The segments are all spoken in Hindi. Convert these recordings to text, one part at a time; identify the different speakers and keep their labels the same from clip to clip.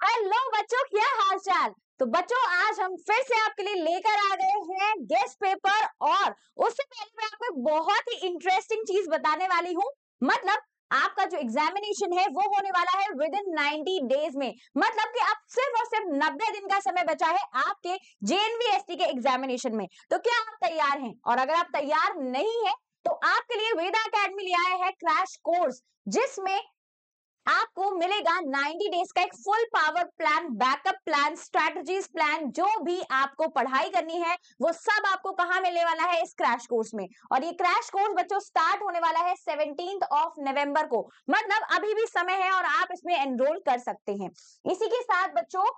Speaker 1: हेलो बच्चों, क्या हाल चाल। तो बच्चों, आज हम फिर से आपके लिए लेकर आ गए हैं गेस्ट पेपर। और उससे पहले मैं आपको एक बहुत ही इंटरेस्टिंग चीज बताने वाली हूँ। मतलब आपका जो एग्जामिनेशन है वो होने वाला है विद इन 90 डेज में। मतलब कि अब सिर्फ और सिर्फ 90 दिन का समय बचा है आपके जेएनवीएसटी के एग्जामिनेशन में। तो क्या आप तैयार हैं? और अगर आप तैयार नहीं है तो आपके लिए वेदा एकेडमी ले आया है क्रैश कोर्स, जिसमें आपको मिलेगा 90 डेज का एक full power plan, backup plan, strategies plan. जो भी आपको पढ़ाई करनी है वो सब आपको कहां मिलने वाला है? इस क्रैश कोर्स में। और ये क्रैश कोर्स बच्चों स्टार्ट होने वाला है 17th ऑफ नवंबर को। मतलब अभी भी समय है और आप इसमें एनरोल कर सकते हैं। इसी के साथ बच्चों,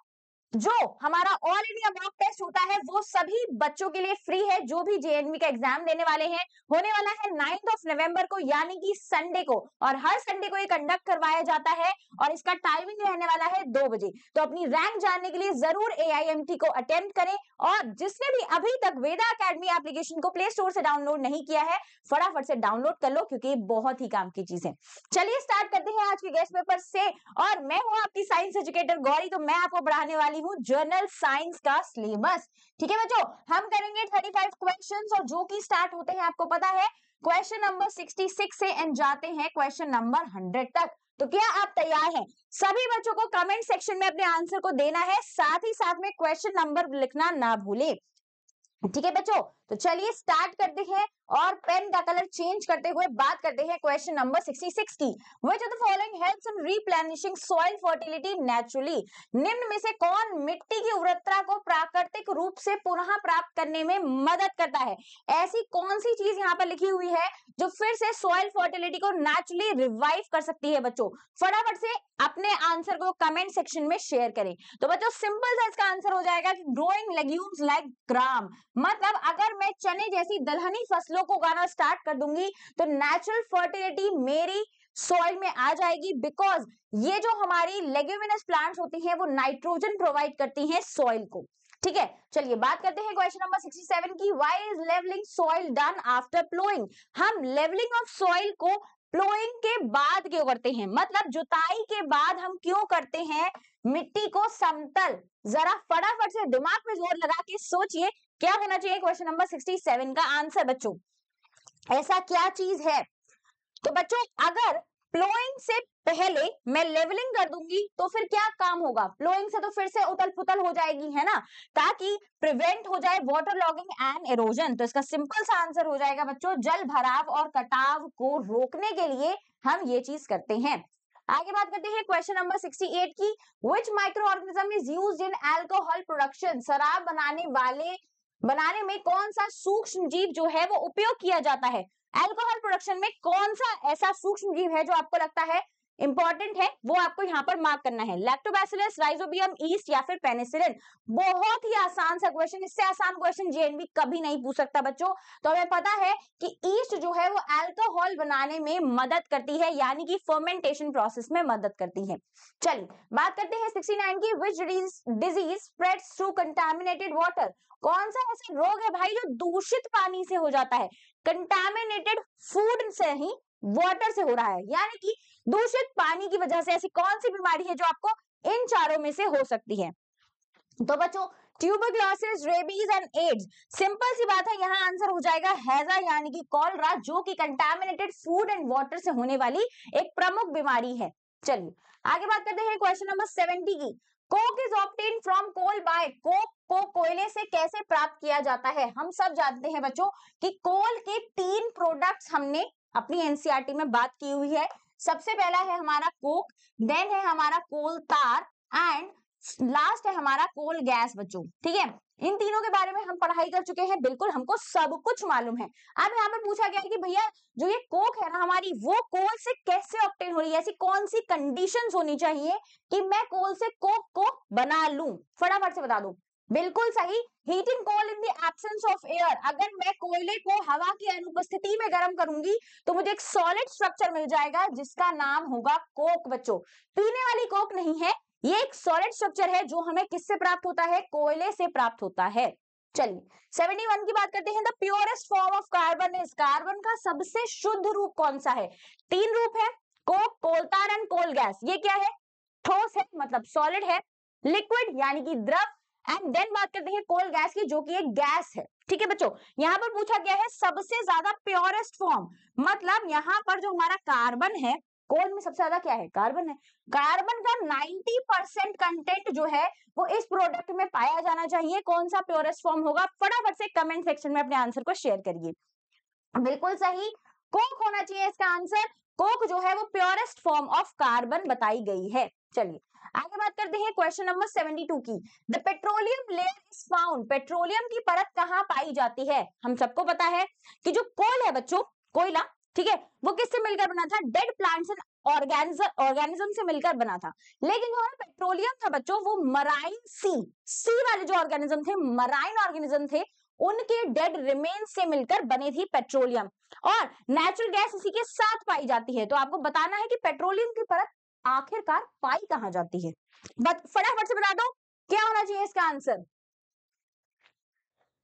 Speaker 1: जो हमारा ऑल इंडिया मॉक टेस्ट होता है वो सभी बच्चों के लिए फ्री है, जो भी जेएनवी का एग्जाम देने वाले हैं। होने वाला है 9th ऑफ नवंबर को, यानी कि संडे को। और हर संडे को ये कंडक्ट करवाया जाता है और इसका टाइमिंग रहने वाला है 2 बजे। तो अपनी रैंक जानने के लिए जरूर एआईएमटी को अटेम्प्ट करें। और जिसने भी अभी तक वेदा एकेडमी एप्लीकेशन को प्ले स्टोर से डाउनलोड नहीं किया है, फटाफट से डाउनलोड कर लो, क्योंकि बहुत ही काम की चीज है। चलिए स्टार्ट करते हैं आज के गेस्ट पेपर से। और मैं हूं आपकी साइंस एजुकेटर गौरी। तो मैं आपको पढ़ाने वाली हूं जनरल साइंस का सिलेबस। ठीक है बच्चों, हम करेंगे 35 क्वेश्चंस, और जो कि स्टार्ट होते हैं आपको पता है क्वेश्चन नंबर 66 से एंड जाते हैं क्वेश्चन नंबर 100 तक। तो क्या आप तैयार हैं? सभी बच्चों को कमेंट सेक्शन में अपने आंसर को देना है, साथ ही साथ में क्वेश्चन नंबर लिखना ना भूलें। ठीक है बच्चों, तो चलिए स्टार्ट करते हैं और पेन का कलर चेंज करते हुए बात करते हैं क्वेश्चन नंबर 66 की। Which of the following helps in replenishing soil fertility naturally? निम्न में से कौन मिट्टी की उर्वरता को प्राकृतिक रूप से पुनः प्राप्त करने में मदद करता है? ऐसी कौन सी चीज यहाँ पर लिखी हुई है जो फिर से सॉइल फर्टिलिटी को नेचुरली रिवाइव कर सकती है? बच्चों फटाफट से अपने आंसर को कमेंट सेक्शन में शेयर करें। तो बच्चों सिंपल सा इसका आंसर हो जाएगा कि ग्रोइंग लेग्यूम्स लाइक ग्राम। मतलब अगर मैं चने जैसी दलहनी फसलों को उगाना स्टार्ट कर दूंगी तो नेचुरल फर्टिलिटी मेरी सॉइल में आ जाएगी, बिकॉज ये जो हमारी लेग्यूमिनस प्लांट्स होती हैं वो नाइट्रोजन प्रोवाइड करती हैं सॉइल को। ठीक है, चलिए बात करते हैं क्वेश्चन नंबर 67 की। Why is levelling soil done after ploughing? हम लेवलिंग ऑफ सॉइल को प्लोइंग के बाद क्यों करते हैं? मतलब जुताई के बाद हम क्यों करते हैं मिट्टी को समतल? जरा फटाफट से दिमाग में जोर लगा के सोचिए, क्या होना चाहिए क्वेश्चन नंबर 67 का आंसर बच्चों? ऐसा क्या चीज है? तो बच्चों अगर प्लोइंग से पहले मैं लेवलिंग कर दूंगी तो फिर क्या काम होगा? प्लोइंग से तो फिर से उतल पुतल हो जाएगी, है ना, ताकि प्रिवेंट हो जाए वाटर लॉगिंग एंड इरोजन। तो इसका सिंपल सा आंसर हो जाएगा बच्चों, जल भराव और कटाव को रोकने के लिए हम ये चीज करते हैं। आगे बात करते हैं क्वेश्चन नंबर 68 की। Which micro organism is used in alcohol production? शराब बनाने में कौन सा सूक्ष्म जीव जो है वो उपयोग किया जाता है? अल्कोहल प्रोडक्शन में कौन सा ऐसा सूक्ष्म जीव है जो आपको लगता है इंपॉर्टेंट है? वो आपको यहाँ पर मार्क करना है। लैक्टोबैसिलस, राइजोबियम, ईस्ट या फिर पेनिसिलिन। बहुत ही आसान सा क्वेश्चन, इससे आसान क्वेश्चन जेएनवी कभी नहीं पूछ सकता बच्चों। तो हमें पता है कि ईस्ट जो है वो अल्कोहल बनाने में मदद करती है, यानी कि फर्मेंटेशन प्रोसेस में मदद करती है। चलिए बात करते हैं 69 की। Which disease spreads through contaminated water? कौन सा ऐसा रोग है भाई जो दूषित पानी से हो जाता है? कंटामिनेटेड फूड से ही वाटर से हो रहा है, यानी कि दूषित पानी की वजह से ऐसी कौन सी बीमारी है जो आपको इन चारों में से हो सकती है? तो बच्चों tuberculosis, rabies and AIDS. Simple सी बात है, यहाँ आंसर हो जाएगा हैजा, यानी कि कॉलरा, जो कि कंटामिनेटेड फूड एंड वाटर से होने वाली एक प्रमुख बीमारी है। चलिए आगे बात करते हैं क्वेश्चन नंबर 70 की। Coke is obtained from coal by? Coke को कोयले से कैसे प्राप्त किया जाता है? हम सब जानते हैं बच्चों कि कोल के 3 प्रोडक्ट्स हमने अपनी एनसीईआरटी में बात की हुई है। सबसे पहला है हमारा कोक, देन है हमारा कोल तार, एंड लास्ट है हमारा कोल गैस बच्चों। ठीक है, इन तीनों के बारे में हम पढ़ाई कर चुके हैं, बिल्कुल हमको सब कुछ मालूम है। अब यहाँ पर पूछा गया है कि भैया जो ये कोक है ना हमारी, वो कोल से कैसे ऑब्टेन हो रही है? ऐसी कौन सी कंडीशंस होनी चाहिए कि मैं कोल से कोक को बना लूं? फटाफट से बता दो। बिल्कुल सही, heating coal in the absence of air. अगर मैं कोयले को हवा की अनुपस्थिति में गर्म करूंगी तो मुझे एक सॉलिड स्ट्रक्चर मिल जाएगा जिसका नाम होगा कोक बच्चों। पीने वाली कोक नहीं है, ये एक सॉलिड स्ट्रक्चर है जो हमें किससे प्राप्त होता है? कोयले से प्राप्त होता है। चलिए 71 की बात करते हैं। The purest form of carbon is? Carbon का सबसे शुद्ध रूप कौन सा है? 3 रूप है, कोक, कोल तार एंड कोल गैस। ये क्या है? ठोस है, मतलब सॉलिड है। लिक्विड यानी कि द्रव, एंड देन बात करते हैं कोल गैस की, जो कि एक गैस है। ठीक है बच्चों, यहाँ पर पूछा गया है सबसे ज्यादा प्योरेस्ट फॉर्म, मतलब यहाँ पर जो हमारा कार्बन है, कोल में सबसे ज्यादा क्या है, कार्बन है। कार्बन का 90% कंटेंट जो है वो इस प्रोडक्ट में पाया जाना चाहिए। कौन सा प्योरेस्ट फॉर्म होगा, फटाफट से कमेंट सेक्शन में अपने आंसर को शेयर करिए। बिल्कुल सही, कोक होना चाहिए इसका आंसर। कोक जो है वो प्योरेस्ट फॉर्म ऑफ कार्बन बताई गई है। चलिए आगे बात करते हैं क्वेश्चन नंबर 72 की। The petroleum layer is found, petroleum की परत कहाँ पाई जाती है। हम सबको पता है कि जो कोल है बच्चों, कोयला, ठीक है, वो किससे मिलकर बना था, डेड प्लांट्स एंड ऑर्गेनिज्म से मिलकर बना था। लेकिन जो हमारा पेट्रोलियम था बच्चों, वो मराइन सी वाले जो ऑर्गेनिज्म थे, मराइन ऑर्गेनिज्म थे, उनके डेड रिमेन्स से मिलकर बनी थी पेट्रोलियम। और नेचुरल गैस इसी के साथ पाई जाती है। तो आपको बताना है कि पेट्रोलियम की परत आखिरकार पाई कहां जाती है। फटाफट से बता दो क्या होना चाहिए इसका आंसर।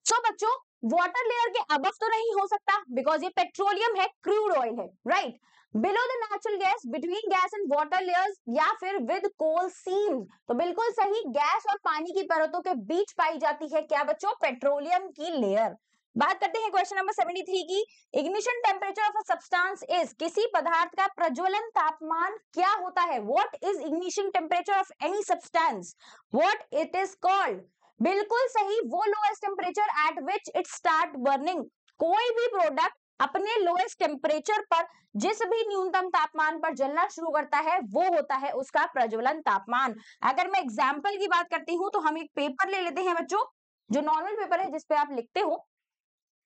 Speaker 1: सो बच्चों, वाटर लेयर के अबव तो नहीं हो सकता, बिकॉज ये पेट्रोलियम है, क्रूड ऑयल है, right. Below the natural gas, between gas and water layers, या फिर विद कोल सीम। तो बिल्कुल सही, गैस और पानी की परतों के बीच पाई जाती है क्या बच्चों, पेट्रोलियम की लेयर। बात करते हैं क्वेश्चन नंबर 73 की। Ignition temperature of a substance is, किसी पदार्थ का प्रज्वलन तापमान क्या होता है। What is ignition temperature of any substance, what it is called. बिल्कुल सही, वो lowest temperature at which it start burning. कोई भी प्रोडक्ट अपने लोएस्ट टेम्परेचर पर जिस भी न्यूनतम तापमान पर जलना शुरू करता है वो होता है उसका प्रज्वलन तापमान। अगर मैं एग्जाम्पल की बात करती हूँ तो हम एक पेपर ले लेते हैं बच्चों, जो नॉर्मल पेपर है जिसपे आप लिखते हो।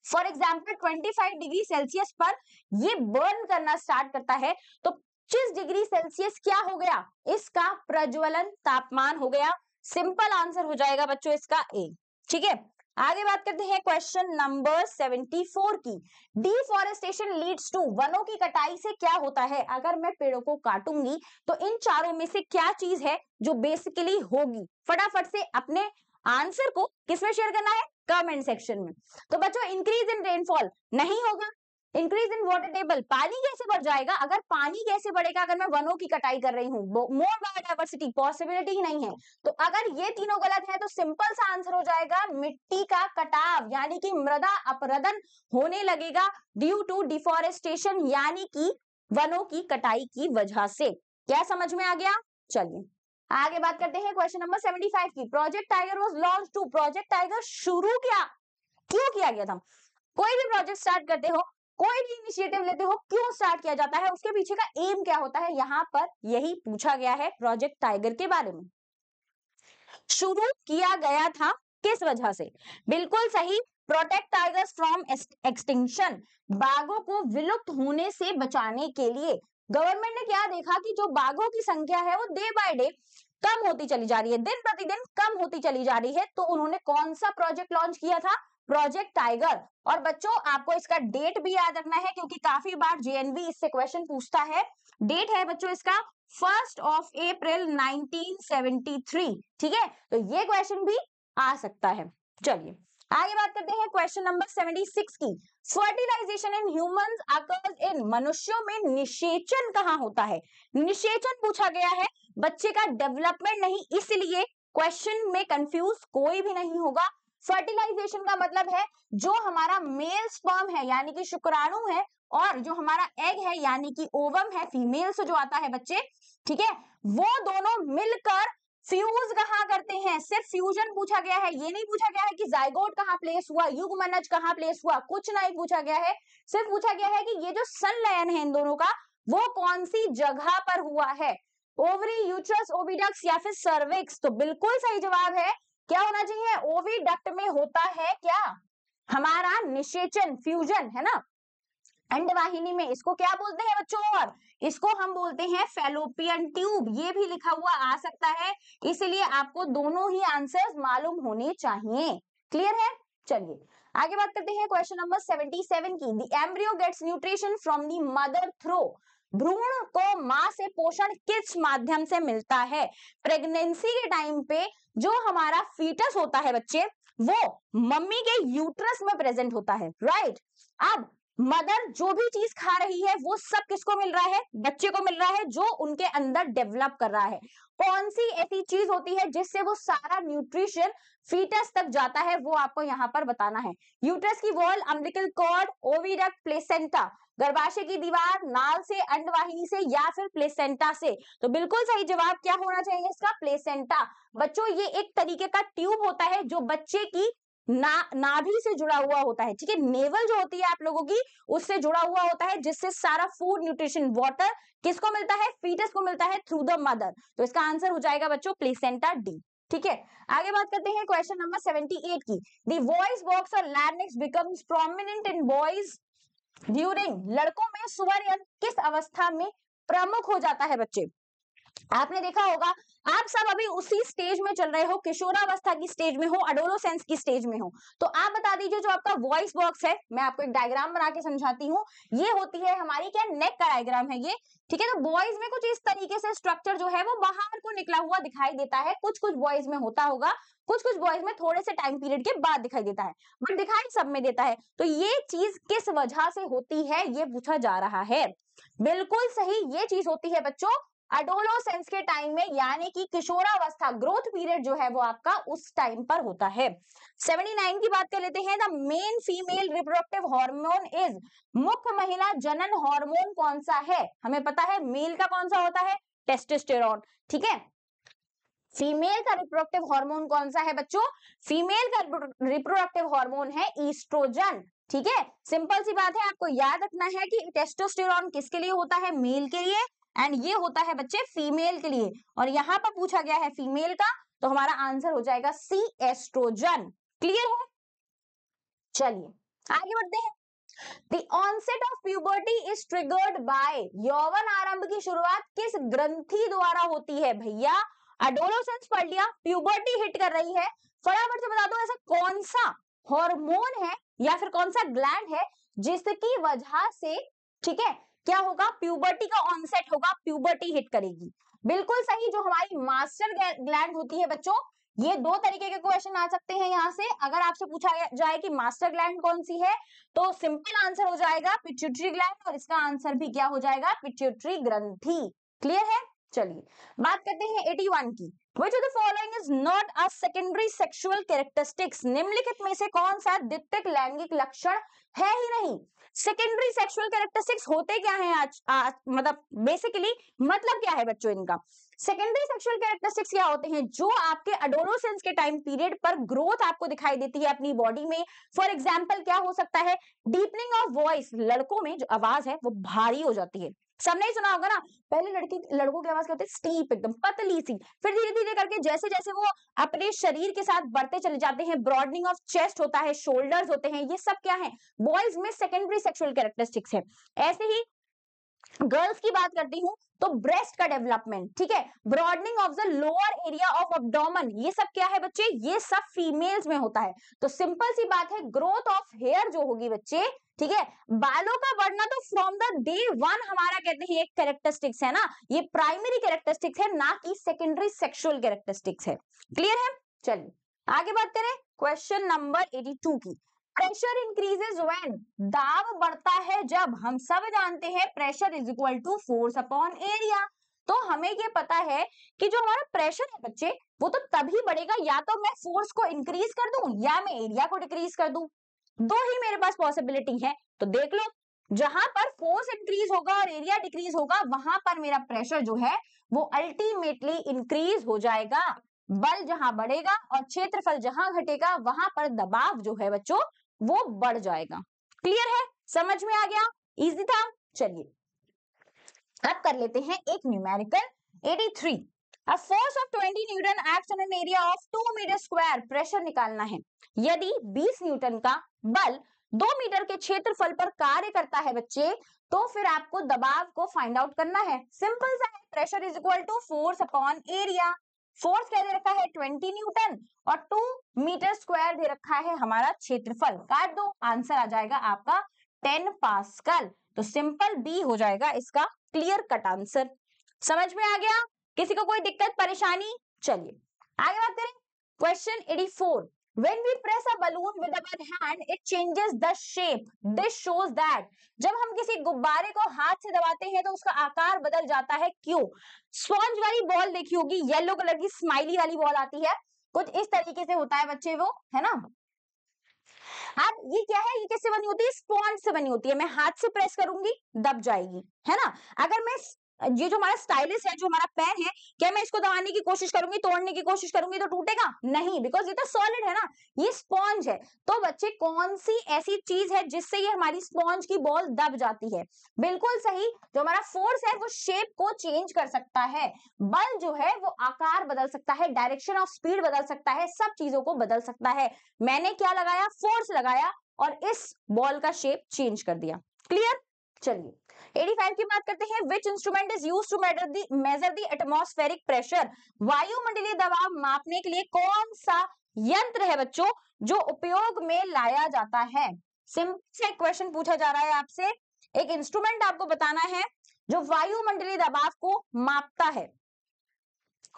Speaker 1: फॉर एग्जाम्पल 25 डिग्री सेल्सियस पर ये बर्न करना स्टार्ट करता है, तो 25 डिग्री सेल्सियस क्या हो गया, इसका प्रज्वलन तापमान हो गया। सिंपल आंसर हो जाएगा बच्चों इसका ए। ठीक है, आगे बात करते हैं क्वेश्चन नंबर 74 की। डिफॉरेस्टेशन लीड्स टू, वनों की कटाई से क्या होता है। अगर मैं पेड़ों को काटूंगी तो इन चारों में से क्या चीज है जो बेसिकली होगी। फटाफट से अपने आंसर को किसमें शेयर करना है, कमेंट सेक्शन में। तो बच्चों, इंक्रीज इन रेनफॉल नहीं होगा, इंक्रीज इन वाटर टेबल, पानी कैसे बढ़ जाएगा, अगर पानी कैसे बढ़ेगा अगर मैं वनों की कटाई कर रही हूँ। मोर बायोडायवर्सिटी, पॉसिबिलिटी ही नहीं है। तो अगर ये तीनों गलत है तो सिंपल सा आंसर हो जाएगा मिट्टी का कटाव, यानी कि मृदा अपरदन होने लगेगा ड्यू टू डिफॉरेस्टेशन, यानी कि वनों की कटाई की वजह से। क्या समझ में आ गया। चलिए आगे बात करते हैं क्वेश्चन नंबर 75 की। Project Tiger was launch to, Project Tiger शुरू क्यों किया गया था। कोई भी प्रोजेक्ट स्टार्ट करते हो, कोई भी इनिशिएटिव लेते हो, क्यों स्टार्ट किया जाता है, उसके पीछे का एम क्या होता है, यहाँ पर यही पूछा गया है प्रोजेक्ट टाइगर के बारे में। शुरू किया गया था किस वजह से, बिल्कुल सही, प्रोटेक्ट टाइगर्स फ्रॉम एक्सटिंक्शन, बाघों को विलुप्त होने से बचाने के लिए। गवर्नमेंट ने क्या देखा कि जो बाघों की संख्या है वो डे बाय डे कम होती चली जा रही है, दिन प्रतिदिन कम होती चली जा रही है। तो उन्होंने कौन सा प्रोजेक्ट लॉन्च किया था, प्रोजेक्ट टाइगर। और बच्चों आपको इसका डेट भी याद रखना है क्योंकि काफी बार जेएनवी इससे क्वेश्चन पूछता है। डेट है बच्चों इसका 1 अप्रैल 1973। ठीक है, तो ये क्वेश्चन भी आ सकता है। चलिए आगे बात करते हैं क्वेश्चन नंबर 76 की। Fertilisation in humans occurs in, मनुष्यों में निषेचन कहाँ होता है। निषेचन पूछा गया है, बच्चे का डेवलपमेंट नहीं, इसलिए क्वेश्चन में कंफ्यूज कोई भी नहीं होगा। फर्टिलाइजेशन का मतलब है जो हमारा मेल स्पर्म है यानी कि शुक्राणु है, और जो हमारा एग है यानी कि ओवम है, फीमेल से जो आता है बच्चे, ठीक है, वो दोनों मिलकर फ्यूज कहाँ करते हैं। सिर्फ फ्यूजन पूछा गया है, ये नहीं पूछा गया है कि जाइगोट कहाँ प्लेस हुआ, युग्मनज कहाँ प्लेस हुआ, कुछ नहीं पूछा गया है। सिर्फ पूछा गया है कि ये जो संलयन है इन दोनों का वो कौन सी जगह पर हुआ है, ओवरी, यूट्रस, ओविडक्स या फिर सर्विक्स। तो बिल्कुल सही जवाब है, क्या होना चाहिए, ओविडक्ट में होता है क्या, हमारा निषेचन, फ्यूजन, है ना, अंडवाहिनी में। इसको क्या बोलते हैं बच्चों, और इसको हम बोलते हैं फैलोपियन ट्यूब। ये भी लिखा हुआ आ सकता है, इसलिए आपको दोनों ही आंसर्स मालूम होने चाहिए। क्लियर है। चलिए आगे बात करते हैं क्वेश्चन नंबर 77 की। The embryo gets nutrition from the mother through, भ्रूण को मां से पोषण किस माध्यम से मिलता है। प्रेगनेंसी के टाइम पे जो हमारा फीटस होता है बच्चे, वो मम्मी के यूट्रस में प्रेजेंट होता है, राइट। अब मदर जो भी चीज खा रही है वो सब किसको मिल रहा है, बच्चे को मिल रहा है, जो उनके अंदर डेवलप कर रहा है। कौन सी ऐसी चीज होती है जिससे वो सारा न्यूट्रिशन फीटस तक जाता है, वो आपको यहाँ पर बताना है। यूट्रस की wall, umbilical cord, oviduct, placenta. गर्भाशय की दीवार, नाल से, अंडवाहिनी से या फिर प्लेसेंटा से। तो बिल्कुल सही जवाब क्या होना चाहिए इसका? प्लेसेंटा। बच्चों ये एक तरीके का ट्यूब होता है जो बच्चे की नाभि से जुड़ा हुआ होता है, ठीक है। नेवल जो होती है आप लोगों की, उससे जुड़ा हुआ होता है, जिससे सारा फूड, न्यूट्रिशन, वाटर किसको मिलता है? फीटस को मिलता है थ्रू द मदर। तो इसका आंसर हो जाएगा बच्चों प्लेसेंटा, डी। ठीक है, आगे बात करते हैं क्वेश्चन नंबर 78 की। द वॉइस बॉक्स और larynx becomes prominent in boys during. लड़कों में स्वर यंत्र किस अवस्था में प्रमुख हो जाता है बच्चे? आपने देखा होगा, आप सब अभी उसी स्टेज में चल रहे हो, किशोरावस्था की स्टेज में हो, अडोलोसेंस की स्टेज में हो। तो आप बता दीजिए जो आपका वॉइस बॉक्स है, मैं आपको एक डायग्राम बना के समझाती हूँ। ये होती है हमारी क्या, नेक का डायग्राम है ये, ठीक है। तो बॉयज में कुछ इस तरीके से स्ट्रक्चर जो है वो बाहर को निकला हुआ दिखाई देता है। कुछ कुछ बॉयज में होता होगा, कुछ कुछ बॉयज में थोड़े से टाइम पीरियड के बाद दिखाई देता है, बट दिखाई सब में देता है। तो ये चीज किस वजह से होती है ये पूछा जा रहा है। बिल्कुल सही, ये चीज होती है बच्चों अडोलोसेंस के टाइम में, यानी कि किशोरावस्था, ग्रोथ पीरियड जो है वो आपका उस टाइम पर होता है। 79 की बात कर लेते हैं। The main female reproductive hormone is. मुख्य महिला जनन हार्मोन कौन सा है? हमें पता है मेल का कौन सा होता है, टेस्टोस्टेरोन, ठीक है। फीमेल का रिप्रोडक्टिव हार्मोन कौन सा है बच्चों? फीमेल का रिप्रोडक्टिव हार्मोन है ईस्ट्रोजन, ठीक है। सिंपल सी बात है, आपको याद रखना है कि टेस्टोस्टेरोन किसके लिए होता है? मेल के लिए, एंड ये होता है बच्चे फीमेल के लिए। और यहां पर पूछा गया है फीमेल का, तो हमारा आंसर हो जाएगा सी, एस्ट्रोजन। क्लियर है? चलिए आगे बढ़ते हैं। The onset of puberty is triggered by। यौवन आरंभ की शुरुआत किस ग्रंथि द्वारा होती है भैया? एडोलेसेंस पढ़ लिया, प्यूबर्टी हिट कर रही है, फटाफट से बता दो ऐसा कौन सा हार्मोन है या फिर कौन सा ग्लैंड है जिसकी वजह से, ठीक है, क्या होगा? प्यूबर्टी का ऑनसेट होगा, प्यूबर्टी हिट करेगी। बिल्कुल सही, जो हमारी मास्टर ग्लैंड होती है बच्चों, ये दो तरीके के क्वेश्चन आ सकते हैं यहाँ से। अगर आपसे पूछा जाए कि मास्टर ग्लैंड कौन सी है, तो सिंपल आंसर हो जाएगा पिट्यूटरी ग्लैंड, और इसका आंसर भी क्या हो जाएगा? पिट्यूटरी ग्रंथि। क्लियर है? चलिए बात करते हैं 81 की। Which of the following is not a secondary sexual characteristics। निम्नलिखित में से कौन सा द्वितीयक लैंगिक लक्षण है ही नहीं? सेकेंडरी सेक्सुअल कैरेक्टरिस्टिक्स होते क्या है आज मतलब बेसिकली मतलब क्या है बच्चों इनका? सेकेंडरी सेक्सुअल कैरेक्टरिस्टिक्स क्या होते हैं? जो आपके एडोलेसेंस के टाइम पीरियड पर ग्रोथ आपको दिखाई देती है अपनी बॉडी में। फॉर एग्जांपल क्या हो सकता है? डीपनिंग ऑफ वॉइस, लड़कों में जो आवाज है वो भारी हो जाती है। सबने ही सुना होगा ना, पहले लड़कों की आवाज क्या होती है? स्टीप, एकदम पतली सी, फिर धीरे धीरे करके जैसे जैसे वो अपने शरीर के साथ बढ़ते चले जाते हैं, ब्रॉडनिंग ऑफ चेस्ट होता है, शोल्डर्स होते हैं, ये सब क्या है? बॉयज में सेकेंडरी सेक्सुअल कैरेक्टरिस्टिक्स है। ऐसे ही गर्ल्स की बात करती हूं तो ब्रेस्ट का डेवलपमेंट, ठीक है, broadening of the lower area of abdomen, ये सब क्या है बच्चे? ये सब फीमेल्स में होता है। तो सिंपल सी बात है, ग्रोथ ऑफ हेयर जो होगी बच्चे, ठीक है, बालों का बढ़ना तो फ्रॉम द डे वन हमारा कहते हैं एक कैरेक्टरिस्टिक्स है ना, ये प्राइमरी कैरेक्टरिस्टिक्स है ना कि सेकेंडरी सेक्सुअल कैरेक्टरिस्टिक्स है। क्लियर है? चलिए आगे बात करें क्वेश्चन नंबर 82 की। Pressure increases when. दाब बढ़ता है जब। हम सब जानते हैं pressure is equal to force upon area. तो हमें ये पता है कि जो हमारा प्रेशर है बच्चे, वो तो तभी बढ़ेगा या तो मैं फोर्स को इंक्रीज कर दूं या मैं एरिया को डिक्रीज कर दूं। दो ही मेरे पास पॉसिबिलिटी है। तो देख लो, जहां पर फोर्स इंक्रीज होगा और एरिया डिक्रीज होगा, वहां पर मेरा प्रेशर जो है वो अल्टीमेटली इंक्रीज हो जाएगा। बल जहां बढ़ेगा और क्षेत्रफल जहां घटेगा, वहां पर दबाव जो है बच्चों वो बढ़ जाएगा। क्लियर है? समझ में आ गया? इजी था? चलिए अब कर लेते हैं एक numerical 83। A force of 20 newton acts on an area of 2 metre square. Pressure निकालना है। यदि 20 न्यूटन का बल 2 मीटर के क्षेत्रफल पर कार्य करता है बच्चे, तो फिर आपको दबाव को फाइंड आउट करना है। सिंपल सा है, pressure is equal to force upon area. Force क्या दे रखा है? 20 न्यूटन, और 2 मीटर स्क्वायर दे रखा है हमारा क्षेत्रफल। काट दो, आंसर आ जाएगा आपका 10 पास्कल। तो सिंपल बी हो जाएगा इसका क्लियर कट आंसर। समझ में आ गया? किसी को कोई दिक्कत परेशानी? चलिए आगे बात करें question 84। When we press a balloon with our hand, it changes the shape. This shows that जब हम किसी गुब्बारे को हाथ से दबाते हैं तो उसका आकार बदल जाता है, क्यों? स्पॉन्ज वाली बॉल देखी होगी, येलो कलर की स्माइली वाली बॉल आती है, कुछ इस तरीके से होता है बच्चे, वो है ना। अब ये क्या है, ये किससे बनी होती है? स्पॉन्ज से बनी होती है। मैं हाथ से प्रेस करूंगी, दब जाएगी, है ना। अगर मैं ये जो हमारा स्टाइलिस है, जो हमारा पेन है, क्या मैं इसको दबाने की कोशिश करूंगी, तोड़ने की कोशिश करूंगी तो टूटेगा नहीं, बिकॉज ये तो सॉलिड है ना, ये स्पॉन्ज है। तो बच्चे कौन सी ऐसी चीज है जिससे ये हमारी स्पॉन्ज की बॉल दब जाती है? बिल्कुल सही, जो हमारा फोर्स है वो शेप को चेंज कर सकता है, बल जो है वो आकार बदल सकता है, डायरेक्शन ऑफ स्पीड बदल सकता है, सब चीजों को बदल सकता है। मैंने क्या लगाया? फोर्स लगाया और इस बॉल का शेप चेंज कर दिया। क्लियर? चलिए 85 की बात करते हैं। Which instrument is used to measure the atmospheric pressure? वायुमंडलीय दबाव मापने के लिए कौन सा यंत्र है बच्चों जो उपयोग में लाया जाता है? सिंपल से क्वेश्चन पूछा जा रहा है आपसे, एक इंस्ट्रूमेंट आपको बताना है जो वायुमंडलीय दबाव को मापता है,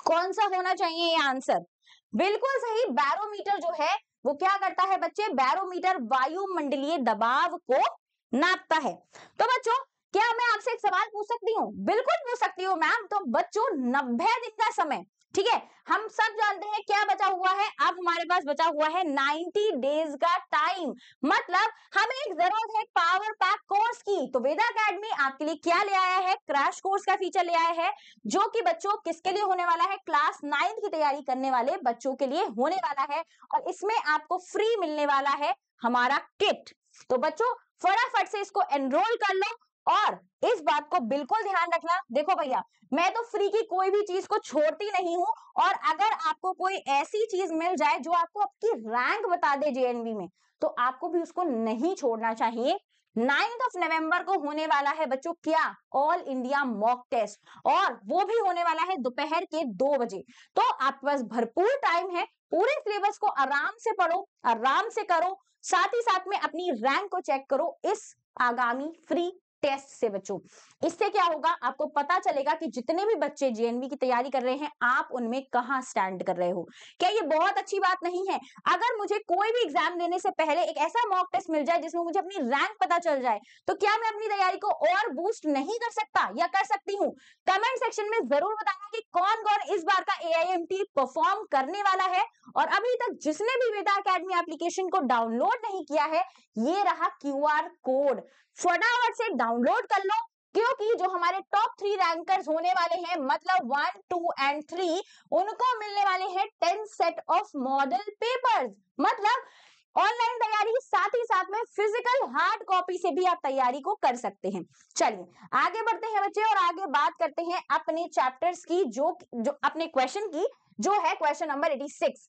Speaker 1: कौन सा होना चाहिए ये आंसर? बिल्कुल सही, बैरोमीटर जो है वो क्या करता है बच्चे? बैरोमीटर वायुमंडलीय दबाव को नापता है। तो बच्चों, क्या मैं आपसे एक सवाल पूछ सकती हूँ? बिल्कुल पूछ सकती हूँ मैम। तो बच्चों 90 दिन का समय, ठीक है, हम सब जानते हैं क्या बचा हुआ है, अब हमारे पास बचा हुआ है 90 डेज का टाइम। मतलब हमें एक जरूरत है पावर पैक कोर्स की, तो वेदा एकेडमी आपके लिए क्या ले आया है? क्रैश कोर्स का फीचर ले आया है, जो कि बच्चों किसके लिए होने वाला है? क्लास 9 की तैयारी करने वाले बच्चों के लिए होने वाला है, और इसमें आपको फ्री मिलने वाला है हमारा किट। तो बच्चों फटाफट से इसको एनरोल कर लो, और इस बात को बिल्कुल ध्यान रखना। देखो भैया, मैं तो फ्री की कोई भी चीज को छोड़ती नहीं हूं, और अगर आपको कोई ऐसी चीज मिल जाए जो आपको आपकी रैंक बता दे जेएनवी में, तो आपको भी उसको नहीं छोड़ना चाहिए। 9 नवंबर को होने वाला है बच्चों क्या? ऑल इंडिया मॉक टेस्ट, और वो भी होने वाला है दोपहर के 2 बजे। तो आपके पास भरपूर टाइम है, पूरे सिलेबस को आराम से पढ़ो, आराम से करो, साथ ही साथ में अपनी रैंक को चेक करो इस आगामी फ्री टेस्ट से बच्चों। इससे क्या होगा, आपको पता चलेगा कि जितने भी बच्चे जेएनवी की तैयारी कर रहे हैं, आप उनमें कहां स्टैंड कर रहे हो। क्या ये बहुत अच्छी बात नहीं है? अगर मुझे कोई भी एग्जाम देने से पहले एक ऐसा मॉक टेस्ट मिल जाए जिसमें मुझे अपनी रैंक पता चल जाए, तो क्या मैं अपनी तैयारी को और बूस्ट नहीं कर सकता, या कर सकती हूँ? कमेंट सेक्शन में जरूर बताना कि कौन कौन इस बार का AIMT परफॉर्म करने वाला है। और अभी तक जिसने भी वेदा एकेडमी एप्लीकेशन को डाउनलोड नहीं किया है, ये रहा QR कोड, फटाफट से डाउनलोड कर लो, क्योंकि जो हमारे टॉप 3 रैंकर्स होने वाले हैं, मतलब 1, 2 एंड 3, उनको मिलने वाले हैं 10 सेट ऑफ मॉडल पेपर्स। मतलब ऑनलाइन तैयारी, साथ ही साथ में फिजिकल हार्ड कॉपी से भी आप तैयारी को कर सकते हैं। चलिए आगे बढ़ते हैं बच्चे, और आगे बात करते हैं अपने चैप्टर्स की, जो अपने क्वेश्चन की, जो है question number 86।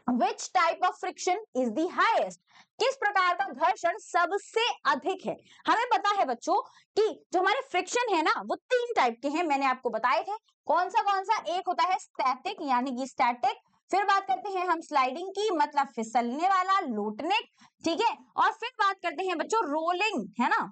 Speaker 1: Which type of friction is the highest? किस प्रकार का घर्षण सबसे अधिक है? हमें पता है बच्चों कि जो हमारे फ्रिक्शन है ना, वो 3 टाइप के हैं, मैंने आपको बताए थे। कौन सा? एक होता है स्टैटिक, यानी कि स्टैटिक। फिर बात करते हैं हम स्लाइडिंग की, मतलब फिसलने वाला, लूटने, ठीक है। और फिर बात करते हैं बच्चों रोलिंग, है ना,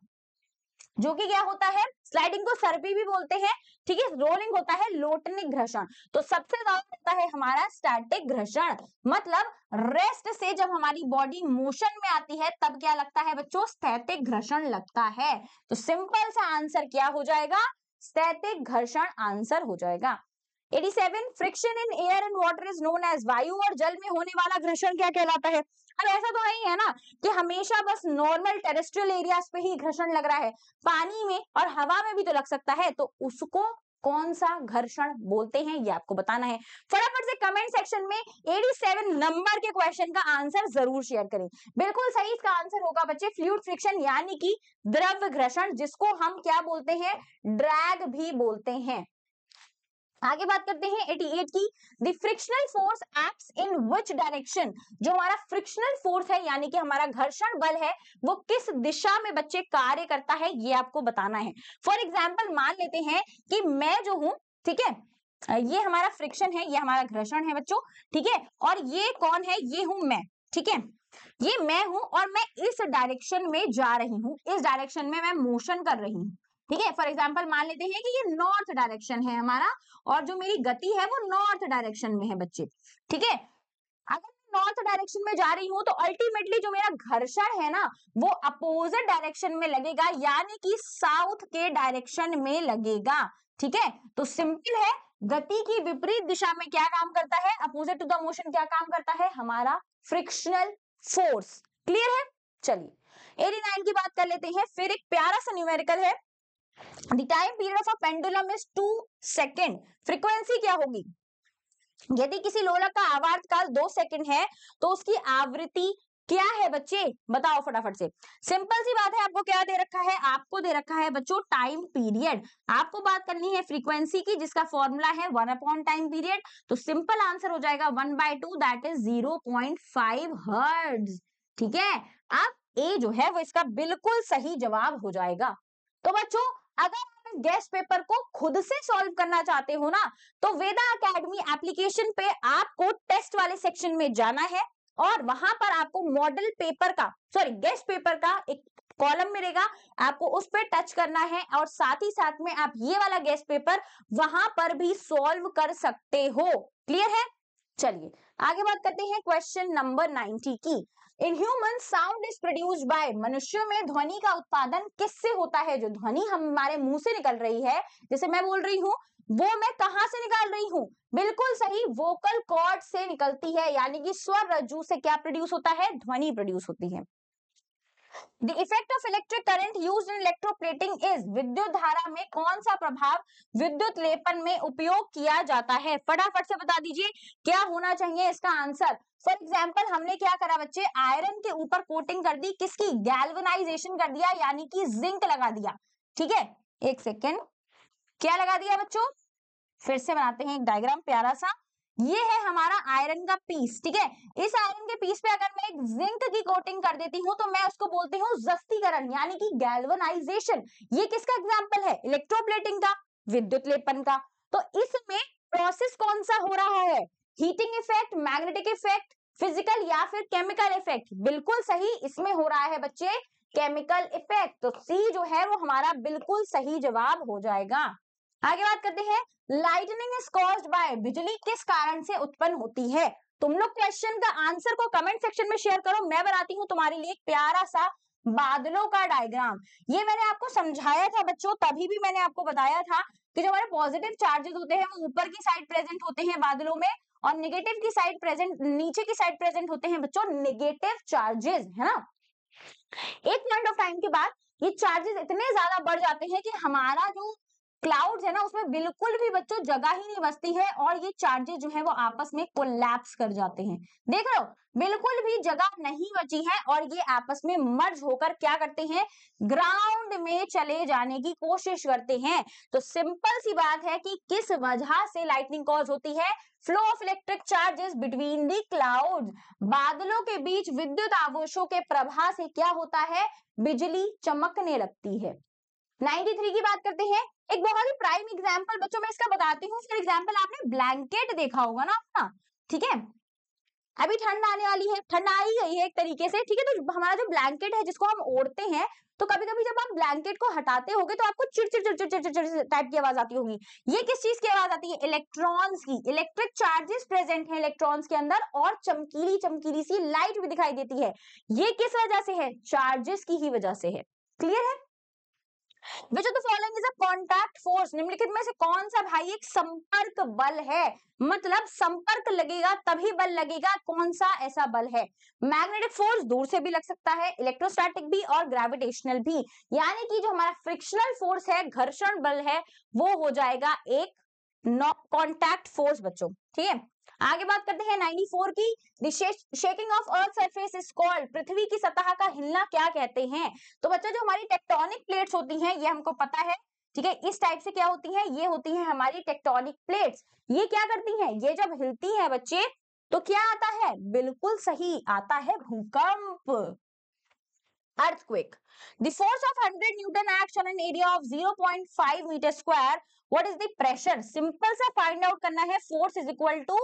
Speaker 1: जो कि क्या होता है? स्लाइडिंग को सर्पी भी बोलते हैं, ठीक है। रोलिंग होता है लोटनिक घर्षण। तो सबसे ज्यादा होता है हमारा स्टैटिक घर्षण, मतलब रेस्ट से जब हमारी बॉडी मोशन में आती है, तब क्या लगता है बच्चों? स्थैतिक घर्षण लगता है। तो सिंपल सा आंसर क्या हो जाएगा? स्थैतिक घर्षण आंसर हो जाएगा। 87 friction in air and water is known as, वायु और जल में होने वाला घर्षण क्या कहलाता है? अब ऐसा तो नहीं है ना कि हमेशा बस नॉर्मल टेरेस्ट्रियल एरियाज पे ही घर्षण लग रहा है, पानी में और हवा में भी तो लग सकता है। तो उसको कौन सा घर्षण बोलते हैं, ये आपको बताना है। फटाफट से कमेंट सेक्शन में 87 नंबर के क्वेश्चन का आंसर जरूर शेयर करें। बिल्कुल सही, इसका आंसर होगा बच्चे फ्लूइड फ्रिक्शन, यानी कि द्रव घर्षण, जिसको हम क्या बोलते हैं? ड्रैग भी बोलते हैं। आगे बात करते हैं 88 की। The frictional force acts in which direction? जो हमारा फ्रिक्शनल फोर्स है, यानी कि हमारा घर्षण बल है, वो किस दिशा में बच्चे कार्य करता है, ये आपको बताना है। फॉर एग्जाम्पल मान लेते हैं कि मैं जो हूं, ठीक है, ये हमारा फ्रिक्शन है, ये हमारा घर्षण है बच्चों, ठीक है, और ये कौन है? ये हूं मैं, ठीक है, ये मैं हूं, और मैं इस डायरेक्शन में जा रही हूं, इस डायरेक्शन में मैं मोशन कर रही हूं, ठीक है। फॉर एग्जाम्पल मान लेते हैं कि ये नॉर्थ डायरेक्शन है हमारा, और जो मेरी गति है वो नॉर्थ डायरेक्शन में है बच्चे, ठीक है। अगर नॉर्थ डायरेक्शन में जा रही हूं तो अल्टीमेटली जो मेरा घर्षण है ना वो अपोजिट डायरेक्शन में लगेगा, यानी कि साउथ के डायरेक्शन में लगेगा। ठीक है, तो सिंपल है, गति की विपरीत दिशा में क्या काम करता है, अपोजिट टू द मोशन क्या काम करता है, हमारा फ्रिक्शनल फोर्स। क्लियर है? चलिए 89 की बात कर लेते हैं। फिर एक प्यारा सा न्यूमेरिकल है, the time period of a pendulum is 2 second. Frequency क्या होगी, यदि किसी लोलक का आवर्त काल 2 सेकंड है तो उसकी आवृत्ति क्या है बच्चे, बताओ फटाफट से। सिंपल सी बात है, आपको क्या दे रखा है, आपको दे रखा है बच्चों टाइम पीरियड, आपको बात करनी है फ्रीक्वेंसी की जिसका फॉर्मूला है 1 अपॉन टाइम पीरियड। तो सिंपल आंसर हो जाएगा 1/2 दैट इज 0.5 हर्ट्ज। ठीक है, अब ए जो है वो इसका बिल्कुल सही जवाब हो जाएगा। तो बच्चों अगर आप इस गेस्ट पेपर को खुद से सॉल्व करना चाहते हो ना तो वेदा एकेडमी एप्लीकेशन पे आपको टेस्ट वाले सेक्शन में जाना है और वहां पर आपको मॉडल पेपर का गेस्ट पेपर का एक कॉलम मिलेगा, आपको उस पर टच करना है और साथ ही साथ में आप ये वाला गेस्ट पेपर वहां पर भी सॉल्व कर सकते हो। क्लियर है? चलिए आगे बात करते हैं क्वेश्चन नंबर 90 की। In human sound is produced by, मनुष्यों में ध्वनि का उत्पादन किससे होता है, जो ध्वनि हमारे मुंह से निकल रही है, जैसे मैं बोल रही हूँ वो मैं कहां से निकाल रही हूँ, बिल्कुल सही, वोकल कॉर्ड से निकलती है, यानी कि स्वर रज्जु से क्या प्रोड्यूस होता है, ध्वनि प्रोड्यूस होती है। The effect of electric current used in electroplating is, विद्युत धारा में कौन सा प्रभाव विद्युत लेपन में उपयोग किया जाता है, फटाफट से बता दीजिए क्या होना चाहिए इसका आंसर। फॉर एग्जाम्पल हमने क्या करा बच्चे, आयरन के ऊपर कोटिंग कर दी, किसकी, गैल्वेनाइजेशन कर दिया, यानी कि जिंक लगा दिया। ठीक है, एक सेकेंड, क्या लगा दिया बच्चों, फिर से बनाते हैं एक डायग्राम प्यारा सा। ये है हमारा आयरन का पीस। ठीक है, इस आयरन के पीस पे अगर मैं एक जिंक की कोटिंग कर देती हूँ तो मैं उसको बोलती हूँ जस्तीकरण, यानी कि गैल्वेनाइजेशन। ये किसका एग्जाम्पल है, इलेक्ट्रोप्लेटिंग का, विद्युत लेपन का। तो इसमें प्रोसेस कौन सा हो रहा है, heating effect, magnetic effect, physical या फिर केमिकल इफेक्ट, बिल्कुल सही, इसमें हो रहा है बच्चे केमिकल इफेक्ट। तो सी जो है वो हमारा बिल्कुल सही जवाब हो जाएगा। आगे बात करते हैं, लाइटनिंग इज कॉज्ड बाय, बिजली किस कारण से उत्पन्न होती है। तुम लोग क्वेश्चन का आंसर को कमेंट सेक्शन में शेयर करो, मैं बनाती हूँ तुम्हारे लिए एक प्यारा सा बादलों का डायग्राम। ये मैंने आपको समझाया था बच्चों, तभी भी मैंने आपको बताया था कि जो हमारे पॉजिटिव चार्जेस होते हैं वो ऊपर की साइड प्रेजेंट होते हैं बादलों में, और नेगेटिव की साइड प्रेजेंट, नीचे की साइड प्रेजेंट होते हैं बच्चों नेगेटिव चार्जेस, है ना। एक पॉइंट ऑफ टाइम के बाद ये चार्जेस इतने ज्यादा बढ़ जाते हैं कि हमारा जो क्लाउड्स है ना उसमें बिल्कुल भी बच्चों जगह ही नहीं बचती है और ये चार्जेस जो है वो आपस में कोलैप्स कर जाते हैं। देख रहे हो, बिल्कुल भी जगह नहीं बची है और ये आपस में मर्ज होकर क्या करते हैं, ग्राउंड में चले जाने की कोशिश करते हैं। तो सिंपल सी बात है कि किस वजह से लाइटनिंग कॉज होती है, flow of electric charges between the clouds, बादलों के बीच विद्युत आवेशों के प्रवाह से क्या होता है, बिजली चमकने लगती है। 93 की बात करते हैं, एक बहुत ही प्राइम एग्जांपल बच्चों मैं इसका बताती हूँ। फॉर एग्जांपल आपने ब्लैंकेट देखा होगा ना अपना, ठीक है, अभी ठंड आने वाली है, ठंड आ ही गई है एक तरीके से, ठीक है, तो हमारा जो ब्लैंकेट है जिसको हम ओढ़ते हैं, तो कभी कभी जब आप ब्लैंकेट को हटाते होगे तो आपको चिड़चिड़ चिड़चिड़ चिड़चिड़ टाइप की आवाज आती होगी। ये किस चीज की आवाज आती है, इलेक्ट्रॉन्स की, इलेक्ट्रिक चार्जेस प्रेजेंट है इलेक्ट्रॉन्स के अंदर और चमकीली चमकीली सी लाइट भी दिखाई देती है। ये किस वजह से है, चार्जेस की ही वजह से है। क्लियर है? Which of the following is a contact force, निम्नलिखित में से कौन सा भाई एक संपर्क बल है, मतलब संपर्क लगेगा तभी बल लगेगा, कौन सा ऐसा बल है। मैग्नेटिक फोर्स दूर से भी लग सकता है, इलेक्ट्रोस्टैटिक भी और ग्रेविटेशनल भी, यानी कि जो हमारा फ्रिक्शनल फोर्स है, घर्षण बल है, वो हो जाएगा एक कॉन्टैक्ट फोर्स बच्चों। ठीक है, आगे बात करते हैं 94 की। The shaking of earth surface is called, पृथ्वी की सतह का हिलना क्या कहते हैं। तो बच्चों जो हमारी टेक्टोनिक प्लेट्स होती हैं ये हमको पता है, ठीक है, इस टाइप से क्या होती हैं, ये होती हैं हमारी टेक्टोनिक प्लेट्स। ये क्या करती हैं, ये जब हिलती हैं बच्चे तो क्या आता है, बिल्कुल सही आता है भूकंप, earthquake. The force of 100 Newton acts on an area of 0.5 meter square. What is the pressure? Simple सा find out करना है, force is equal to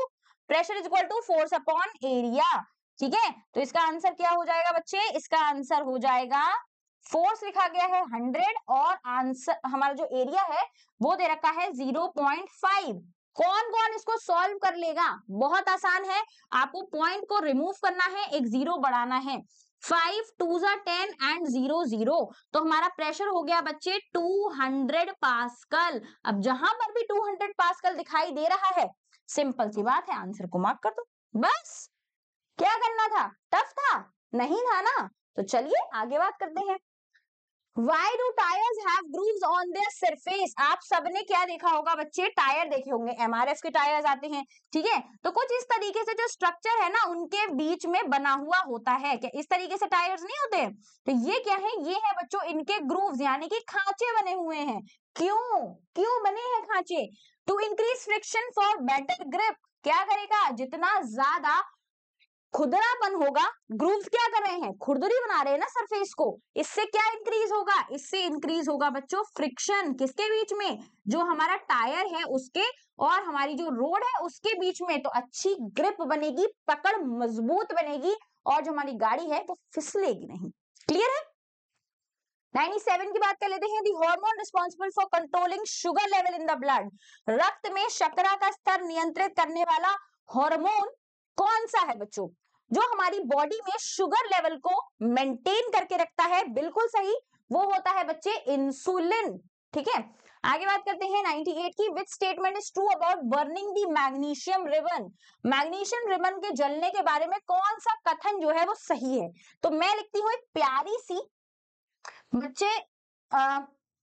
Speaker 1: pressure is equal to force upon area. ठीक है, तो इसका आंसर क्या हो जाएगा बच्चे, इसका आंसर हो जाएगा, फोर्स लिखा गया है 100 और आंसर हमारा जो एरिया है वो दे रखा है 0.5, कौन कौन इसको सॉल्व कर लेगा? बहुत आसान है, आपको पॉइंट को रिमूव करना है, एक जीरो बढ़ाना है। 5 2 10 एंड 0 0, तो हमारा प्रेशर हो गया बच्चे 200 पास्कल। अब जहां पर भी 200 पास्कल दिखाई दे रहा है, सिंपल सी बात है, आंसर को मार्क कर दो बस। क्या करना था? टफ था? नहीं था ना? तो चलिए आगे बात करते हैं। Why do tires have grooves on their surface? आप सबने क्या देखा होगा बच्चे? टायर देखे होंगे, एमआरएफ के टायर्स आते हैं, ठीक है? तो कुछ इस तरीके से जो स्ट्रक्चर है ना, उनके बीच में बना हुआ होता है। क्या इस तरीके से टायर्स नहीं होते? तो ये क्या है? ये है बच्चों इनके ग्रूव्स, यानी कि खांचे बने हुए हैं। क्यों क्यों बने हैं खांचे? To increase friction for better grip. क्या करेगा? जितना ज्यादा खुरदरापन होगा, ग्रूव्स क्या कर रहे हैं? खुरदरी बना रहे हैं ना सरफेस को, इससे क्या इंक्रीज होगा? इससे इंक्रीज होगा बच्चों फ्रिक्शन। किसके बीच में? जो हमारा टायर है उसके और हमारी जो रोड है उसके बीच में। तो अच्छी ग्रिप बनेगी, पकड़ मजबूत बनेगी और जो हमारी गाड़ी है वो फिसलेगी नहीं। क्लियर है? 97 की बात कर लेते हैं। The hormone responsible for controlling sugar level in the blood. रक्त में शर्करा का स्तर नियंत्रित करने वाला हार्मोन कौन सा है बच्चों? जो हमारी बॉडी में शुगर लेवल को मेंटेन करके रखता है। बिल्कुल सही, वो होता है बच्चे इंसुलिन। ठीक है, आगे बात करते हैं 98 की। Which statement is true about burning the magnesium ribbon? Magnesium ribbon के जलने के बारे में कौन सा कथन जो है वो सही है? तो मैं लिखती हूँ एक प्यारी सी बच्चे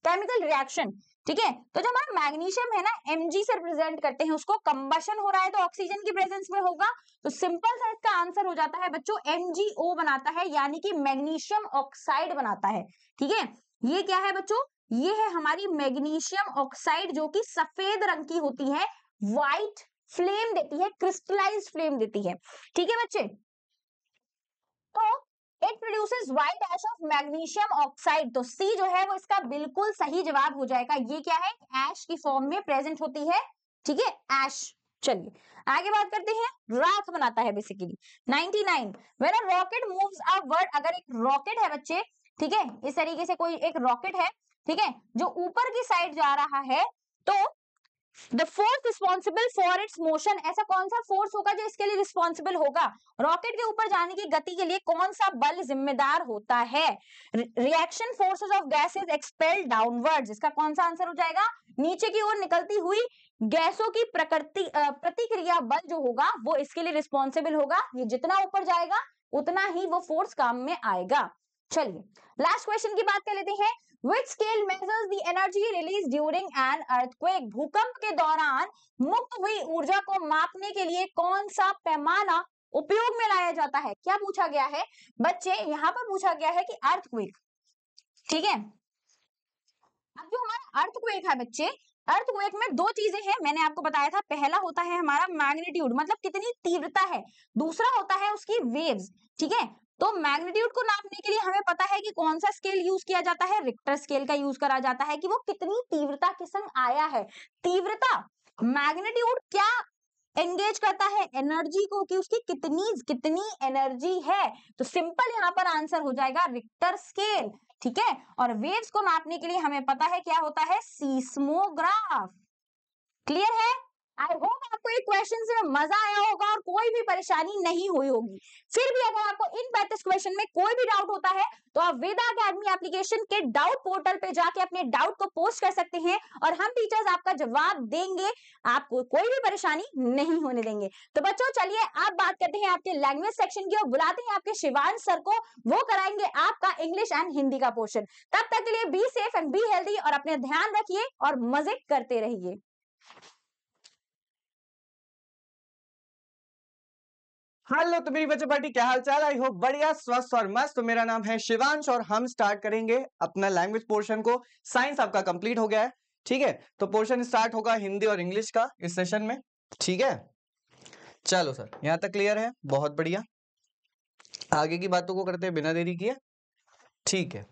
Speaker 1: केमिकल रिएक्शन। ठीक है, तो जो हमारा मैग्नीशियम है ना, Mg से रिप्रेजेंट करते हैं उसको। कंबशन हो रहा है तो ऑक्सीजन की प्रेजेंस में होगा, तो सिंपल सा इसका आंसर हो जाता है बच्चों MgO बनाता है, यानी कि मैग्नीशियम ऑक्साइड बनाता है। ठीक है, ये क्या है बच्चों? ये है हमारी मैग्नीशियम ऑक्साइड, जो कि सफेद रंग की होती है, व्हाइट फ्लेम देती है, क्रिस्टलाइज्ड फ्लेम देती है। ठीक है बच्चे, तो it produces white ash of magnesium oxide. तो सी जो है वो इसका बिल्कुल सही जवाब हो जाएगा। ये क्या है? ऐश की फॉर्म में प्रेजेंट होती है। ठीक है, ऐश। चलिए आगे बात करते हैं। राख बनाता है basically. 99 when a rocket moves upward. अगर एक रॉकेट है बच्चे, ठीक है, इस तरीके से कोई एक रॉकेट है, ठीक है, जो ऊपर की साइड जा रहा है, तो the force responsible for its motion. ऐसा कौन सा फोर्स होगा जो इसके लिए रिस्पॉन्सिबल होगा? रॉकेट के ऊपर जाने की गति के लिए कौन सा बल जिम्मेदार होता है? Reaction forces of gases expelled downwards. इसका कौन सा आंसर हो जाएगा? नीचे की ओर निकलती हुई गैसों की प्रतिक्रिया बल जो होगा वो इसके लिए रिस्पॉन्सिबल होगा। ये जितना ऊपर जाएगा उतना ही वो फोर्स काम में आएगा। चलिए लास्ट क्वेश्चन की बात कर लेते हैं। Which scale measures the energy released during an earthquake? भूकंप के दौरान मुक्त हुई ऊर्जा को मापने के लिए कौन सा पैमाना उपयोग में लाया जाता है? क्या पूछा गया है बच्चे? यहाँ पर पूछा गया है कि अर्थक्वेक, ठीक है। अब जो हमारा अर्थक्वेक है बच्चे, अर्थक्वेक में दो चीजें हैं, मैंने आपको बताया था। पहला होता है हमारा मैग्नीट्यूड, मतलब कितनी तीव्रता है। दूसरा होता है उसकी वेव्स। ठीक है, तो मैग्नीट्यूड को नापने के लिए हमें पता है कि कौन सा स्केल यूज किया जाता है, रिक्टर स्केल का यूज करा जाता है, कि वो कितनी तीव्रता के संग आया है। तीव्रता, मैग्नीट्यूड क्या एंगेज करता है? एनर्जी को, कि उसकी कितनी कितनी एनर्जी है। तो सिंपल यहाँ पर आंसर हो जाएगा रिक्टर स्केल। ठीक है, और वेव्स को नापने के लिए हमें पता है क्या होता है? सीस्मोग्राफ। क्लियर है? आई होप आपको ये क्वेश्चन से मजा आया होगा और कोई भी परेशानी नहीं हुई होगी। फिर भी अगर आपको इन 35 क्वेश्चन में कोई भी डाउट होता है तो आप वेदा अकेडमी एप्लीकेशन के डाउट पोर्टल पे जाके अपने डाउट को पोस्ट कर सकते हैं और हम टीचर्स आपका जवाब देंगे। आपको कोई भी परेशानी नहीं होने देंगे। तो बच्चों चलिए अब बात करते हैं आपके लैंग्वेज सेक्शन की और बुलाते हैं आपके शिवांश सर को। वो कराएंगे आपका इंग्लिश एंड हिंदी का पोर्शन। तब तक के लिए be safe and be healthy और अपने ध्यान रखिए और मजे करते रहिए।
Speaker 2: हेलो तो मेरी बच्चों पार्टी, क्या हाल चाल? आई होप बढ़िया, स्वस्थ और मस्त। तो मेरा नाम है शिवांश और हम स्टार्ट करेंगे अपना लैंग्वेज पोर्शन को। साइंस आपका कंप्लीट हो गया है, ठीक है, तो पोर्शन स्टार्ट होगा हिंदी और इंग्लिश का इस सेशन में। ठीक है, चलो सर, यहां तक क्लियर है? बहुत बढ़िया, आगे की बातों को करते हैं बिना देरी किए। ठीक है,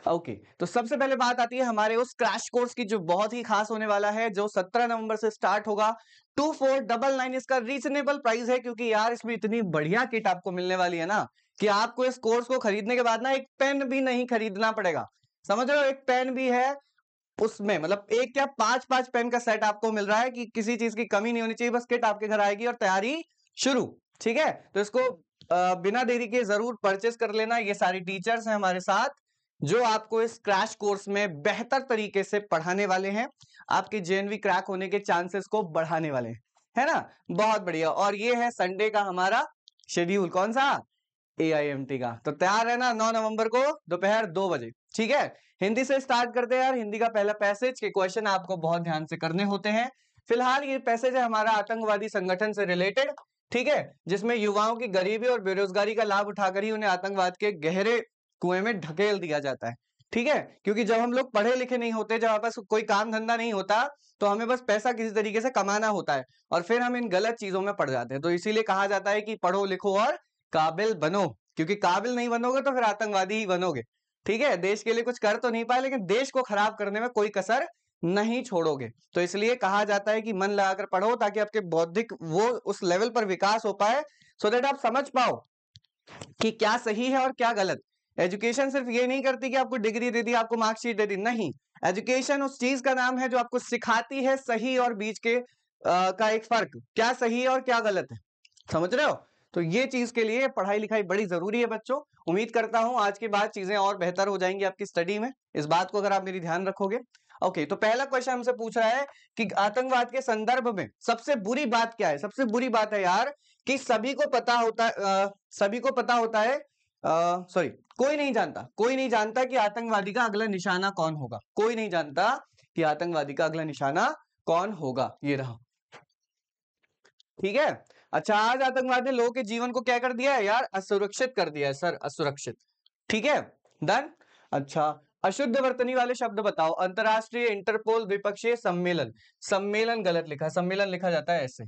Speaker 2: ओके। तो सबसे पहले बात आती है हमारे उस क्रैश कोर्स की जो बहुत ही खास होने वाला है, जो 17 नवंबर से स्टार्ट होगा। 2499 इसका रीजनेबल प्राइस है, क्योंकि यार इसमें इतनी बढ़िया किट आपको मिलने वाली है ना कि आपको इस कोर्स को खरीदने के बाद ना एक पेन भी नहीं खरीदना पड़ेगा। समझ रहे हो? एक पेन भी है उसमें मतलब एक क्या 5-5 पेन का सेट आपको मिल रहा है कि किसी चीज की कमी नहीं होनी चाहिए, बस किट आपके घर आएगी और तैयारी शुरू। ठीक है, तो इसको बिना देरी के जरूर परचेस कर लेना। ये सारी टीचर्स हैं हमारे साथ जो आपको इस क्रैश कोर्स में बेहतर तरीके से पढ़ाने वाले हैं, आपके जेएनवी क्रैक होने के चांसेस को बढ़ाने वाले हैं, है ना। बहुत बढ़िया। और ये है संडे का हमारा शेड्यूल, कौन सा, AIMT का। तो तैयार रहना 9 नवंबर को दोपहर 2 बजे। ठीक है, हिंदी से स्टार्ट करते हैं यार। हिंदी का पहला पैसेज के क्वेश्चन आपको बहुत ध्यान से करने होते हैं। फिलहाल ये पैसेज है हमारा आतंकवादी संगठन से रिलेटेड, ठीक है, जिसमें युवाओं की गरीबी और बेरोजगारी का लाभ उठाकर ही उन्हें आतंकवाद के गहरे कुएं में ढकेल दिया जाता है। ठीक है, क्योंकि जब हम लोग पढ़े लिखे नहीं होते, जब हमारे पास कोई काम धंधा नहीं होता, तो हमें बस पैसा किसी तरीके से कमाना होता है और फिर हम इन गलत चीजों में पड़ जाते हैं। तो इसीलिए कहा जाता है कि पढ़ो लिखो और काबिल बनो, क्योंकि काबिल नहीं बनोगे तो फिर आतंकवादी ही बनोगे। ठीक है, देश के लिए कुछ कर तो नहीं पाए, लेकिन देश को खराब करने में कोई कसर नहीं छोड़ोगे। तो इसलिए कहा जाता है कि मन लगाकर पढ़ो ताकि आपके बौद्धिक वो उस लेवल पर विकास हो पाए, सो दैट आप समझ पाओ कि क्या सही है और क्या गलत। एजुकेशन सिर्फ ये नहीं करती कि आपको डिग्री दे दी, आपको मार्कशीट दे दी, नहीं। एजुकेशन उस चीज का नाम है जो आपको सिखाती है सही और बीच के का एक फर्क, क्या सही है और क्या गलत है, समझ रहे हो। तो ये चीज के लिए पढ़ाई लिखाई बड़ी जरूरी है बच्चों। उम्मीद करता हूं आज के बाद चीजें और बेहतर हो जाएंगी आपकी स्टडी में, इस बात को अगर आप मेरी ध्यान रखोगे। ओके, तो पहला क्वेश्चन हमसे पूछ रहा है कि आतंकवाद के संदर्भ में सबसे बुरी बात क्या है। सबसे बुरी बात है यार कि सभी को पता होता है, सॉरी, कोई नहीं जानता कि आतंकवादी का अगला निशाना कौन होगा। कोई नहीं जानता कि आतंकवादी का अगला निशाना कौन होगा। ये रहा, ठीक है। अच्छा, आज आतंकवाद ने लोगों के जीवन को क्या कर दिया है यार, असुरक्षित कर दिया है सर, असुरक्षित। ठीक है, डन। अच्छा, अशुद्ध वर्तनी वाले शब्द बताओ। अंतरराष्ट्रीय, इंटरपोल, द्विपक्षीय, सम्मेलन। सम्मेलन गलत लिखा, सम्मेलन लिखा जाता है ऐसे,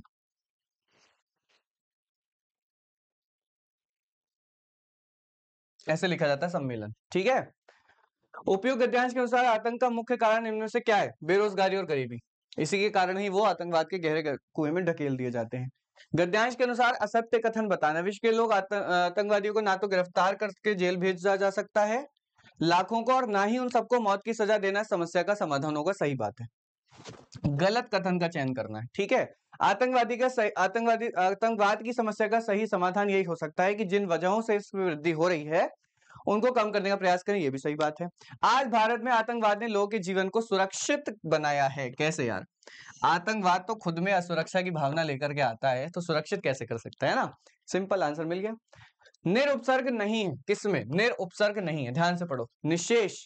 Speaker 2: ऐसे लिखा जाता है सम्मेलन। ठीक है, उपयुक्त गद्यांश के अनुसार आतंक का मुख्य कारण इनमें से क्या है, बेरोजगारी और गरीबी। इसी के कारण ही वो आतंकवाद के गहरे कुएं में ढकेल दिए जाते हैं। गद्यांश के अनुसार असत्य कथन बताना। विश्व के लोग आतंकवादियों को ना तो गिरफ्तार करके जेल भेजा जा सकता है लाखों को, और ना ही उन सबको मौत की सजा देना समस्या का समाधान होगा। सही बात है, गलत कथन का चयन करना है। ठीक है, आतंकवाद की समस्या का सही समाधान यही हो सकता है कि जिन वजहों से इसमें वृद्धि हो रही है उनको कम करने का प्रयास करें। ये भी सही बात है। आज भारत में आतंकवाद ने लोगों के जीवन को सुरक्षित बनाया है। कैसे यार, आतंकवाद तो खुद में असुरक्षा की भावना लेकर के आता है, तो सुरक्षित कैसे कर सकता है ना। सिंपल आंसर मिल गया। निरुपसर्ग नहीं है, किसमें निरुपसर्ग नहीं है, ध्यान से पढ़ो। निशेष,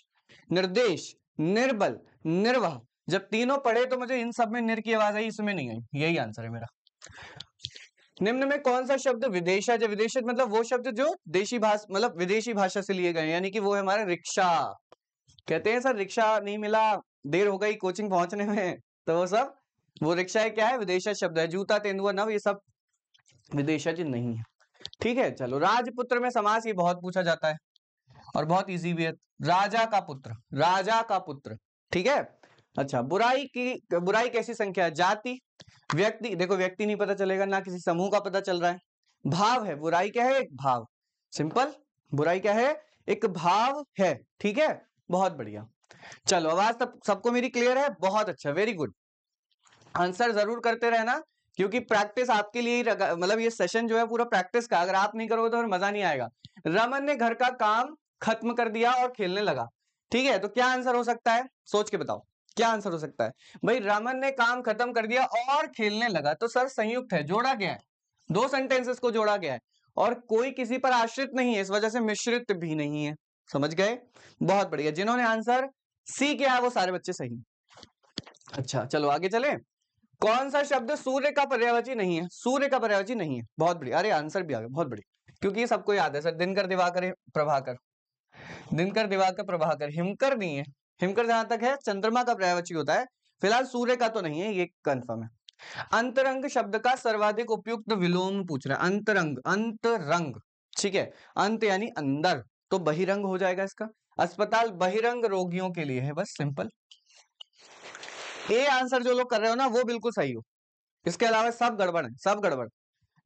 Speaker 2: निर्देश, निर्बल, निर्वाह, जब तीनों पढ़े तो मुझे इन सब में निर की आवाज आई, इसमें नहीं आई। यही आंसर है मेरा। निम्न में कौन सा शब्द विदेशज है। विदेशज मतलब वो शब्द जो देशी भाषा, मतलब विदेशी भाषा से लिए गए, यानी कि वो है हमारा रिक्शा। कहते हैं सर रिक्शा नहीं मिला, देर हो गई कोचिंग पहुंचने में, तो वो सब वो रिक्शा है, क्या है, विदेशज शब्द है। जूता, तेंदुआ, नव, ये सब विदेशज नहीं है। ठीक है, चलो, राजपुत्र में समास, ये बहुत पूछा जाता है और बहुत इजी भी है। राजा का पुत्र, राजा का पुत्र। ठीक है, अच्छा, बुराई कैसी संख्या है, जाति, व्यक्ति, देखो व्यक्ति नहीं पता चलेगा, ना किसी समूह का पता चल रहा है। भाव है, बुराई क्या है, एक भाव। सिंपल, बुराई क्या है, एक भाव है। ठीक है, बहुत बढ़िया। चलो, आवाज सबको मेरी क्लियर है, बहुत अच्छा, वेरी गुड। आंसर जरूर करते रहना, क्योंकि प्रैक्टिस आपके लिए ही मतलब ये सेशन जो है पूरा प्रैक्टिस का, अगर आप नहीं करोगे तो फिर मजा नहीं आएगा। रमन ने घर का काम खत्म कर दिया और खेलने लगा। ठीक है, तो क्या आंसर हो सकता है, सोच के बताओ क्या आंसर हो सकता है। भाई, रमन ने काम खत्म कर दिया और खेलने लगा, तो सर संयुक्त है, जोड़ा गया है, दो सेंटेंसेस को जोड़ा गया है, और कोई किसी पर आश्रित नहीं है, इस वजह से मिश्रित भी नहीं है। समझ गए, बहुत बढ़िया। जिन्होंने आंसर सी किया है वो सारे बच्चे सही। अच्छा, चलो आगे चले। कौन सा शब्द सूर्य का पर्यायवाची नहीं है, सूर्य का पर्यायवाची नहीं है, बहुत बढ़िया। अरे आंसर भी आ गया, बहुत बढ़िया, क्योंकि ये सबको याद है सर, दिनकर, दिवाकर, प्रभाकर, दिनकर, दिवाकर, प्रभाकर, हिमकर नहीं है। हिमकर जहां तक है चंद्रमा का पर्यायवाची होता है, फिलहाल सूर्य का तो नहीं है, ये कंफर्म है। अंतरंग शब्द का सर्वाधिक उपयुक्त विलोम पूछ रहा है। अंतरंग, अंतरंग, ठीक है, अंत यानी अंदर, तो बहिरंग हो जाएगा इसका। अस्पताल बहिरंग रोगियों के लिए है, बस सिंपल। ए आंसर जो लोग कर रहे हो ना वो बिल्कुल सही हो, इसके अलावा सब गड़बड़ है, सब गड़बड़।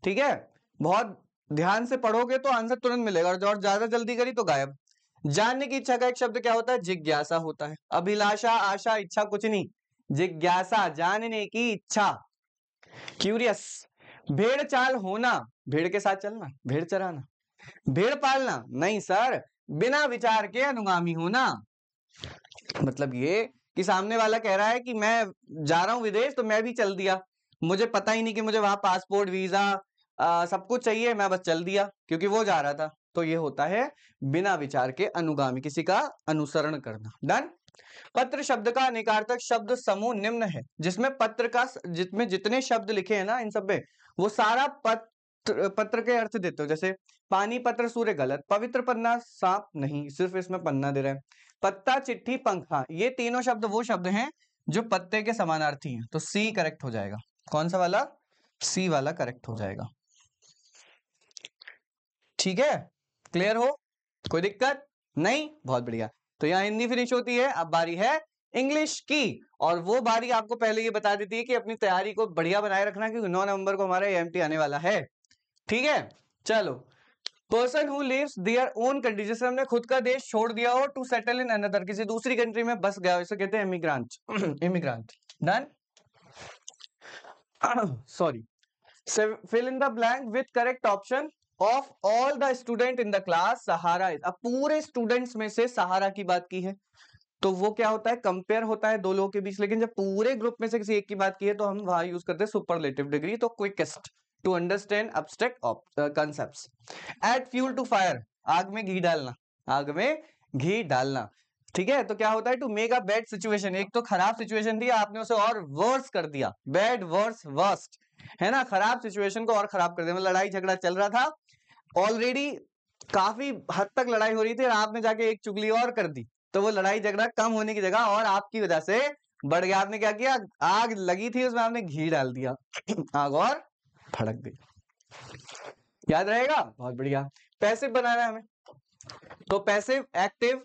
Speaker 2: ठीक है, बहुत ध्यान से पढ़ोगे तो आंसर तुरंत मिलेगा, और ज्यादा जल्दी करी तो गायब। जानने की इच्छा का एक शब्द क्या होता है? जिज्ञासा होता है। अभिलाषा, आशा, इच्छा कुछ नहीं, जिज्ञासा, जानने की इच्छा, क्यूरियस। भेड़ चाल होना, भेड़ के साथ चलना, भेड़ चराना। भेड़ पालना, नहीं सर, बिना विचार के अनुगामी होना। मतलब ये कि सामने वाला कह रहा है कि मैं जा रहा हूं विदेश तो मैं भी चल दिया, मुझे पता ही नहीं कि मुझे वहां पासपोर्ट, वीजा सब कुछ चाहिए, मैं बस चल दिया क्योंकि वो जा रहा था। तो ये होता है बिना विचार के अनुगामी, किसी का अनुसरण करना। डन। पत्र शब्द का अनेकार्थक शब्द समूह निम्न है, जिसमें पत्र का, जिसमें जितने शब्द लिखे हैं ना इन सब में, वो सारा पत्र के अर्थ देते हो। जैसे पानी, पत्र, सूर्य गलत, पवित्र, पन्ना, सांप नहीं, सिर्फ इसमें पन्ना दे रहे हैं। पत्ता, चिट्ठी, पंखा, ये तीनों शब्द वो शब्द हैं जो पत्ते के समानार्थी हैं, तो सी करेक्ट हो जाएगा। कौन सा वाला? सी वाला करेक्ट हो जाएगा। ठीक है, क्लियर हो? कोई दिक्कत नहीं? बहुत बढ़िया। तो यहाँ हिंदी फिनिश होती है, अब बारी है इंग्लिश की। और वो बारी आपको पहले ये बता देती है कि अपनी तैयारी को बढ़िया बनाए रखना, क्योंकि 9 नवंबर को हमारा एएमटी आने वाला है। ठीक है, चलो। Person who lives their own country, जैसे हमने खुद का देश छोड़ दिया हो, टू सेटल इन अनदर, किसी दूसरी कंट्री में बस गया, इसे कहते हैं immigrant. Immigrant. Done. Sorry. Fill in the blank with correct option of all the student in the class Sahara. अब पूरे स्टूडेंट्स में से सहारा की बात की है, तो वो क्या होता है? कंपेयर होता है दो लोगों के बीच। लेकिन जब पूरे ग्रुप में से किसी एक की बात की है तो हम वहां यूज करते हैं सुपरलेटिव डिग्री। तो quickest to understand abstract concepts. Add fuel to fire, आग में घी डालना, आग में घी डालना। ठीक है, तो क्या होता है? To make a bad situation, एक तो खराब सिचुएशन थी, आपने उसे और वर्स कर दिया। बैड, वर्स, वर्स्ट, है ना? खराब सिचुएशन को और खराब कर दिया। मतलब लड़ाई झगड़ा चल रहा था, ऑलरेडी काफी हद तक लड़ाई हो रही थी, और आपने जाके एक चुगली और कर दी, तो वो लड़ाई झगड़ा कम होने की जगह और आपकी वजह से बढ़ गया। आपने क्या किया? आग लगी थी उसमें आपने घी डाल दिया, आग और भड़क गई। याद रहेगा? बहुत बढ़िया। पैसिव बनाना है हमें, तो पैसिव, एक्टिव,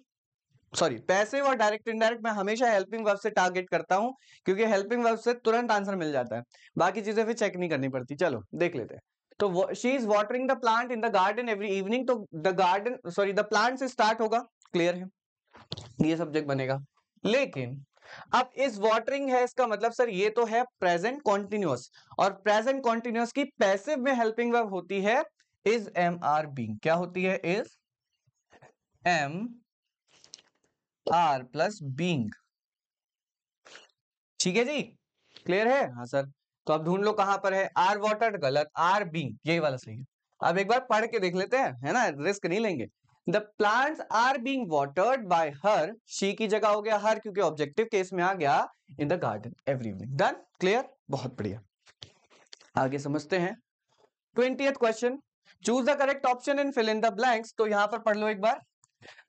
Speaker 2: सॉरी पैसिव और डायरेक्ट इनडायरेक्ट मैं हमेशा हेल्पिंग वर्ब से टारगेट करता हूं, क्योंकि हेल्पिंग वर्ब से तुरंत आंसर मिल जाता है, बाकी चीजें फिर चेक नहीं करनी पड़ती। चलो देख लेते हैं। तो she is watering the plant in the garden every evening, तो the garden, sorry the plant से स्टार्ट होगा, क्लियर है, ये सब्जेक्ट बनेगा। लेकिन अब इस वाटरिंग है, इसका मतलब सर ये तो है प्रेजेंट कॉन्टिन्यूअस, और प्रेजेंट कॉन्टिन्यूअस की पैसिव में हेल्पिंग वर्ब होती है इज, एम, आर, बीइंग। क्या होती है? Is, am, are plus being. ठीक है जी, क्लियर है? हाँ सर। तो अब ढूंढ लो कहां पर है। आर वाटर्ड गलत, आर बीइंग यही वाला सही है। अब एक बार पढ़ के देख लेते हैं, है ना, रिस्क नहीं लेंगे। The plants are being watered by her, she की जगह हो गया हर, क्योंकि ऑब्जेक्टिव केस में आ गया in the garden every evening. Done, clear, बहुत बढ़िया। आगे समझते हैं 20th question. Choose the correct option and fill in the blanks. तो यहां पर पढ़ लो एक बार।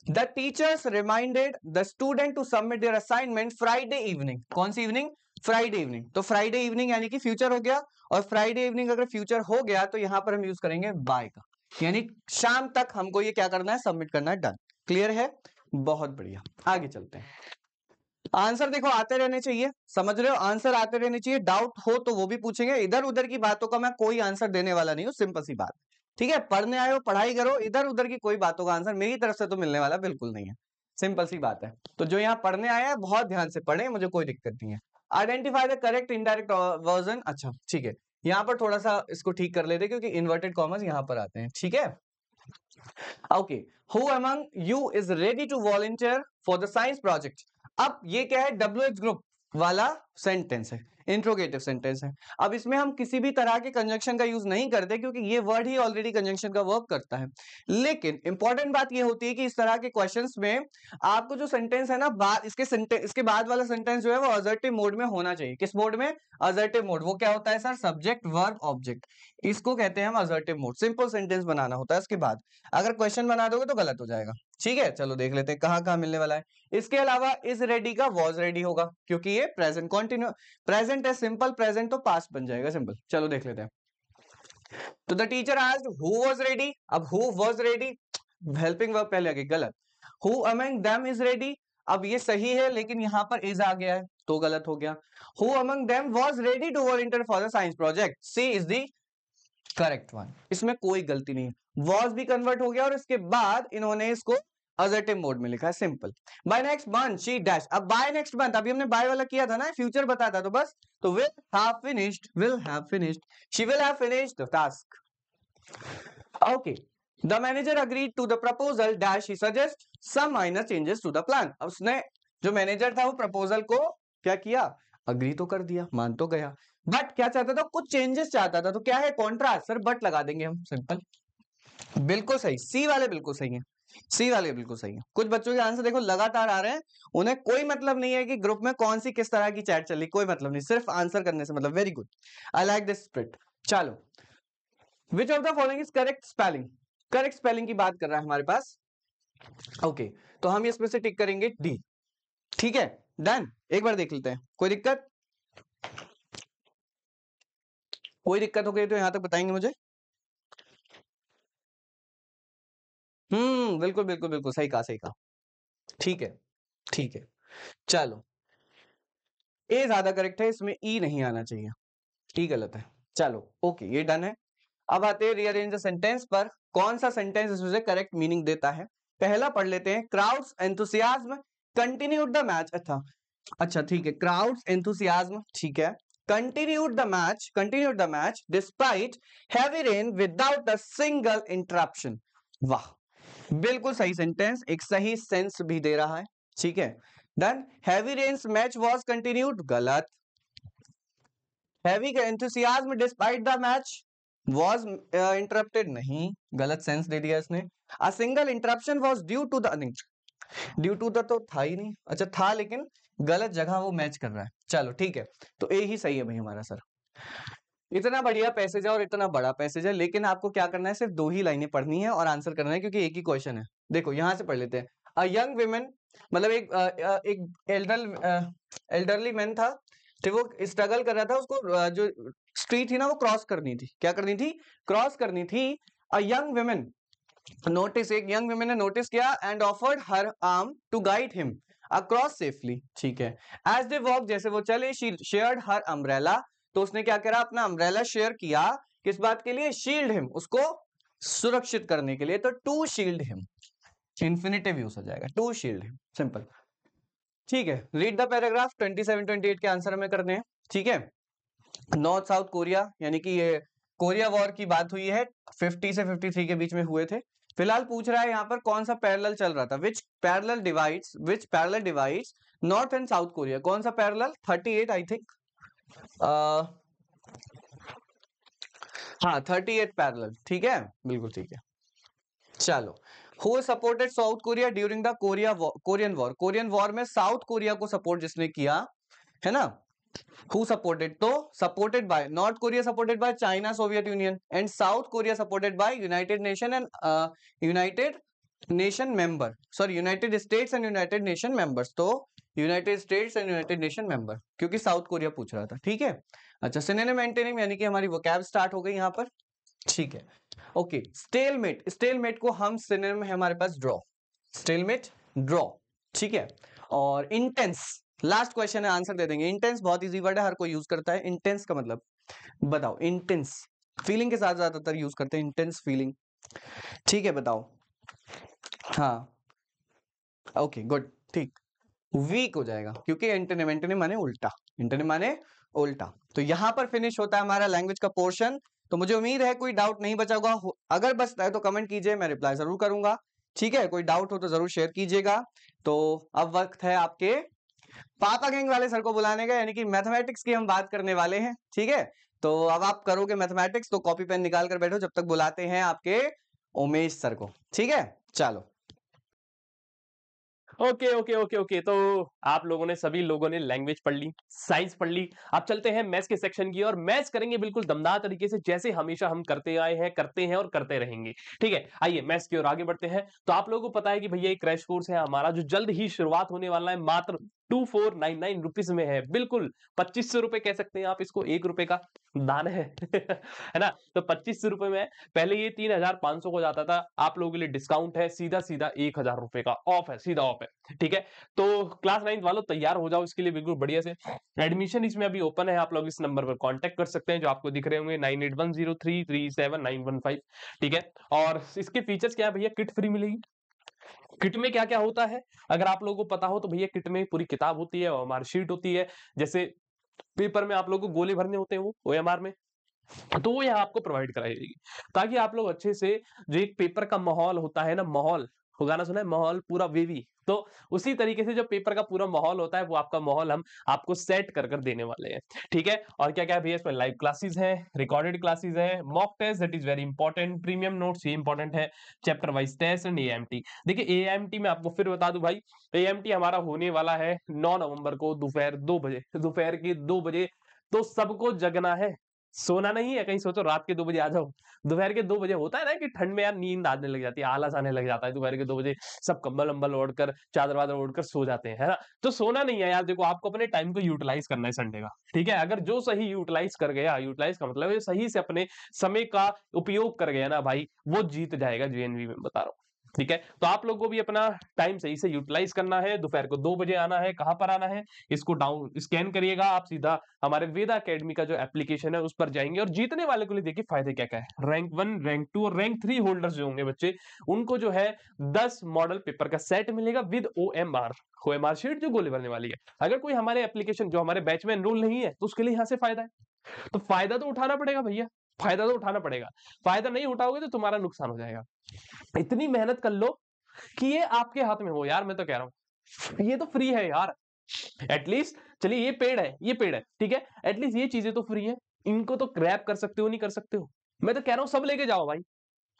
Speaker 2: The teachers reminded the student to submit their assignment Friday evening. कौन सी इवनिंग? Friday evening. तो फ्राइडे इवनिंग यानी कि फ्यूचर हो गया, और फ्राइडे इवनिंग अगर फ्यूचर हो गया तो यहां पर हम यूज करेंगे बाय का, यानी शाम तक हमको ये क्या करना है? सबमिट करना है। डन, क्लियर है? बहुत बढ़िया। आगे चलते हैं। आंसर देखो आते रहने चाहिए, समझ रहे हो? आंसर आते रहने चाहिए, डाउट हो तो वो भी पूछेंगे। इधर उधर की बातों का मैं कोई आंसर देने वाला नहीं हूं, सिंपल सी बात। ठीक है, पढ़ने आए हो पढ़ाई करो, इधर उधर की कोई बातों का आंसर मेरी तरफ से तो मिलने वाला बिल्कुल नहीं है, सिंपल सी बात है। तो जो यहाँ पढ़ने आया है बहुत ध्यान से पढ़े, मुझे कोई दिक्कत नहीं है। Identify the correct indirect version. अच्छा ठीक है, यहाँ पर थोड़ा सा इसको ठीक कर लेते, क्योंकि इन्वर्टेड कॉमर्स यहाँ पर आते हैं। ठीक है, okay. Who among you is ready to volunteer for the science project. अब ये क्या है? WH ग्रुप वाला सेंटेंस है, इंट्रोगेटिव सेंटेंस है। अब इसमें हम किसी भी तरह के कंजंक्शन का यूज नहीं करते, क्योंकि ये वर्ड ही ऑलरेडी कंजंक्शन का वर्क करता है। लेकिन इंपॉर्टेंट बात ये होती है कि इस तरह के क्वेश्चंस में आपको जो सेंटेंस है ना, इसके बाद वाला सेंटेंस जो है वो असर्टिव मोड में होना चाहिए। किस मोड में? Assertive mode. वो क्या होता है सर? सब्जेक्ट, वर्ब, ऑब्जेक्ट, इसको कहते हैं हम असर्टिव मोड। सिंपल सेंटेंस बनाना होता है उसके बाद, अगर क्वेश्चन बना दोगे तो गलत हो जाएगा। ठीक है, चलो देख लेते हैं कहां कहां मिलने वाला है। इसके अलावा इज रेडी का वॉज रेडी होगा, क्योंकि ये प्रेजेंट कॉन्टिन्यू, प्रेजेंट है, सिंपल प्रेजेंट तो पास्ट बन जाएगा सिंपल। चलो देख लेते हैं। तो the teacher asked who was ready. अब who was ready, helping verb पहले आगे, गलत। Who among them is ready, अब ये सही है लेकिन यहां पर इज आ गया है तो गलत हो गया। Who among them was ready to volunteer for the science project, C is the correct one. इसमें कोई गलती नहीं है, वॉज भी कन्वर्ट हो गया और इसके बाद इन्होंने इसको असर्टिव मोड में लिखा है, simple. By next month she dash, अब बाय नेक्स्ट मंथ, अभी हमने बाय वाला किया था ना, फ्यूचर बताता, तो बस तो will have finished, she will have finished the task. Okay, the manager agreed to the proposal dash, he suggest some minor changes to the plan. अब उसने, जो मैनेजर था, वो प्रपोजल को क्या किया, अग्री तो कर दिया, मान तो गया, बट क्या चाहता था, कुछ चेंजेस चाहता था, तो क्या है, कॉन्ट्रास्ट। सर बट लगा देंगे हम, सिंपल, बिल्कुल सही, सी वाले बिल्कुल सही है, सी वाले बिल्कुल सही है। कुछ बच्चों के आंसर देखो लगातार आ रहे हैं, उन्हें कोई मतलब नहीं है कि ग्रुप में कौन सी किस तरह की चैट चली, कोई मतलब नहीं, सिर्फ आंसर करने से मतलब। Very good, I like this spirit. चलो, which of the following is correct spelling, correct spelling की बात कर रहा है हमारे पास। ओके, तो हम इसमें से टिक करेंगे डी, ठीक है, डन। एक बार देख लेते हैं, कोई दिक्कत, कोई दिक्कत हो गई तो यहां तक बताएंगे मुझे। बिल्कुल बिल्कुल बिल्कुल सही कहा, सही कहा, ठीक है, ठीक है। चलो, ए ज्यादा करेक्ट है, इसमें ई नहीं आना चाहिए, ई गलत है। चलो ओके, ये डन है। अब आते हैं रीअरेंज द सेंटेंस पर, कौन सा सेंटेंस इसमें से करेक्ट मीनिंग देता है। पहला पढ़ लेते हैं, crowds enthusiasm continued the match. अच्छा ठीक है, क्राउड्स एंथुसियाज्म, ठीक है, continued the match despite heavy rain without a single interruption. वाह, बिल्कुल सही सेंटेंस, एक सही सेंस भी दे रहा है, ठीक है, done. Heavy rains match was continued, गलत। Heavy enthusiasm despite the match was interrupted, नहीं, गलत सेंस दे दिया इसने। A single interruption was due to the, due to the तो था ही नहीं, अच्छा था लेकिन गलत जगह वो मैच कर रहा है। चलो ठीक है, तो ए ही सही है भाई हमारा सर। इतना बढ़िया पैसेज है और इतना बड़ा पैसेज है, लेकिन आपको क्या करना है, सिर्फ 2 ही लाइनें पढ़नी है और आंसर करना है, क्योंकि एक ही क्वेश्चन है। देखो यहां से पढ़ लेते हैं। अ यंग विमेन, मतलब एक एल्डरली मैन था, तो वो स्ट्रगल कर रहा था, उसको जो स्ट्रीट थी ना वो क्रॉस करनी थी, क्या करनी थी, क्रॉस करनी थी। अ यंग विमेन नोटिस, एक यंग विमेन ने नोटिस किया and offered her arm to guide him across safely, ठीक है। एज दे वॉक, जैसे वो चले, शी शेयर्ड हर अम्ब्रेला, तो उसने क्या करा, अपना अम्ब्रेला शेयर किया, किस बात के लिए, शील्ड हिम, उसको सुरक्षित करने के लिए, तो to shield him, infinitive use हो जाएगा, टू शील्ड हिम, सिंपल, ठीक है। रीड द पैराग्राफ, 27 28 के आंसर हमें करने हैं, ठीक है। नॉर्थ साउथ कोरिया, यानी कि ये कोरिया वॉर की बात हुई है, 50 से 53 के बीच में हुए थे। फिलहाल पूछ रहा है यहाँ पर कौन सा पैरेलल चल रहा था, which parallel divides north and south Korea, कौन सा पैरेलल, 38 आई थिंक, हाँ 38 पैरेलल, ठीक है, बिल्कुल ठीक है। चलो, who supported south Korea during the Korean war में साउथ कोरिया को सपोर्ट जिसने किया है ना, who supported, तो supported by North Korea, supported by China, Soviet Union, and South Korea supported by United States and United Nation members, तो United States and United Nation member, क्योंकि साउथ कोरिया पूछ रहा था, ठीक है। अच्छा, सिनोनिम एंटोनिम, यानी कि हमारी वोकैब स्टार्ट हो गई यहाँ पर, ठीक है। ओके, स्टेलमेट को हम सिनोनिम है हमारे पास ड्रॉ, स्टेलमेट ड्रॉ, ठीक है। और इंटेंस, लास्ट क्वेश्चन है, आंसर दे देंगे। इंटेंस बहुत इजी वर्ड है, हर कोई यूज करता है। इंटेंस का मतलब बताओ, इंटेंस फीलिंग के साथ ज्यादातर यूज करते हैं, इंटेंस फीलिंग, ठीक है, बताओ। हाँ ओके गुड, ठीक, वीक हो जाएगा, क्योंकि एंटोनिम माने उल्टा, एंटोनिम माने उल्टा। तो यहां पर फिनिश होता है हमारा लैंग्वेज का पोर्शन। तो मुझे उम्मीद है कोई डाउट नहीं बचा होगा, अगर बचता है तो कमेंट कीजिए, मैं रिप्लाई जरूर करूंगा, ठीक है। कोई डाउट हो तो जरूर शेयर कीजिएगा। तो अब वक्त है आपके पापा गैंग वाले सर को बुलाने का, यानी कि मैथमेटिक्स की हम बात करने वाले हैं, ठीक है। तो अब आप करोगे मैथमेटिक्स, तो कॉपी पेन निकाल कर बैठो, जब तक बुलाते हैं आपके उमेश सर को, ठीक है। चलो,
Speaker 3: ओके ओके ओके ओके, तो आप लोगों ने, सभी लोगों ने लैंग्वेज पढ़ ली, साइंस पढ़ ली। अब चलते हैं मैथ्स के सेक्शन की, और मैथ्स करेंगे बिल्कुल दमदार तरीके से, जैसे हमेशा हम करते आए हैं, करते हैं और करते रहेंगे, ठीक है। आइए मैथ्स की ओर आगे बढ़ते हैं। तो आप लोगों को पता है कि भैया एक क्रैश कोर्स है हमारा, जो जल्द ही शुरुआत होने वाला है, मात्र 2499 रुपीज में है, बिल्कुल 2500 रुपए कह सकते हैं आप इसको, 1 रुपए का दान है है ना। तो 2500 रुपए में, पहले ये 3500 को जाता था, आप लोगों के लिए डिस्काउंट है, सीधा सीधा 1000 रुपए का ऑफ है, सीधा ऑफ है, ठीक है। तो क्लास 9 वालों तैयार हो जाओ इसके लिए बिल्कुल बढ़िया से। एडमिशन इसमें अभी ओपन है, आप लोग इस नंबर पर कांटेक्ट कर सकते हैं, जो आपको दिख रहे होंगे 9810337915, ठीक है। और इसके फीचर्स क्या है भैया, किट फ्री मिलेगी, किट में क्या क्या होता है अगर आप लोगों को पता हो तो भैया किट में पूरी किताब होती है, ओएमआर शीट होती है, जैसे पेपर में आप लोगों को गोले भरने होते हैं वो ओएमआर में, तो वो यहाँ आपको प्रोवाइड कराई जाएगी ताकि आप लोग अच्छे से जो एक पेपर का माहौल होता है ना, माहौल वो गाना सुना है, माहौल पूरा वेवी, तो उसी तरीके से जो पेपर का पूरा माहौल होता है वो आपका माहौल हम आपको सेट कर कर देने वाले हैं। ठीक है, और क्या क्या भैया इसमें लाइव क्लासेस हैं, रिकॉर्डेड क्लासेस हैं, mock test that is very important, premium notes ये इंपॉर्टेंट है, chapter wise test and AMT. देखिए एएमटी में आपको फिर बता दूं भाई, एएमटी हमारा होने वाला है 9 नवंबर को दोपहर 2 बजे, दोपहर के 2 बजे, तो सबको जगना है, सोना नहीं है। कहीं सोचो रात के 2 बजे आ जाओ, दोपहर के 2 बजे होता है ना कि ठंड में यार नींद आने लग जाती है, आलस आने लग जाता है, दोपहर के 2 बजे सब कंबल वंबल ओढ़कर चादर वादर ओढ़कर सो जाते हैं, है ना। तो सोना नहीं है यार, देखो आपको अपने टाइम को यूटिलाइज करना है संडे का, ठीक है। अगर जो सही यूटिलाइज कर गया, यूटिलाइज का मतलब है सही से अपने समय का उपयोग कर गया ना भाई, वो जीत जाएगा जेएनवी में, बता रहा हूँ। ठीक है, तो आप लोगों को भी अपना टाइम सही से यूटिलाइज करना है, दोपहर को 2 बजे आना है। कहां पर आना है, इसको डाउन स्कैन करिएगा आप, सीधा हमारे वेदा एकेडमी का जो एप्लीकेशन है उस पर जाएंगे, और जीतने वाले को लिए देखिए फायदे क्या क्या है। रैंक 1, रैंक 2 और रैंक 3 होल्डर्स जो होंगे बच्चे, उनको जो है 10 मॉडल पेपर का सेट मिलेगा विद ओएमआर शीट जो गोले भरने वाली है। अगर कोई हमारे एप्लीकेशन जो हमारे बैच में एनरोल नहीं है तो उसके लिए यहाँ से फायदा है, तो फायदा तो उठाना पड़ेगा भैया, फायदा तो उठाना पड़ेगा। फायदा नहीं उठाओगे तो तुम्हारा नुकसान हो जाएगा। इतनी मेहनत कर लो कि ये आपके हाथ में हो यार, मैं तो कह रहा हूँ ये तो फ्री है यार, एटलीस्ट चलिए ये पेड़ है, ये पेड़ है, ठीक है, एटलीस्ट ये चीजें तो फ्री है, इनको तो ग्रैब कर सकते हो, नहीं कर सकते हो। मैं तो कह रहा हूं सब लेके जाओ भाई,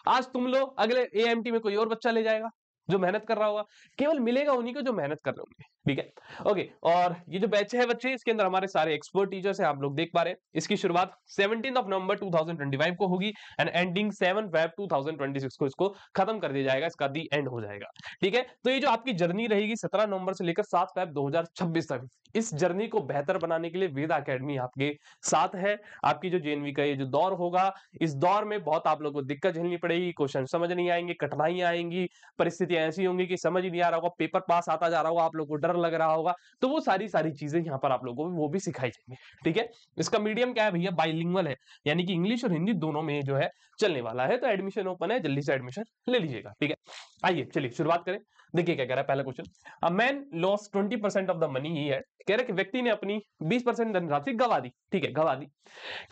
Speaker 3: आज तुम लो, अगले एएमटी में कोई और बच्चा ले जाएगा जो मेहनत कर रहा होगा, केवल मिलेगा उन्हीं को जो मेहनत कर रहे होंगे। ठीक है, ओके। और ये जो बैच है बच्चे, इसके अंदर हमारे सारे एक्सपर्ट टीचर्स हैं, आप लोग देख पा रहे हैं। इसकी शुरुआत 17 नवंबर 2025 को होगी एंड एंडिंग 7 फेब 2026 को इसको खत्म कर दिया जाएगा, इसका दी एंड हो जाएगा। ठीक है, तो ये जो आपकी जर्नी रहेगी 17 नवंबर से लेकर 7 फेब 2026 तक, इस जर्नी को बेहतर बनाने के लिए वेदा एकेडमी आपके साथ है। आपकी जो जेएनवी का ये जो दौर होगा, इस दौर में बहुत आप लोगों को दिक्कत झेलनी पड़ेगी, क्वेश्चन समझ नहीं आएंगे, कठिनाइयां आएंगी, परिस्थितियां ऐसी होंगी कि समझ ही नहीं आ रहा होगा, पेपर पास आता जा रहा होगा, आप लोग को डर लग रहा होगा, तो वो सारी चीजें यहाँ पर आप लोगों को वो भी सिखाई जाएंगी। ठीक है, इसका मीडियम क्या है भैया, बाइलिंगुअल है, यानी कि इंग्लिश और हिंदी दोनों में जो है चलने वाला है। तो एडमिशन ओपन है, जल्दी से एडमिशन ले लीजिएगा। ठीक है, आइए चलिए शुरुआत करें। देखिए क्या कह रहा है पहला question, a man loss 20% of the money ही है। कह रहा है कि व्यक्ति ने अपनी 20% धनराशि गवा दी। ठीक है, गवा दी।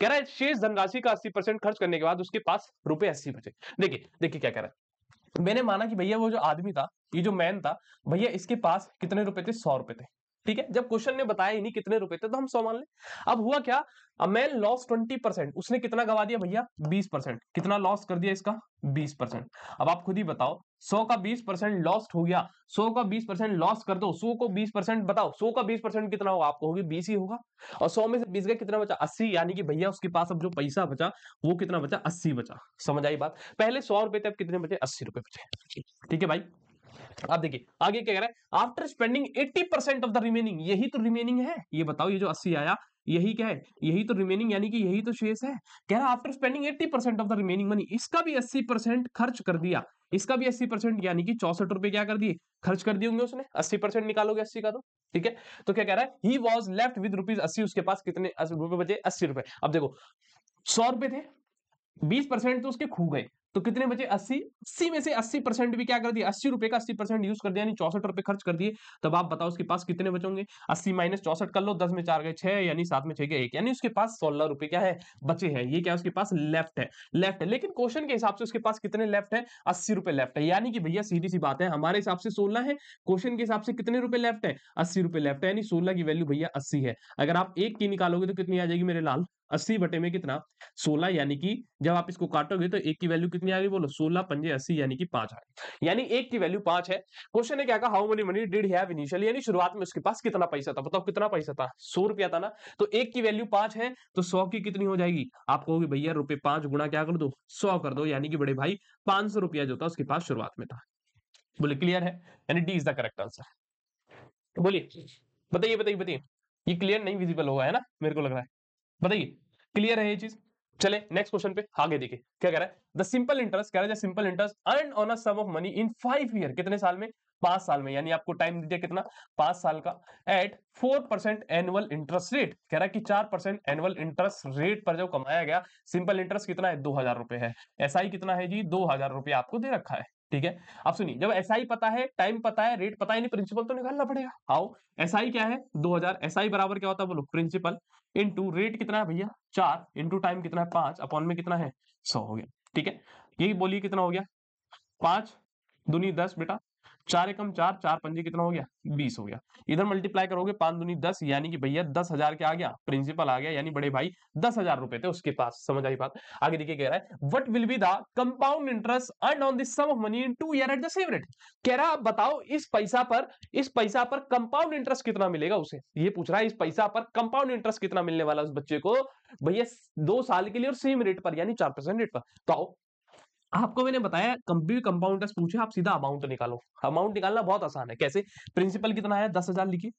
Speaker 3: कह रहा है शेष धनराशि का 80% खर्च करने के बाद उसके पास रुपए 80 बचे। देखिए देखिए क्या कह रहा है, मैंने माना कि भैया वो जो आदमी था, ये जो मैन था भैया, इसके पास कितने रुपए थे, 100 रुपए थे। ठीक है, जब क्वेश्चन ने बताया ही नहीं कितने रुपए थे तो हम 100 मान ले। अब हुआ क्या, अ मैन लॉस 20%, उसने कितना गवा दिया भैया, 20%। कितना लॉस कर दिया इसका, 20%। अब आप खुद ही बताओ, 100 का 20% लॉस्ट हो गया, 100 का 20% लॉस कर दो, 100 को 20% बताओ, 100 का 20% कितना होगा, आपको होगी 20 ही होगा। और 100 में से 20 गए, कितना बचा, 80। यानी कि भैया उसके पास अब जो पैसा बचा वो कितना बचा, 80 बचा। समझ आई बात, पहले 100 रुपए थे, अब कितने बचे, 80 रुपए बचे। ठीक है भाई, अब देखिए आगे क्या कह रहा है, after spending 80% of the remaining, यही तो रिमेनिंग है, ये बताओ ये जो 80 आया यही क्या है, यही तो रिमेनिंग, यानी कि यही तो शेष है। कह रहा after spending 80% of the remaining money, इसका भी 80% खर्च कर दिया, इसका भी 80%, यानी कि 64 रुपए क्या कर दिए, खर्च कर दिए होंगे उसने। 80% निकालोगे 80 का, तो ठीक है। तो क्या कह रहा है, ही वॉज लेफ्ट विद ₹80, उसके पास कितने रुपए बचे, 80 रुपए। अब देखो 100 रुपए थे, 20% तो उसके खो गए, तो कितने बचे, 80। 80 में से 80% भी क्या कर दिया, 80 रुपए का 80% यूज कर दिया, यानी 64 रुपए खर्च कर दिए। तब आप बताओ उसके पास कितने बचेंगे, 80 माइनस 64 कर लो, 10 में 4 गए 6, यानी 7 में 6 गए 1, यानी उसके पास 16 रुपए क्या है, बचे हैं। ये क्या उसके पास लेफ्ट है, लेफ्ट है। लेकिन क्वेश्चन के हिसाब से उसके पास कितने लेफ्ट है, 80 रुपए लेफ्ट है। यानी कि भैया सीधी सी बात है, हमारे हिसाब से 16 है, क्वेश्चन के हिसाब से कितने रुपए लेफ्ट है, 80 रुपए लेफ्ट है, यानी 16 की वैल्यू भैया 80 है। अगर आप एक की निकालोगे तो कितनी आ जाएगी मेरे लाल, 80 बटे में कितना, 16, यानी कि जब आप इसको काटोगे तो एक की वैल्यू कितनी आ गई, बोलो 16 पंजे 80, यानी कि 5 आ गई, यानी एक की वैल्यू 5 है। क्वेश्चन ने क्या कहा, how many money did he have initially, यानी शुरुआत में उसके पास कितना पैसा था, बताओ कितना पैसा था, 100 रुपया था ना। तो एक की वैल्यू 5 है, तो 100 की कितनी हो जाएगी, आप कहोगे भैया रुपए 5 गुणा क्या कर दो, 100 कर दो, यानी कि बड़े भाई 500 रुपया जो था उसके पास शुरुआत में था। बोले क्लियर है, यानी D is the correct answer. बोलिए, बताइए बताइए बताइए, ये क्लियर नहीं विजिबल होगा है ना, मेरे को लग रहा है, बताइए क्लियर है ये चीज। चले नेक्स्ट क्वेश्चन पे आगे देखिए क्या कह रहा है, द सिंपल इंटरेस्ट, कह रहा है simple interest earn on a sum of money in 5 year, कितने साल में, 5 साल में, यानी आपको टाइम दीजिए कितना, 5 साल का, एट 4% एनुअल इंटरेस्ट रेट। कह रहा है कि 4% एनुअल इंटरेस्ट रेट पर जो कमाया गया सिंपल इंटरेस्ट कितना है, 2000 रुपए है। एसआई कितना है जी, 2000 रुपए आपको दे रखा है। ठीक है। अब सुनिए, जब एसआई पता है, टाइम पता है, रेट पता है, नहीं प्रिंसिपल तो निकालना पड़ेगा। आओ, एसआई क्या है 2000, एसआई बराबर क्या होता है बोलो, प्रिंसिपल इनटू रेट कितना है भैया 4 इनटू टाइम कितना है 5 अपॉन में कितना है 100 हो गया। ठीक है, यही बोलिए कितना हो गया 5 दूनी 10 बेटा, 4 एकम 4, 4 पंजे कितना हो गया 20 हो गया। इधर मल्टीप्लाई करोगे 5 दूनी 10 यानी कि भैया 10,000 क्या आ गया, प्रिंसिपल आ गया, यानी बड़े भाई 10,000 रुपए थे उसके पास। समझ आई बात। आगे देखिए कह रहा है what will be the compound interest earn on this sum of money in 2 year at the same rate. कह रहा बताओ इस पैसा पर कंपाउंड इंटरेस्ट कितना मिलेगा उसे। ये पूछ रहा है इस पैसा पर कंपाउंड इंटरेस्ट कितना मिलने वाला उस बच्चे को भैया 2 साल के लिए और सेम रेट पर यानी 4% रेट पर। तो आओ, आपको मैंने बताया कभी भी कंपाउंड इंटरेस्ट पूछे आप सीधा अमाउंट निकालो। अमाउंट निकालना बहुत आसान है। कैसे, प्रिंसिपल कितना है 10,000 लिखिए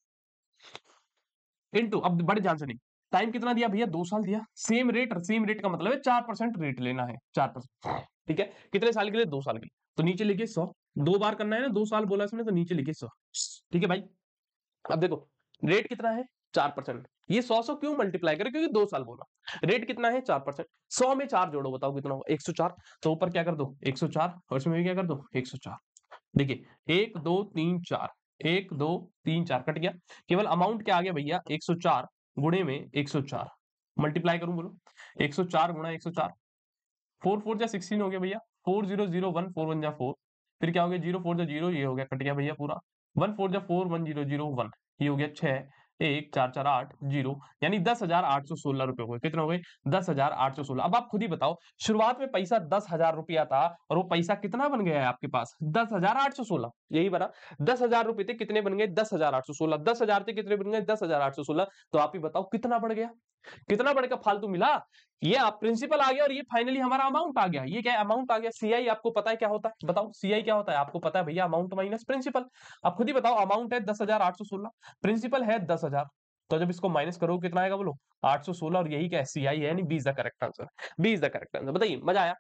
Speaker 3: इनटू, अब बड़े ध्यान से नहीं, टाइम कितना दिया भैया 2 साल दिया, सेम रेट का मतलब है 4% रेट लेना है 4%। ठीक है, कितने साल के लिए 2 साल के लिए, तो नीचे लिखिए 100, 2 बार करना है ना, 2 साल बोला इसने तो नीचे लिखिए 100। ठीक है भाई, अब देखो रेट कितना है 4%, ये 100 क्यों मल्टीप्लाई करें, क्योंकि 2 साल बोला। रेट कितना है 4%, 100 में 4 जोड़ो बताओ कितना होगा 104, तो ऊपर क्या कर दो 104 और इसमें भी क्या कर दो 104। देखिए 1 2 3 4, 1 2 3 4 कट गया, केवल अमाउंट क्या आ गया भैया 104 गुणे में 104, मल्टीप्लाई करूं बोलो 104 गुणा 104, 4 4 जा 16 हो गया भैया, 4001 4 1 जा 4, फिर क्या हो गया 0 4 जा 0, ये हो गया कट गया भैया पूरा, 1 4 जा 4 1 0 0 1, ये हो गया 6 1 4 4 8 0, यानी 10,816 रुपए हो गए। कितने हो गए 10,816। अब आप खुद ही बताओ, शुरुआत में पैसा 10,000 रुपया था और वो पैसा कितना बन गया है आपके पास 10,816, यही बना 10,000 रुपए थे कितने बन गए 10,816, 10,000 थे कितने बन गए 10,816। तो आप ही बताओ कितना बढ़ गया, कितना बढ़ के फालतू मिला। ये आप प्रिंसिपल आ गया और ये फाइनली हमारा अमाउंट आ गया। ये क्या अमाउंट आ गया, सीआई आपको पता है क्या होता है, बताओ सीआई क्या होता है आपको पता है भैया, अमाउंट माइनस प्रिंसिपल। आप खुद ही बताओ, अमाउंट है 10,816, प्रिंसिपल है 10,000, तो जब इसको माइनस करो कितना आएगा बोलो 816, और यही क्या है सीआई है, यानी B is the correct answer, B is the correct answer. बताइए मजा आया,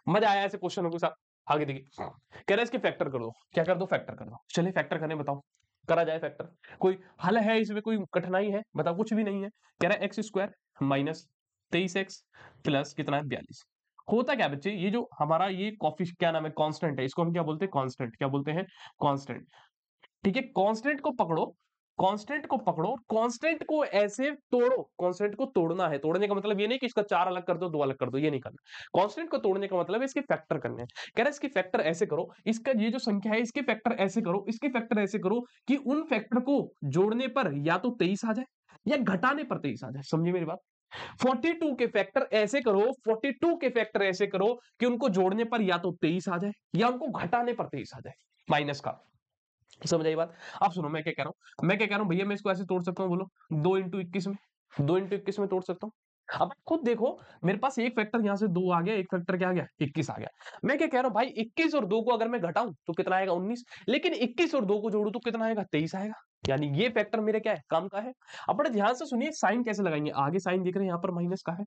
Speaker 3: मजा आया ऐसे क्वेश्चनों के साथ। आगे देखिए कह रहे हैं इसके फैक्टर कर दो, क्या कर दो फैक्टर कर दो, चलिए फैक्टर करने बताओ, करा जाए फैक्टर, कोई हल है इसमें, कोई कठिनाई है बताओ, कुछ भी नहीं है। कह रहा है x square minus 23x plus कितना है 42। होता क्या बच्चे, ये जो हमारा ये कॉफी क्या नाम है कांस्टेंट है, इसको हम क्या बोलते हैं कांस्टेंट, क्या बोलते हैं कांस्टेंट। ठीक है, कांस्टेंट को पकड़ो, कांस्टेंट को पकड़ो, कांस्टेंट को ऐसे तोड़ो, कांस्टेंट को तोड़ना है, तोड़ने का मतलब ये नहीं कि इसका 4 अलग कर दो 2 अलग कर दो, ये नहीं करना। कांस्टेंट को तोड़ने का मतलब है इसके फैक्टर करने हैं। कह रहा है इसके फैक्टर ऐसे करो, इसका ये जो संख्या है इसके फैक्टर ऐसे करो, इसके फैक्टर ऐसे करो कि उन फैक्टर को जोड़ने पर या तो 23 आ जाए या घटाने पर 23 आ जाए। समझिए मेरी बात, 42 के फैक्टर ऐसे करो, 42 के फैक्टर ऐसे करो कि उनको जोड़ने पर या तो 23 आ जाए या उनको घटाने पर 23 आ जाए माइनस का। समझ आई बात। अब सुनो मैं क्या कह रहा हूं, मैं क्या कह रहा हूं भैया, मैं इसको ऐसे तोड़ सकता हूं बोलो 2 इंटू 21 में, 2 इंटू 21 में तोड़ सकता हूं। अब खुद देखो मेरे पास एक फैक्टर यहां से 2 आ गया, एक फैक्टर क्या आ गया 21 आ गया। मैं क्या कह रहा हूं भाई 21 और 2 को अगर मैं घटाऊं तो कितना आएगा 19, लेकिन 21 और 2 को जोड़ू तो कितना आएगा 23 आएगा, यानी ये फैक्टर मेरे क्या है काम का है। अब बड़े ध्यान से सुनिए साइन कैसे लगाएंगे, आगे साइन देख रहे हैं यहाँ पर माइनस का है,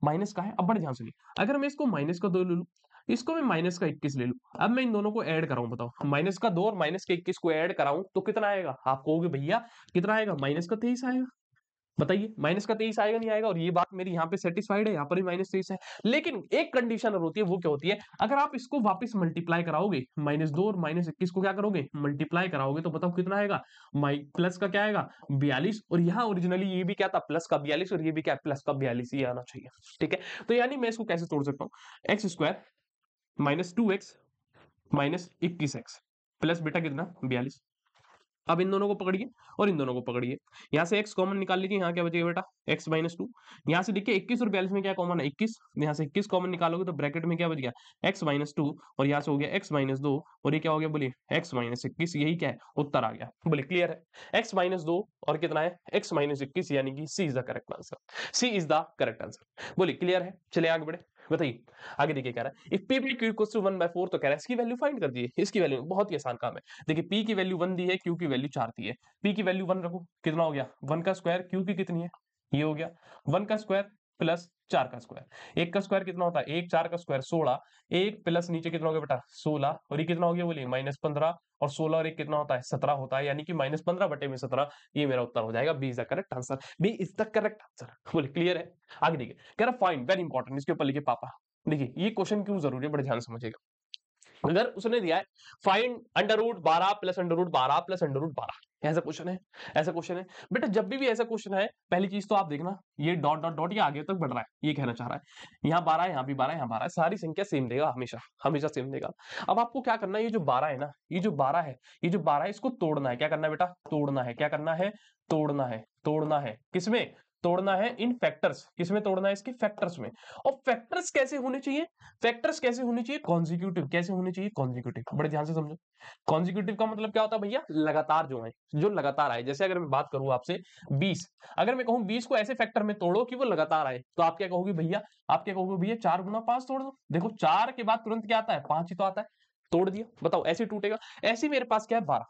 Speaker 3: माइनस का है। अब बड़े ध्यान से सुनिए, अगर मैं इसको माइनस का 2 ले लूं, इसको मैं माइनस का 21 ले लूं, अब मैं इन दोनों को ऐड कराऊं, बताओ माइनस का 2 और माइनस के 21 को ऐड कराऊं तो कितना आएगा, आप कहोगे भैया कितना आएगा माइनस का 23 आएगा। बताइए माइनस का 23 आएगा नहीं आएगा, और ये बात मेरी यहाँ पे सेटिस्फाइड है, यहाँ पर भी माइनस 23 है। लेकिन एक कंडीशन और होती है, वो क्या होती है, अगर आप इसको वापस मल्टीप्लाई कराओगे -2 और -21 को क्या करोगे मल्टीप्लाई कराओगे तो बताओ कितना आएगा, प्लस का क्या आएगा 42, और यहाँ ओरिजिनली ये भी क्या था प्लस का 42 और ये भी क्या प्लस का 42, ये आना चाहिए। ठीक है, तो यानी मैं इसको कैसे तोड़ सकता हूँ, x square -2x -21x plus बेटा कितना 42। अब इन दोनों को पकड़िए और इन दोनों को पकड़िए, यहाँ से x कॉमन निकाल लीजिए, यहाँ क्या बचेगा बेटा x -2, यहाँ से देखिए 21 और 42 में क्या कॉमन है 21, यहाँ से 21 कॉमन निकालोगे तो ब्रैकेट में क्या बच गया x -2, और यहाँ से हो गया x -2, और ये क्या हो गया बोलिए x -21, यही क्या है उत्तर आ गया। बोले क्लियर है, x -2 और कितना है x -21, यानी कि C is the correct answer, C is the correct answer. बोलिए क्लियर है, चलिए आगे बढ़े। बताइए आगे देखिए कह रहा है if p q equals to 1/4, तो कह रहा है इसकी वैल्यू फाइंड कर दीजिए। इसकी वैल्यू बहुत ही आसान काम है, देखिए p की वैल्यू 1 दी है, q की वैल्यू 4 दी है, p की वैल्यू 1 रखो, कितना हो गया 1 का स्क्वायर, q की कितनी है ये हो गया 1 का स्क्वायर प्लस 4 का स्क्वायर, 1 का स्क्वायर कितना होता है 1, 4 का स्क्वायर 16, 1 प्लस नीचे कितना हो गया बेटा 16, और ये कितना हो गया बोलिए -15, और 16 और 1 कितना होता है 17 होता है, यानी कि -15/17, ये मेरा उत्तर हो जाएगा, B is the correct answer, B is the correct answer. बोले क्लियर है। आगे देखिए कह रहा फाइंड, वेरी इंपॉर्टेंट, इसके ऊपर लिखिए पापा। देखिए ये क्वेश्चन क्यों जरूरी है, बड़े ध्यान समझिएगा। अगर उसने दिया है find under root 12 plus under root 12 plus under root 12, ऐसा क्वेश्चन है, ऐसा क्वेश्चन है बेटा। जब भी ऐसा क्वेश्चन है, पहली चीज तो आप देखना, ये डॉट डॉट डॉट ये आगे तक बढ़ रहा है, ये कहना चाह रहा है यहाँ 12 यहाँ भी 12 यहाँ 12, सारी संख्या सेम देगा, हमेशा हमेशा सेम देगा। अब आपको क्या करना है, ये जो 12 है ना, ये जो 12 है, ये जो 12 है, इसको तोड़ना है। क्या करना है बेटा? तोड़ना है। क्या करना है? तोड़ना है। तोड़ना है किसमें? तोड़ना है इन फैक्टर्स। किसमें तोड़ना है? इसके फैक्टर्स में। और फैक्टर्स कैसे होने चाहिए? फैक्टर्स कैसे होने चाहिए? कॉन्जिक्यूटिव। कैसे होने चाहिए? कॉन्जिक्यूटिव। बड़े ध्यान से समझो, कॉन्जिक्यूटिव का मतलब क्या होता है भैया? लगातार जो है, जो लगातार आए। जैसे अगर मैं बात करूं आपसे 20, अगर मैं कहूं 20 को ऐसे फैक्टर में तोड़ो कि वो लगातार आए, तो आप क्या कहोगे भैया? आप क्या कहोगे भैया? 4 गुना 5 तोड़ दो। देखो 4 के बाद तुरंत क्या आता है? 5 ही तो आता है। तोड़ दिया, बताओ ऐसे टूटेगा। ऐसे मेरे पास क्या है? 12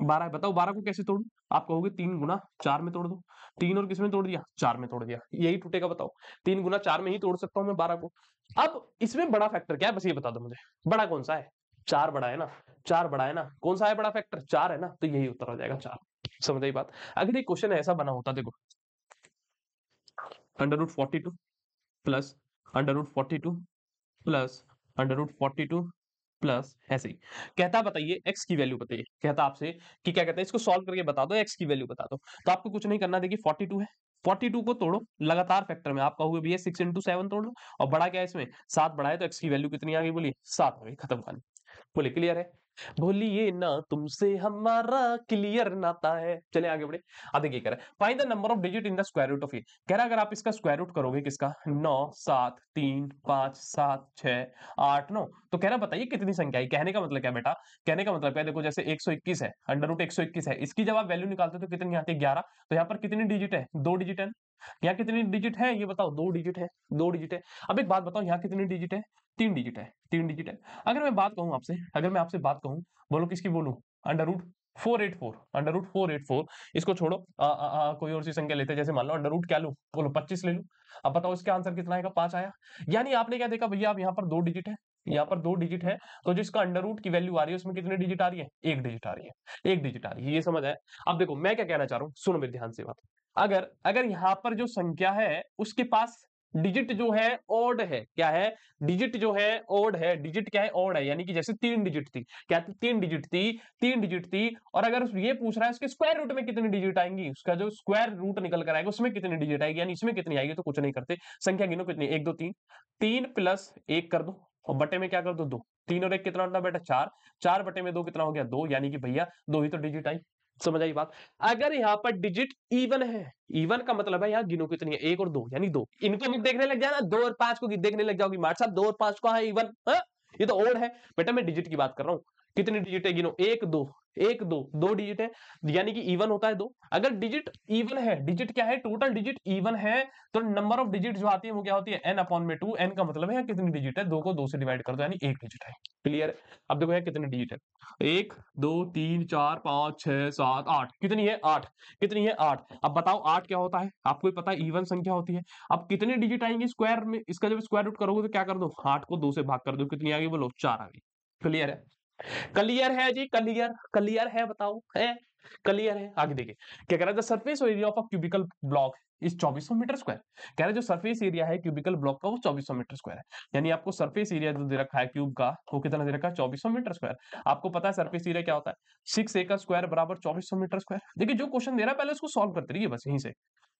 Speaker 3: 12 है। बताओ 12 को कैसे तोड़ूं? आप कहोगे 3 गुना 4 में तोड़ दो। 3 और किसमें तोड़ दिया? 4 में तोड़ दिया। यही टूटेगा, बताओ। 3 गुना 4 में ही तोड़ सकता हूं मैं 12 को। अब इसमें बड़ा फैक्टर क्या है, बस ये बता दो मुझे। बड़ा कौन सा है? 4 बड़ा है ना, 4 बड़ा है ना। कौन सा है बड़ा फैक्टर? 4 है ना, तो यही उत्तर हो जाएगा 4। समझ आई बात? अगर ये क्वेश्चन ऐसा बना होता, देखो under root 42 plus under root 42 plus under root 42 plus ऐसे ही कहता, बताइए एक्स की वैल्यू बताइए। कहता आपसे कि क्या कहता है, इसको सॉल्व करके बता दो, एक्स की वैल्यू बता दो। तो आपको कुछ नहीं करना, देखिए 42 है, 42 को तोड़ो लगातार फैक्टर में। आप कहोगे भैया 6 इंटू 7 तोड़ लो, और बड़ा क्या है इसमें? 7 बड़ा है, तो एक्स की वैल्यू कितनी आ गई? बोलिए 7 आ गई, खत्म कहानी। बोले क्लियर है? बोलिए ना, तुमसे हमारा क्लियर नाता है। चले आगे बढ़े। अब देखिए कह रहा है find the number of digit in the square root of A. कह रहा है अगर आप इसका स्क्वायर रूट करोगे, किसका? 9 7 3 5 7 6 8 9, तो कह रहा बताइए कितनी संख्या है। कहने का मतलब क्या बेटा? कहने का मतलब क्या? देखो जैसे 121 है, अंडर रूट 121 है, इसकी जब आप वैल्यू निकालते हो तो कितनी आती है? 11। तो यहाँ पर कितनी डिजिट है? 2 डिजिट है। यहाँ कितनी डिजिट है ये बताओ? 2 डिजिट है, 2 डिजिट है। अब एक बात बताओ, यहाँ कितनी डिजिट है? 3 डिजिट है, 3 डिजिट है। अगर मैं बात कहूं आपसे, अगर मैं आपसे बात कहूं, बोलो किसकी बोलूं? Under root 484, under root 484। इसको छोड़ो, कोई और सी संख्या लेते हैं, जैसे मान लो अंडर रूट क्या लूं? बोलो 25 ले लूं। अब बताओ इसका आंसर कितना आएगा? 5 आया। यानी आपने क्या देखा भैया? अब यहाँ पर 2 डिजिट है, यहाँ पर 2 डिजिट है, तो जो इसका अंडर रूट की वैल्यू आ रही है उसमें कितनी डिजिट आ रही है? 1 डिजिट आ रही है, 1 डिजिट आ रही है। ये समझ आया? अब देखो मैं क्या कहना चाह रहा हूँ, सुनो मेरे ध्यान से बात। अगर अगर यहाँ पर जो संख्या है उसके पास डिजिट जो है ऑड है, क्या है? डिजिट जो है ऑड है। डिजिट क्या है? ऑड है। यानी कि जैसे 3 डिजिट थी, क्या थी? 3 डिजिट थी, 3 डिजिट थी। और अगर ये पूछ रहा है उसके स्क्वायर रूट में कितनी डिजिट आएंगी, उसका जो स्क्वायर रूट निकल कर आएगा उसमें कितनी डिजिट आएगी, यानी इसमें कितनी आएगी, तो कुछ नहीं करते, संख्या गिनो कितनी, 1 2 3, 3 प्लस 1 कर दो, और बटे में क्या कर दो? 2। 3 और 1 कितना होता है बेटा? 4। 4 बटे में 2 कितना हो गया? 2। यानी कि भैया 2 ही तो डिजिट आई। समझ आई बात? अगर यहाँ पर डिजिट इवन है, इवन का मतलब है यहाँ गिनो कितनी है? 1 और 2 यानी 2। इनको भी देखने लग जाना, 2 और 5 को देखने लग जाओगी मार्ट साहब, 2 और 5 को है इवन, ये तो ओड है। बेटा मैं डिजिट की बात कर रहा हूँ। कितनी डिजिट है गिनो? 1 2 1 2 2 डिजिट है, यानी कि इवन होता है 2। अगर डिजिट इवन है, डिजिट क्या है? टोटल डिजिट इवन है, तो नंबर ऑफ डिजिट जो आती है वो क्या होती है? n अपॉन में 2। n का मतलब है यहाँ कितनी डिजिट है? 2 को 2 से डिवाइड कर दो, यानी 1 डिजिट है। क्लियर है? अब देखो यहाँ कितनी डिजिट है? 1 2 3 4 5 6 7 8। कितनी है? 8। कितनी है? 8। अब बताओ 8 क्या होता है? आपको ही पता है, इवन संख्या होती है। अब कितने डिजिट आएंगे स्क्वायर में? इसका जब स्क्वायर रूट करोगे तो क्या कर दो? 8 को 2 से भाग कर दो, कितनी आ गई? बोलो 4 आ गई। क्लियर है? क्लियर है जी? क्लियर क्लियर है? बताओ है? क्लियर है? आगे देखिए क्या कह रहा है, the surface area of a cubical block is 2400 metre square. कह रहा है जो सरफेस एरिया है क्यूबिकल ब्लॉक का वो 2400 मीटर स्क्वायर है। यानी आपको सरफेस एरिया जो दे रखा है क्यूब का, वो कितना दे रखा है? 2400 मीटर स्क्वायर। आपको पता है सरफेस एरिया क्या होता है? 6a का स्क्वायर बराबर 2400 मीटर स्क्वायर। देखिए जो क्वेश्चन दे रहा है पहले उसको सॉल्व करते रहिए बस यहीं से।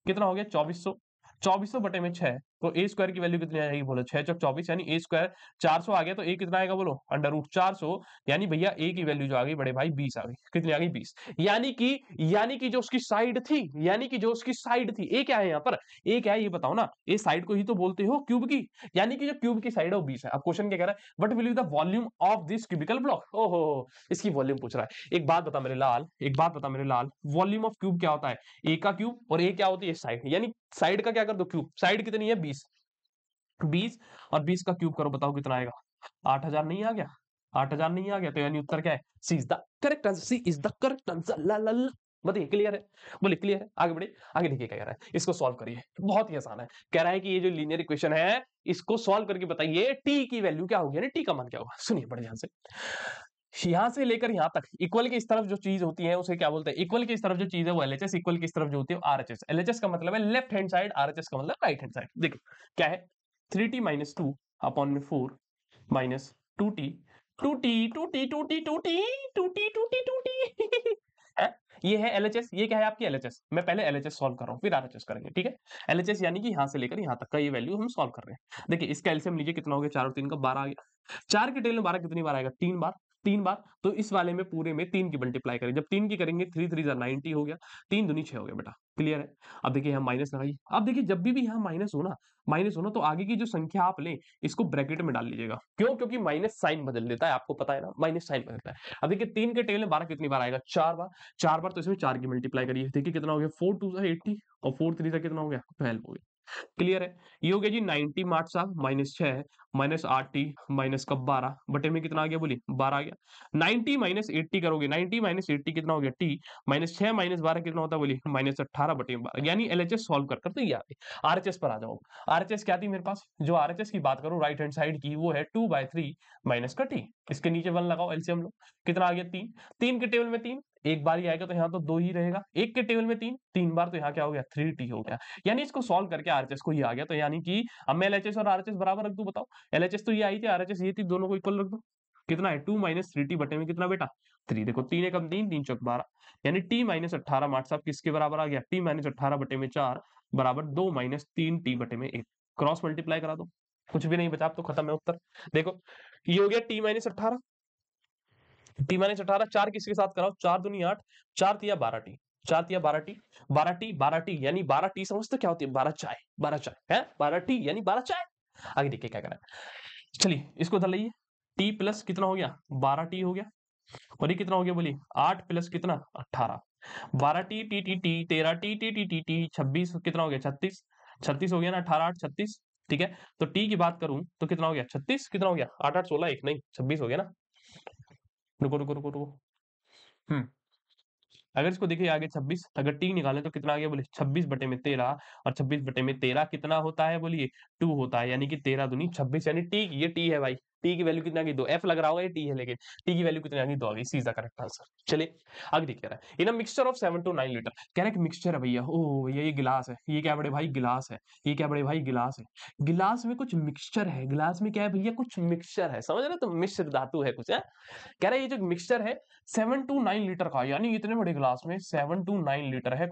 Speaker 3: कितना हो गया? 2400, 2400 बटे में 6, तो ए स्क्वायर की वैल्यू कितनी आएगी? बोलो 6 चौक 24, यानी ए स्क्वायर 400 आ गया, तो ए कितना आएगा? बोलो अंडर रूट 400। यानी भैया ए की वैल्यू जो आ गई बड़े भाई 20 आ गई। कितनी आ गई? 20। यानी कि जो उसकी साइड थी, यानी कि जो उसकी साइड थी, ए क्या है यहाँ पर? ए क्या है ये बताओ ना? ए साइड को ही तो बोलते हो क्यूब की, यानी कि जो क्यूब की साइड है वो 20 है। अब क्वेश्चन क्या कह रहा है? What will be the volume of this cubical block. ओहो, इसकी वॉल्यूम पूछ रहा है। एक बात बता मेरे लाल, एक बात बता मेरे लाल, वॉल्यूम ऑफ क्यूब क्या होता है? ए का क्यूब, और ए क्या होती है? साइड। यानी साइड का क्या कर दो? क्यूब। साइड कितनी है? 20। 20 और 20 का क्यूब करो, बताओ कितना आएगा? 8000 नहीं आ गया? 8000 नहीं आ गया, तो यानी उत्तर क्या है? C is the correct answer. C is the correct answer. ला ला ला। बताइए क्लियर है? बोले क्लियर है? आगे बढ़े। आगे देखिए क्या कह रहा है, इसको सॉल्व करिए, बहुत ही आसान है। कह रहा है कि ये जो लीनियर इक्वेशन है इसको सॉल्व करके बताइए टी की वैल्यू क्या होगी, यानी टी का मान क्या होगा। सुनिए बड़े ध्यान से, यहां से लेकर यहां तक इक्वल के इस तरफ जो चीज होती है उसे क्या बोलते हैं? इक्वल के इस तरफ जो चीज है वो एलएचएस, इक्वल के इस तरफ जो होती है आरएचएस। एलएचएस का मतलब है लेफ्ट हैंड साइड, आरएचएस का मतलब राइट हैंड साइड। देखो क्या है? 3t - 2 अपॉन में 4 माइनस 2t टूटी टूटी टूटी टूटी टूटी टूटी टूटी है? ये है एलएचएस, ये क्या है आपकी एलएचएस। मैं पहले एलएचएस सॉल्व कर रहा हूँ, फिर आरएचएस करेंगे, ठीक है। एलएचएस यानी कि यहाँ से लेकर यहाँ तक का ये वैल्यू हम सॉल्व कर रहे हैं। देखिए इसका एलसीएम लीजिए, कितना हो गया, 4 और 3 का 12 आ गया। 4 के टेबल में 12 कितनी बार आएगा, 3 बार। 3 बार, तो इस वाले में पूरे में 3 की मल्टीप्लाई करें, जब 3 की करेंगे 3 3 जा 90 हो गया, 3 दूनी 6 हो गया बेटा, क्लियर है। अब देखिए यहाँ माइनस लगाइए। अब देखिए जब भी यहाँ माइनस हो ना तो आगे की जो संख्या आप लें इसको ब्रैकेट में डाल लीजिएगा। क्यों? क्योंकि माइनस साइन बदल देता है, आपको पता है ना, माइनस साइन बदलता है। अब देखिए 3 के टेबल में 12 कितनी बार आएगा, 4 बार। 4 बार, तो इसमें 4 की मल्टीप्लाई करिए, देखिए कितना हो गया, 4 2 जा 80 और 4 3 जा कितना हो गया, 12 हो गया। क्लियर है। ये हो गया जी 90 मार्ट साहब, माइनस 6 है, माइनस 8t माइनस का 12 बटे में कितना आ गया, बोलिए 12 आ गया। 90 माइनस 80 करोगे, 90 माइनस 80 कितना हो गया, t माइनस 6 माइनस 12 कितना होता है, बोलिए माइनस 18 बटे में 12, यानी एलएचएस सॉल्व कर तो ये आ गई। आरएचएस पर आ जाओ। आरएचएस क्या थी मेरे पास, जो आरएचएस की बात करूं राइट हैंड साइड की, वो है 2/3 माइनस का t। इसके नीचे 1 लगाओ, एलसीएम लो, कितना आ गया 3। 3 के टेबल में 3 एक बार ही आएगा तो यहाँ तो 2 ही रहेगा, 1 के टेबल में 3 बार, तो यहाँ क्या हो गया, 3t हो गया। यानी इसको सॉल्व करके आरएचएस को ये आ गया। तो यानी कि अब मैं एलएचएस और आरएचएस बराबर रख दूं, बताओ। एलएचएस तो ये आई थी, आरएचएस ये थी, दोनों को इक्वल रख दो। कितना है, 2 माइनस 3t बटे में कितना बेटा, 3। देखो 3 एकम 3, 3 चौक 12, यानी t माइनस 18 मार्ट साहब किसके बराबर आ गया, t माइनस 18 बटे में 4 बराबर 2 माइनस 3t बटे में 1। क्रॉस मल्टीप्लाई करा दो, कुछ भी नहीं बचा, अब तो खत्म है उत्तर। देखो ये हो गया t माइनस 18, टी माइनस 18, 4 किसके साथ कराओ, 4 दूनी 8, 4 तिया 12t, 4 तिया 12t, 12t यानी 12t समझते क्या होती है, 12 चाय, 12 चाय है, 12t यानी 12 चाय। आगे देखिए क्या करना है, चलिए इसको उधर लाइए। t प्लस कितना हो गया, 12t हो गया, और ये कितना हो गया, बोलिए 8 प्लस कितना 18, 12t T T T 13t T T T T 26 कितना हो गया, 36, 36 हो गया ना, 18 8 36, ठीक है। तो t की बात करूं तो कितना हो गया, 36, कितना हो गया, 8 8 16 1 नहीं 26 हो गया ना। रुको रुको रुको रुको, हम्म, अगर इसको देखिए आगे 26, अगर टी निकालें तो कितना आ गया, बोलिए 26 बटे में 13, और 26 बटे में 13 कितना होता है, बोलिए 2 होता है, यानी कि 13 दूनी 26, यानी टी, ये टी है भाई, टी की वैल्यू कितना आ गई 2, एफ लग रहा होगा, ये टी है, लेकिन टी की वैल्यू कितनी आ गई 2 आ गई, C is the correct answer. चलिए आगे देखिए रहा है, in a mixture of 7 to 9 litre, कह रहा है कि मिक्सचर है भैया, ओ भैया ये गिलास है, ये क्या बड़े भाई गिलास है, ये क्या बड़े भाई गिलास है, गिलास में कुछ मिक्सचर है, गिलास में क्या है भैया, कुछ मिक्सचर है, समझ रहे हो, तो मिश्र धातु है कुछ है। कह रहा है ये जो मिक्सचर है 7 to 9 लीटर का, यानी इतने बड़े गिलास में 7 to 9 लीटर है,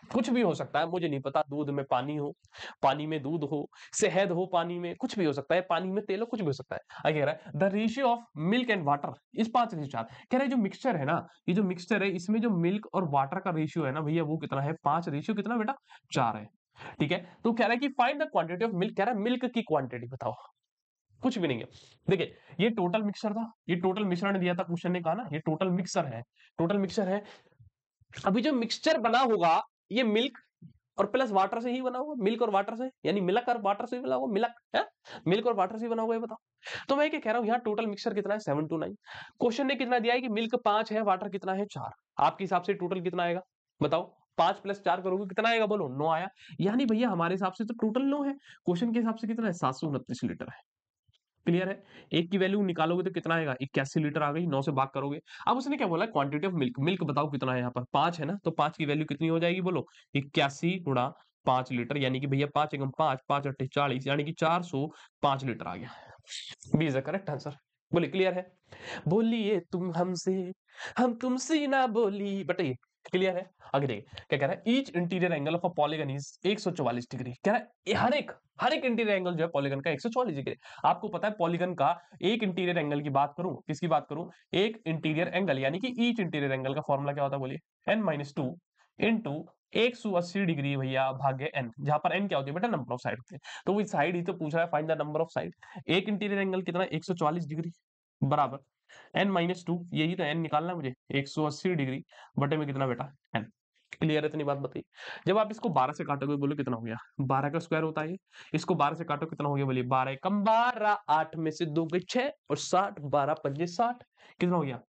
Speaker 3: कुछ भी हो सकता है, मुझे नहीं पता, दूध में पानी हो, पानी में दूध हो, शहद हो पानी में, कुछ भी हो सकता है, पानी में तेल हो, कुछ भी हो सकता है। आगे कह रहा है the ratio of milk and water इस 5:4। कह रहा है जो मिक्सचर है ना, ये जो मिक्सचर है इसमें जो मिल्क और वाटर का रेशियो है ना भैया, वो कितना है, 5 रेशियो कितना बेटा 4 है, ठीक है। तो कह रहा है कि find the quantity of milk, कह रहा है मिल्क की क्वांटिटी बताओ, कुछ भी नहीं है। देखिए ये टोटल मिक्सर था, ये टोटल मिश्रण दिया था, क्वेश्चन ने कहा ना ये टोटल मिक्सर है, टोटल मिक्सर है। अभी जो मिक्सचर बना होगा ये मिल्क और प्लस वाटर से ही बना होगा, मिल्क और वाटर से, यानी मिल्क और वाटर से बना होगा, मिल्क है, मिल्क और वाटर से बना होगा, ये बताओ। तो मैं क्या कह रहा हूं, यहाँ टोटल मिक्सचर कितना है 7 to 9। क्वेश्चन ने कितना दिया है कि मिल्क 5 है, वाटर कितना है 4, आपके हिसाब से टोटल कितना आएगा बताओ, 5 + 4 करोगे कितना आएगा, बोलो 9 आया। यानी भैया हमारे हिसाब से तो टोटल 9 है, क्वेश्चन के हिसाब से कितना है 729 लीटर है। क्लियर है। एक की वैल्यू निकालोगे तो कितना आएगा, 81 लीटर आ गई, 9 से भाग करोगे। अब उसने क्या बोला, क्वांटिटी ऑफ मिल्क, मिल्क बताओ कितना है, यहाँ पर 5 है ना, तो 5 की वैल्यू कितनी हो जाएगी, बोलो 81 गुणा 5 लीटर, यानी कि भैया 5 एकम 5, 5 अट्ठे 40, यानी कि 405 लीटर आ गया। B is the correct answer. बोले क्लियर है, बोलिए तुम हमसे, हम तुमसे ना बोली, बताइए क्लियर है। आगे देखिए क्या कह रहा है, each interior angle of a polygon is 144 degree. कह रहा है हर एक इंटीरियर एंगल जो है पॉलीगन का 144 डिग्री। आपको पता है पॉलीगन का एक इंटीरियर एंगल की बात करूं, किसकी बात करूं, एक इंटीरियर एंगल यानी कि ईच इंटीरियर एंगल का फॉर्मूला क्या होता है, बोलिए n-2 इंटू 180 डिग्री भैया भाग्य n, जहां पर n क्या होती है बेटा, नंबर ऑफ साइड होते हैं। तो वो साइड ही तो पूछ रहा है, find the number of side. एक इंटीरियर एंगल कितना 144 डिग्री बराबर n-2, यही तो n निकालना है मुझे, 180 डिग्री बटे में कितना बेटा n। क्लियर है, इतनी बात बताइए। जब आप इसको 12 से काटोगे बोलो कितना हो गया, 12 का स्क्वायर होता है ये, इसको 12 से काटो कितना हो गया, बोलिए 12 एकम 12, 8 में से 2 गए 6 और 60, 12 पंजे 60, कितना हो गया,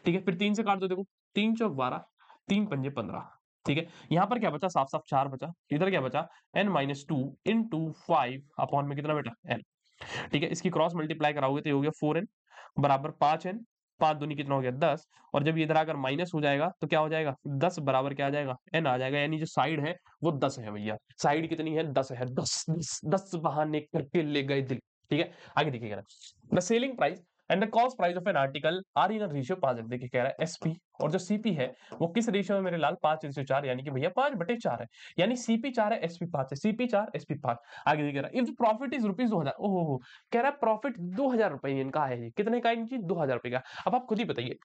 Speaker 3: ठीक है। फिर 3 से काट दो, देखो 3 चौक 12, 3 पंजे 15, ठीक है। यहाँ पर क्या बचा, साफ साफ 4 बचा, इधर क्या बचा n-2 इंटू 5 अपॉन में कितना बेटा n, ठीक है। इसकी क्रॉस मल्टीप्लाई कराओगे तो ये हो गया 4n बराबर 5n, 5 दूनी कितना हो गया 10, और जब ये इधर आकर माइनस हो जाएगा तो क्या हो जाएगा, 10 बराबर क्या आ जाएगा n आ जाएगा, यानी जो साइड है वो 10 है भैया, साइड कितनी है 10 है, 10 10 10 बहाने करके ले गए दिल, ठीक है। आगे देखिएगा the selling price and the cost price of an article are in ratio 5। देखिए कह रहा है एसपी और जो सीपी है वो किस रेशियो में मेरे लाल 5:4, यानी कि भैया 5/4 है, यानी सीपी 4 है एसपी 5 है, सीपी 4 एसपी 5। आगे देखिए रहा है इफ द प्रॉफिट इज ₹2000, ओहो कह रहा है प्रॉफिट 2000 रुपए इनका है, ये कितने का इनकी 2000 रुपए का। अब आप खुद ही बताइए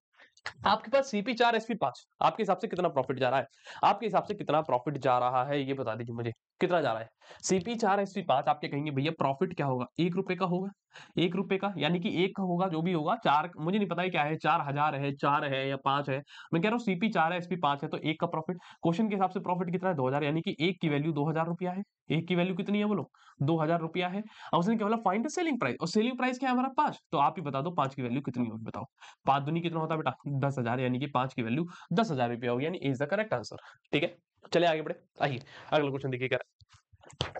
Speaker 3: आपके पास सीपी 4 एसपी 5, आपके हिसाब से कितना प्रॉफिट जा रहा है, आपके हिसाब से कितना प्रॉफिट जा रहा है ये बता दीजिए मुझे, कितना जा रहा है। सीपी 4 एसपी 5 आप क्या कहेंगे भैया प्रॉफिट क्या होगा, ₹1 का होगा, ₹1 का, यानी कि एक का होगा जो भी होगा, चार मुझे नहीं पता है क्या है, 4000 है, 4 है या 5 है, मैं कह रहा हूँ सीपी 4 है एसपी 5 है तो एक का प्रॉफिट, क्वेश्चन के हिसाब से प्रॉफिट कितना है 2000, यानी कि एक की वैल्यू 2000 रुपया है, एक की वैल्यू कितनी है बोलो 2000 रुपया है। और उसने क्या बोला फाइंड द सेलिंग प्राइस, और सेलिंग प्राइस क्या है हमारा 5, तो आप ही बता दो 5 की वैल्यू कितनी होगी बताओ। 5 दूनी कितना होता है बेटा 10,000, यानी कि 5 की वैल्यू 10,000 रुपया होगी, यानी इज द करेक्ट आंसर। ठीक है चले आगे बढ़े, आइए अगला क्वेश्चन देखिए क्या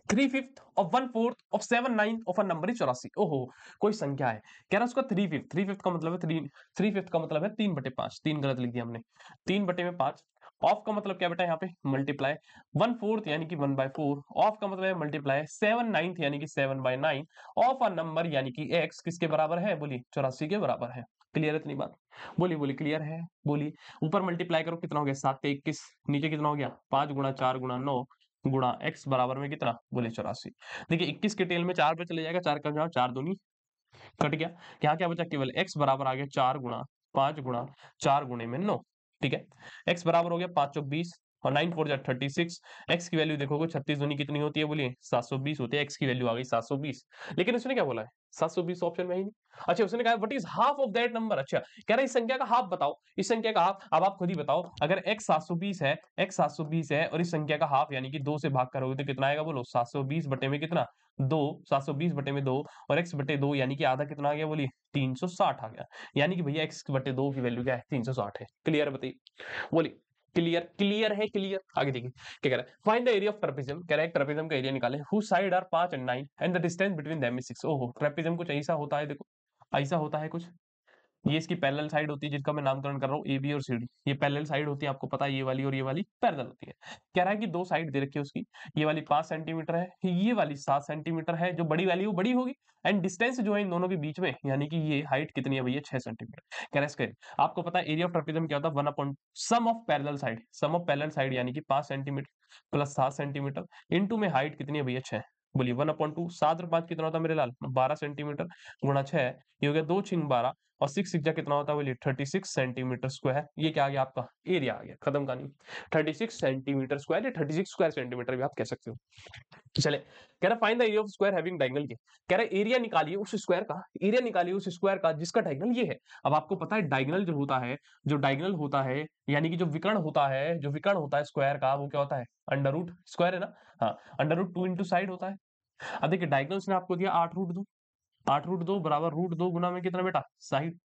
Speaker 3: 3/5 of 1/4 of 7/9 of a number is 84। ओहो कोई संख्या है, कह रहा है उसका 3/5 का मतलब है 3/5 का मतलब है 3/5, 3 गलत लिख दिया हमने, 3/5, ऑफ का मतलब क्या बेटा यहाँ पे मल्टीप्लाई, 1/4 यानी कि 1/4, ऑफ का मतलब है मल्टीप्लाई, 7/9 यानी कि 7/9 ऑफ अ नंबर, यानी कि x किसके बराबर है बोलिए 84 के बराबर है। क्लियर है इतनी बात, बोलिए बोलिए क्लियर है, बोलिए। ऊपर मल्टीप्लाई करो कितना हो गया 7 के 21, नीचे कितना हो गया 5 गुणा 4 गुणा 9 गुणा x बराबर में कितना बोले 84। देखिए 21 के टेल में 4 पे चले जाएगा, 4 का जवाब 4 दूनी कट गया, यहाँ क्या बचा केवल x बराबर आ गया 4 गुणा 5 गुणा 4 गुणे में 9। ठीक है x बराबर हो गया 5 चौक 20 और 9 4 जा 36, x की वैल्यू देखोगे 36 दूनी कितनी होती है बोलिए 720 होती है, x की वैल्यू आ गई 720। लेकिन उसने क्या बोला है 720 ऑप्शन में ही नहीं। अच्छा उसने कहा what is half of that number, अच्छा कह रहा है इस संख्या का हाफ बताओ, इस संख्या का हाफ, अब आप खुद ही बताओ अगर x 720 है, x 720 है और इस संख्या का हाफ यानी कि 2 से भाग करोगे तो कितना आएगा बोलो 720 बटे में कितना 2, 720 बटे में 2 और x बटे 2 यानी कि आधा कितना आ गया बोलिए 360 आ गया, यानी कि भैया x बटे 2 की वैल्यू क्या है 360 है। क्लियर बताइए बोलिए क्लियर, क्लियर है क्लियर। आगे देखिए क्या कह रहा है find the area of trapezium, कह रहा है ट्रेपेजियम का एरिया निकालें who side are 5 and 9 and the distance between them is 6। ओहो ट्रेपेजियम कुछ ऐसा होता है, देखो ऐसा होता है कुछ, ये इसकी पैरेलल साइड होती है जिसका मैं नामकरण कर रहा हूँ ए बी और सी डी, ये पैरेलल साइड होती है आपको पता है, ये वाली और ये वाली पैरेलल होती है। कह रहा है कि दो साइड दे रखी है उसकी, ये वाली 5 सेंटीमीटर है, ये वाली 7 सेंटीमीटर है, जो बड़ी वाली वो बड़ी होगी एंड डिस्टेंस जो है इन दोनों के बीच में यानी कि ये हाइट कितनी है भैया 6 सेंटीमीटर। कह रहा है इसके आपको पता है एरिया ऑफ ट्रेपेजियम क्या होता है 1 sum of parallel side, sum of parallel side यानी कि 5 सेंटीमीटर प्लस 7 सेंटीमीटर इनटू में हाइट कितनी है भैया 6, बोलिए 1/2, 7 और 5 कितना होता है मेरे लाल 12 सेंटीमीटर गुणा 6, ये हो गया 2 6 12 और 6 6 कितना होता है बोलिए 36 सेंटीमीटर स्क्वायर, ये क्या आ गया आपका एरिया आ गया, खत्म कहानी 36 सेंटीमीटर स्क्वायर या 36 स्क्वायर सेंटीमीटर भी आप कह सकते हो। चले कह रहा find the area of square having diagonal के, कह रहा एरिया निकालिए उस स्क्वायर का, एरिया निकालिए उस स्क्वायर का जिसका डायगोनल ये है। अब आपको पता है डायगोनल जो होता है, जो डायगोनल होता है यानी कि जो विकर्ण होता है, जो विकर्ण होता है स्क्वायर का वो क्या होता है अंडर रूट, स्क्वायर है ना, हाँ अंडर रूट 2 इंटू साइड होता है। अब देखिए डायगोनल्स ने आपको दिया 8√2, 8√2 बराबर √2 गुना में कितना बेटा साइड,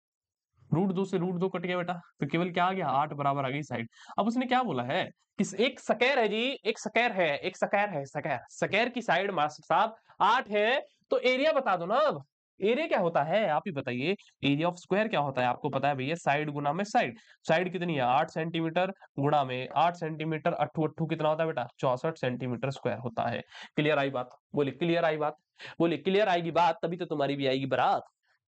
Speaker 3: √2 से √2 कट गया बेटा तो केवल क्या आ गया 8 बराबर आ गई साइड। अब उसने क्या बोला है कि एक स्क्वायर है जी, एक स्क्वायर है, एक स्क्वायर है, स्क्वायर स्क्वायर की साइड मास्टर साहब 8 है, तो एरिया बता दो ना। अब एरिया क्या होता है आप ही बताइए, एरिया ऑफ स्क्वायर क्या होता है आपको पता है भैया साइड गुना में साइड, साइड कितनी है 8 सेंटीमीटर गुणा में 8 सेंटीमीटर, 8 8 कितना होता है बेटा 64 सेंटीमीटर स्क्वायर होता है। क्लियर आई बात, बोलिए क्लियर आई बात, बोलिए क्लियर आएगी बात तभी तो तुम्हारी भी आएगी बारात,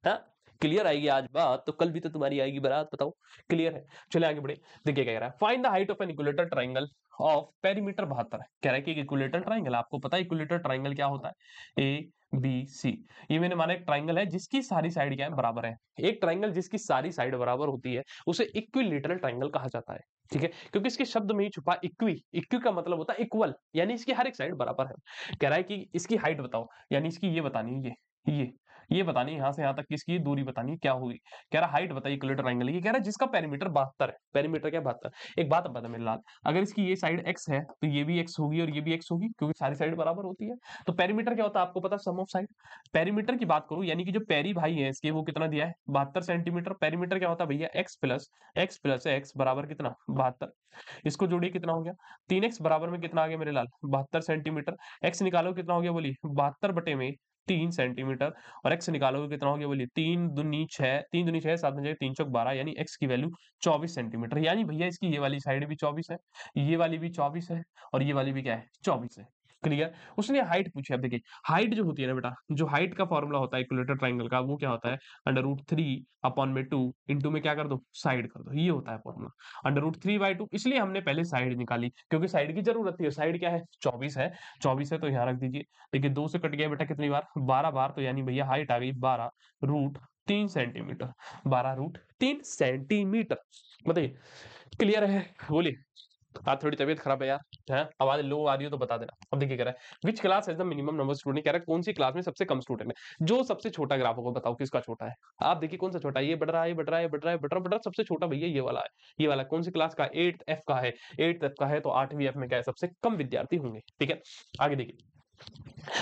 Speaker 3: हाँ क्लियर आएगी आज बात तो कल भी तो तुम्हारी आएगी बारात, बताओ क्लियर है। चले आगे बढ़े, देखिए क्या कह रहा है find the height of an equilateral triangle of perimeter 72, कह रहा है कि इक्विलेटरल ट्रायंगल आपको पता है इक्विलेटरल ट्रायंगल क्या होता है ए बी सी, ये मैंने माना एक ट्रायंगल है जिसकी सारी साइड क्या है बराबर है, एक ट्रायंगल जिसकी सारी साइड बराबर होती है उसे इक्विलेटरल ट्रायंगल कहा जाता है। ठीक है क्योंकि इसके शब्द में ही छुपा इक्वी, इक्वी का मतलब होता है इक्वल यानी इसकी हर एक साइड बराबर है। कह रहा है कि इसकी हाइट बताओ यानी इसकी ये बतानी है, ये बतानी यहाँ से यहाँ तक किसकी दूरी बतानी क्या होगी। कह रहा हाइट बताइए इक्विलेटरल ट्रायंगल की, कह रहा है जिसका पेरीमीटर 72 है, पेरीमीटर क्या 72। एक बात बता मेरे लाल, अगर इसकी ये साइड x है तो ये भी x होगी और ये भी x होगी क्योंकि सारी साइड बराबर होती है। तो पेरीमीटर क्या होता है आपको पता है सम ऑफ साइड, पेरीमीटर की बात करूं यानी कि जो पेरी भाई है इसके वो कितना दिया है 72 सेंटीमीटर, पेरीमीटर क्या होता है भैया x प्लस x बराबर कितना 72, इसको जोड़िए कितना हो गया 3x बराबर में कितना आ गया मेरे लाल 72 सेंटीमीटर, x निकालो कितना हो गया बोलिए 72 बटे में 3 सेंटीमीटर और x निकालोगे कितना हो गया बोलिए 3 दूनी 6, 3 दूनी 6 7 दूनी 3 चौक 12 यानी x की वैल्यू 24 सेंटीमीटर, यानी भैया इसकी ये वाली साइड भी 24 है, ये वाली भी 24 है और ये वाली भी क्या है 24 है। क्लियर। उसने हाइट पूछी। अब देखिए हाइट जो होती है ना बेटा, जो हाइट का फॉर्मूला होता है इक्विलेटरल ट्रायंगल का, वो क्या होता है √3/2 इंटू में क्या कर दो, साइड कर दो, ये होता है फॉर्मूला √3/2। इसलिए हमने पहले साइड निकाली क्योंकि साइड की जरूरत थी। साइड क्या है, 24 है, 24 है तो यहाँ रख दीजिए। देखिए 2 से कट गया बेटा कितनी बार, 12 बार, तो यानी भैया हाइट आ गई 12√3 सेंटीमीटर, 12√3 सेंटीमीटर। बताइए क्लियर है, बोलिए। आज थोड़ी तबीयत खराब है यार, है आवाज लो आ रही हो तो बता देना। अब देखिए कह रहा है which class has the minimum number student, कह रहा है कौन सी क्लास में सबसे कम स्टूडेंट है। जो सबसे छोटा ग्राफ होगा बताओ किसका छोटा है। आप देखिए कौन सा छोटा है, ये बढ़ रहा है, बढ़ रहा है, बढ़ रहा है, बढ़ रहा है, बढ़ रहा है, सबसे छोटा भैया ये वाला है। ये वाला कौन सी क्लास का, 8th F का है। 8th F का है तो 8वीं F में क्या है, सबसे कम विद्यार्थी होंगे। ठीक है आगे देखिए,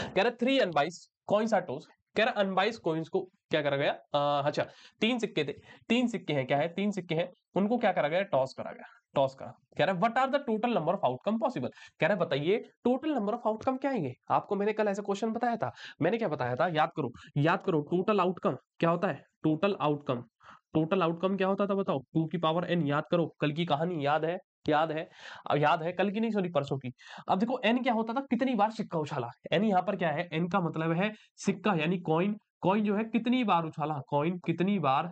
Speaker 3: कह रहा 3 अनबाइस कॉइन्स आर टॉस्ड, कह रहा अनबाइस कॉइन्स को क्या करा गया, अच्छा 3 सिक्के थे, 3 सिक्के हैं, क्या है 3 सिक्के हैं, उनको क्या करा गया, टॉस करा गया, टॉस करा। कह रहा है what are the total number of outcome possible, कह रहा है बताइए टोटल नंबर ऑफ आउटकम क्या आएंगे। आपको मैंने कल ऐसा क्वेश्चन बताया था, मैंने क्या बताया था, याद करो, याद करो। टोटल आउटकम क्या होता है, टोटल आउटकम, टोटल आउटकम क्या होता था बताओ, 2 की पावर n। याद करो कल की कहानी, याद है, याद है, याद है, कल की नहीं सॉरी परसों की। अब देखो n क्या होता था, कितनी बार सिक्का उछाला। n यहाँ पर क्या है, n का मतलब है सिक्का यानी कॉइन, कॉइन जो है कितनी बार उछाला, कॉइन कितनी बार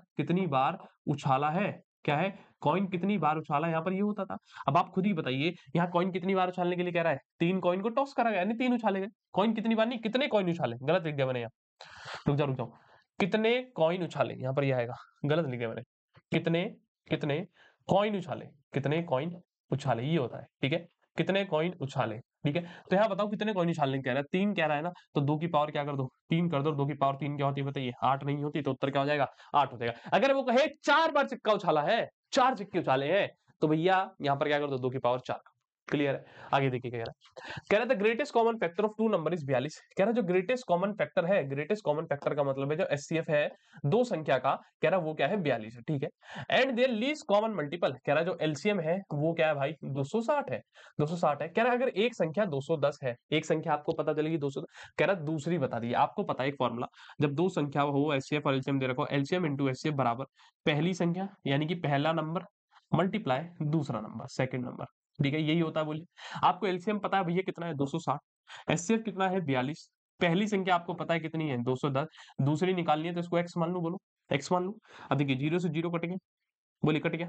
Speaker 3: उछाला है, क्या है, कॉइन कितनी बार उछाला, यहाँ पर ये होता था। अब आप खुद ही बताइए, यहाँ कॉइन कितनी बार उछालने के लिए कह रहा है, 3 कॉइन को टॉस करा गया, यानी 3 उछाले गए। कॉइन कितनी बार नहीं, कितने कॉइन उछाले, गलत लिख दिया मैंने यहाँ, रुक जाओ, कितने कॉइन उछाले, यहाँ पर ये आएगा, गलत लिख दिया मैंने, कितने कितने कॉइन उछाले, कितने कॉइन उछाले, ये होता है। ठीक है कितने कॉइन उछाले, ठीक है। तो यहाँ बताओ कितने कॉइन उछालने कह रहा है, 3 कह रहा है ना, तो 2 की पावर क्या कर दो, 3 कर दो, 2 की पावर 3 क्या होती है बताइए, 8 नहीं होती, तो उत्तर क्या हो जाएगा, 8 हो जाएगा। अगर वो कहे 4 बार सिक्का उछाला है, 4 सिक्के उछाले हैं, तो भैया यहाँ पर क्या कर दो, 2 की पावर 4। क्लियर है। आगे देखिए कह रहा है the greatest common factor of 2 number is 42, कह रहा है जो ग्रेटेस्ट कॉमन फैक्टर है, ग्रेटेस्ट कॉमन फैक्टर का मतलब है जो एचसीएफ है दो संख्या का, कह रहा है वो क्या है, 42 है। ठीक है and their least common multiple, कह रहा है जो एलसीएम है वो क्या है भाई, 260 है, 260 है। कह रहा है अगर एक संख्या 210 है, एक संख्या आपको पता चलेगी 200, कह रहा है दूसरी बता दी। आपको पता है एक फॉर्मूला, जब दो संख्या हो एचसीएफ और एलसीएम दे रखो, एलसीएम इंटू एचसीएफ बराबर पहली संख्या यानी कि पहला नंबर मल्टीप्लाई दूसरा नंबर सेकंड नंबर। ठीक है यही होता है। बोलिए आपको एलसीएम पता है भैया कितना है, 260, एचसीएफ कितना है 42, पहली संख्या आपको पता है कितनी है 210, दूसरी निकालनी है तो इसको एक्स मान लो, बोलो एक्स मान लो। अब देखिए 0 से 0 कट गया, बोलिए कट गया,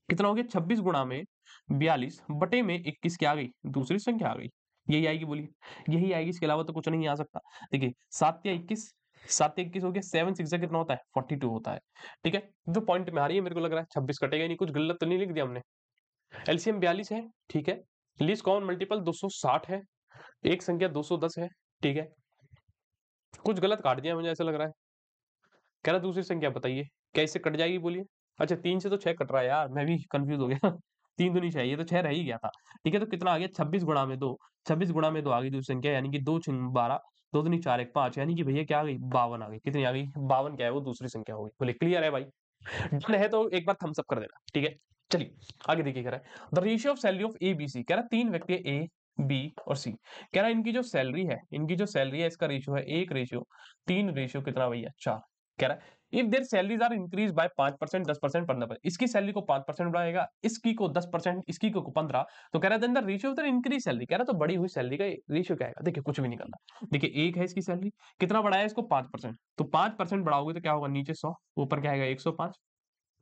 Speaker 3: कितना हो गया 26 गुणा में 42 बटे में 21 क्या आ गई, दूसरी संख्या आ गई, यही आएगी, बोलिए यही आएगी, इसके अलावा तो कुछ नहीं आ सकता। देखिए 7 या 21, 7 या 21 हो गया, 7 6 कितना होता है 42 होता है। ठीक है जो पॉइंट में आ रही है मेरे को लग रहा है 26 कटेगा नहीं, कुछ गलत तो नहीं लिख दिया हमने। एलसीएम 42 है, ठीक है, लीस्ट कॉमन मल्टीपल 260 है, एक संख्या 210 है, ठीक है, कुछ गलत काट दिया मुझे ऐसा लग रहा है। कह रहा दूसरी संख्या बताइए कैसे कट जाएगी, बोलिए। अच्छा 3 से तो 6 कट रहा है यार, मैं भी कंफ्यूज हो गया 3 दूनी 6, ये तो 6 रह ही गया था। ठीक है तो कितना आ गया 26 गुणा में 2, 26 गुणा में 2 आ गई दूसरी संख्या, यानी कि 2 6 12, 2 दूनी 4 1 5, यानी कि भैया क्या आ गई 52 आ गई। कितनी आ गई 52, क्या है वो दूसरी संख्या हो गई। बोले क्लियर है भाई, डन है तो एक बार थम्स अप कर देना। ठीक है चलिए आगे देखिए, कह रहा है the ratio of salary of A B C, कह रहा है 3 व्यक्ति ए बी और सी, कह रहा है इनकी जो सैलरी है, इनकी जो सैलरी है इसका रेशियो है 1 रेशियो 3 रेशियो कितना भैया 4। कह रहा है if their salaries are increase by 5%, 10%, 15%, इसकी सैलरी को 5% बढ़ाएगा, इसकी को 10%, इसकी को 15, तो कह रहा है then the ratio of the increase salary, कह रहा है तो बढ़ी हुई सैलरी का रेशियो क्या आएगा। देखिए कुछ भी नहीं करना, देखिए 1 है इसकी सैलरी, कितना बढ़ाया इसको 5%, तो 5% बढ़ाओगे तो क्या होगा नीचे 100, ऊपर क्या आएगा 105।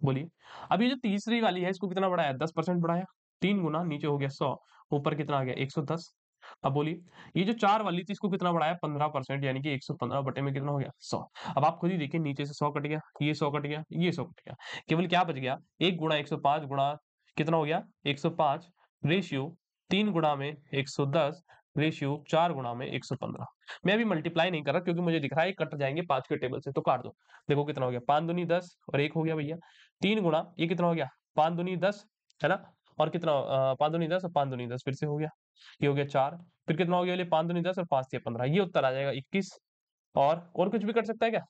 Speaker 3: बोलिए अब ये जो तीसरी वाली है इसको कितना बढ़ाया 10% बढ़ाया, 3 गुना नीचे हो गया 100, ऊपर कितना आ गया 110। अब बोलिए ये जो 4 वाली थी इसको कितना बढ़ाया 15%, यानी कि 115 बटे में कितना हो गया 100। अब आप खुद ही देखिए नीचे से 100 कट गया, ये 100 कट गया, ये 100 कट गया, केवल क्या बच गया 1 गुणा 105 गुणा कितना हो गया 105 रेशियो 3 गुणा में 110 रेशियो 4 गुणा में 115। मैं अभी मल्टीप्लाई नहीं कर रहा क्योंकि मुझे दिख रहा है कट जाएंगे 5 के टेबल से, तो काट दो। देखो कितना हो गया 5 दूनी 10 और 1 हो गया भैया 3 गुणा ये कितना हो गया 5 दूनी 10 है ना, और कितना 5 दूनी 10 और 5 दूनी 10 फिर से हो गया, ये हो गया 4, फिर कितना हो गया 5 दूनी 10 और 5 से 15, ये उत्तर आ जाएगा 21। और कुछ भी कट सकता है क्या,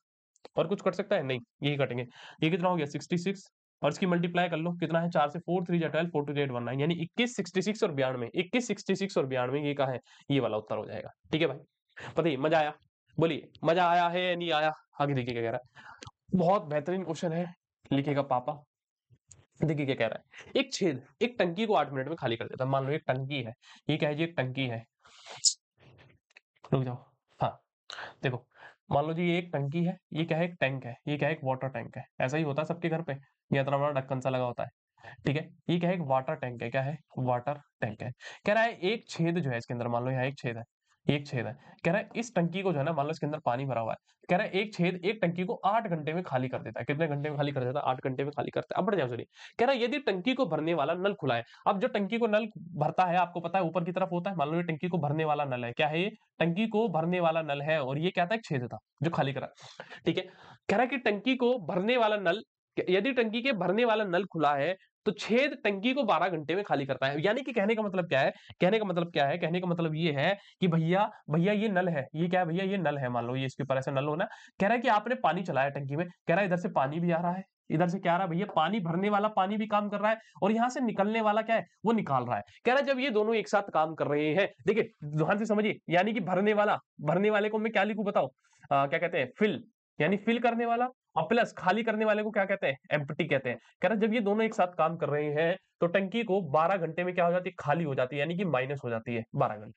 Speaker 3: और कुछ कट सकता है नहीं, यही कटेंगे। ये कितना हो गया 66 और इसकी मल्टीप्लाई कर लो कितना है 4 से 4 3 जा 12 4 2 8 19, यानी 21 66 और 92, 21 66 और 92 ये कहा है, ये वाला उत्तर हो जाएगा। ठीक है भाई बताइए मजा आया, बोलिए मजा आया है या नहीं आया। आगे देखिए क्या कह रहा है, बहुत बेहतरीन क्वेश्चन है, लिखेगा पापा। देखिए क्या कह रहा है, एक छेद एक टंकी को 8 मिनट में खाली कर देता है। मान लो एक टंकी है, ये क्या है जी एक टंकी है, रुक जाओ। हाँ, देखो मान लो जी ये एक टंकी है, ये क्या है, एक टैंक है, ये क्या है, एक वाटर टैंक है। ऐसा ही होता है सबके घर पे, ये इतना बड़ा ढक्कन सा लगा होता है, ठीक है। ये क्या है, एक वाटर टैंक है, क्या है, वाटर टैंक है। कह रहा है एक छेद जो है इसके अंदर, मान लो यहाँ एक छेद है, एक छेद है। कह रहा है इस टंकी को जो है ना, मान लो इसके अंदर पानी भरा हुआ है। कह रहा है एक छेद एक टंकी को 8 घंटे में खाली कर देता है। कितने घंटे में खाली कर देता है? 8 घंटे में खाली करता है। अब बढ़ जाओ सुनिए। कह रहा है यदि टंकी को भरने वाला नल खुला है। अब जो टंकी को नल भरता है आपको पता है ऊपर की तरफ होता है। मान लो ये टंकी को भरने वाला नल है, क्या है ये, टंकी को भरने वाला नल है, और ये क्या था, एक छेद था जो खाली करा, ठीक है। कह रहा है कि टंकी को भरने वाला नल, यदि टंकी के भरने वाला नल खुला है तो छेद टंकी को 12 घंटे में खाली करता है। यानी कि कहने का मतलब क्या है, कहने का मतलब क्या है, कहने का मतलब ये है कि भैया भैया ये नल है, ये क्या है भैया, ये नल है, मान लो ये इसके ऊपर ऐसा नल होना। कह रहा है कि आपने पानी चलाया टंकी में, कह रहा है इधर से पानी भी आ रहा है, इधर से क्या आ रहा है भैया, पानी भरने वाला पानी भी काम कर रहा है, और यहाँ से निकलने वाला क्या है, वो निकाल रहा है। कह रहा है जब ये दोनों एक साथ काम कर रहे हैं, देखिए ध्यान से समझिए, यानी कि भरने वाला, भरने वाले को मैं क्या लिखूं बताओ, क्या कहते हैं, फिल, यानी फिल करने वाला, और प्लस खाली करने वाले को क्या कहते हैं, एम्प्टी कहते हैं। कह रहा है जब ये दोनों एक साथ काम कर रहे हैं तो टंकी को 12 घंटे में क्या हो जाती है, खाली हो जाती है, यानी कि माइनस हो जाती है 12 घंटे।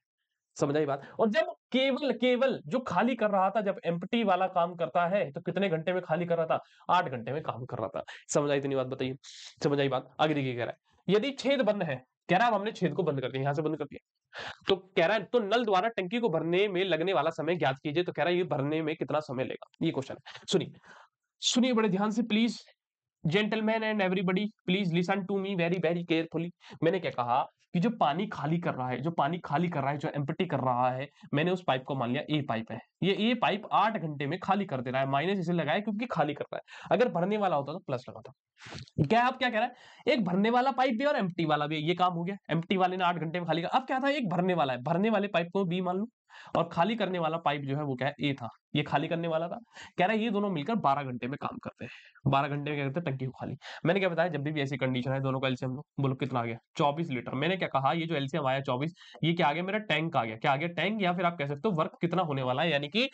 Speaker 3: समझ आई बात? और जब केवल केवल जो खाली कर रहा था, जब एम्प्टी वाला काम करता है तो कितने घंटे में खाली कर रहा था, 8 घंटे में काम कर रहा था। समझ आई इतनी बात, बताइए समझ आई बात? आगे देखिए कह रहा है यदि छेद बंद है, कह रहा है अब हमने छेद को बंद कर दिया, यहां से बंद कर दिया, तो कह रहा है तो नल द्वारा टंकी को भरने में लगने वाला समय ज्ञात कीजिए। तो कह रहा है ये भरने में कितना समय लेगा, ये क्वेश्चन है। सुनिए सुनिए बड़े ध्यान से please, gentleman and everybody please listen to me very very carefully. मैंने क्या कहा कि जो पानी खाली कर रहा है, जो पानी खाली कर रहा है, जो एम्प्टी कर रहा है, मैंने उस पाइप को मान लिया ए पाइप है। ये ए पाइप 8 घंटे में खाली कर दे रहा है, माइनस इसे लगाया क्योंकि खाली कर रहा है। अगर भरने वाला होता तो प्लस लगाता। क्या आप क्या कह रहा है, एक भरने वाला पाइप भी और एम्प्टी वाला भी, ये काम हो गया। एम्प्टी वाले ने 8 घंटे में खाली कर, अब क्या था, एक भरने वाला है, भरने वाले पाइप को बी मान लो, और खाली करने वाला पाइप जो है वो क्या है, ए था, ये खाली करने वाला था। कह रहा है ये दोनों मिलकर 12 घंटे में काम करते हैं। 12 घंटे में क्या करते हैं, टंकी को खाली। मैंने क्या बताया, जब भी ऐसी कंडीशन है, दोनों का एलसीएम लो, बोलो कितना आ गया, 24 लीटर। मैंने क्या कहा, ये जो एलसीएम आया 24, ये क्या आ गया, मेरा टैंक आ गया, क्या आ गया, टैंक, या फिर आप कह सकते हो वर्क कितना होने वाला है, यानी कि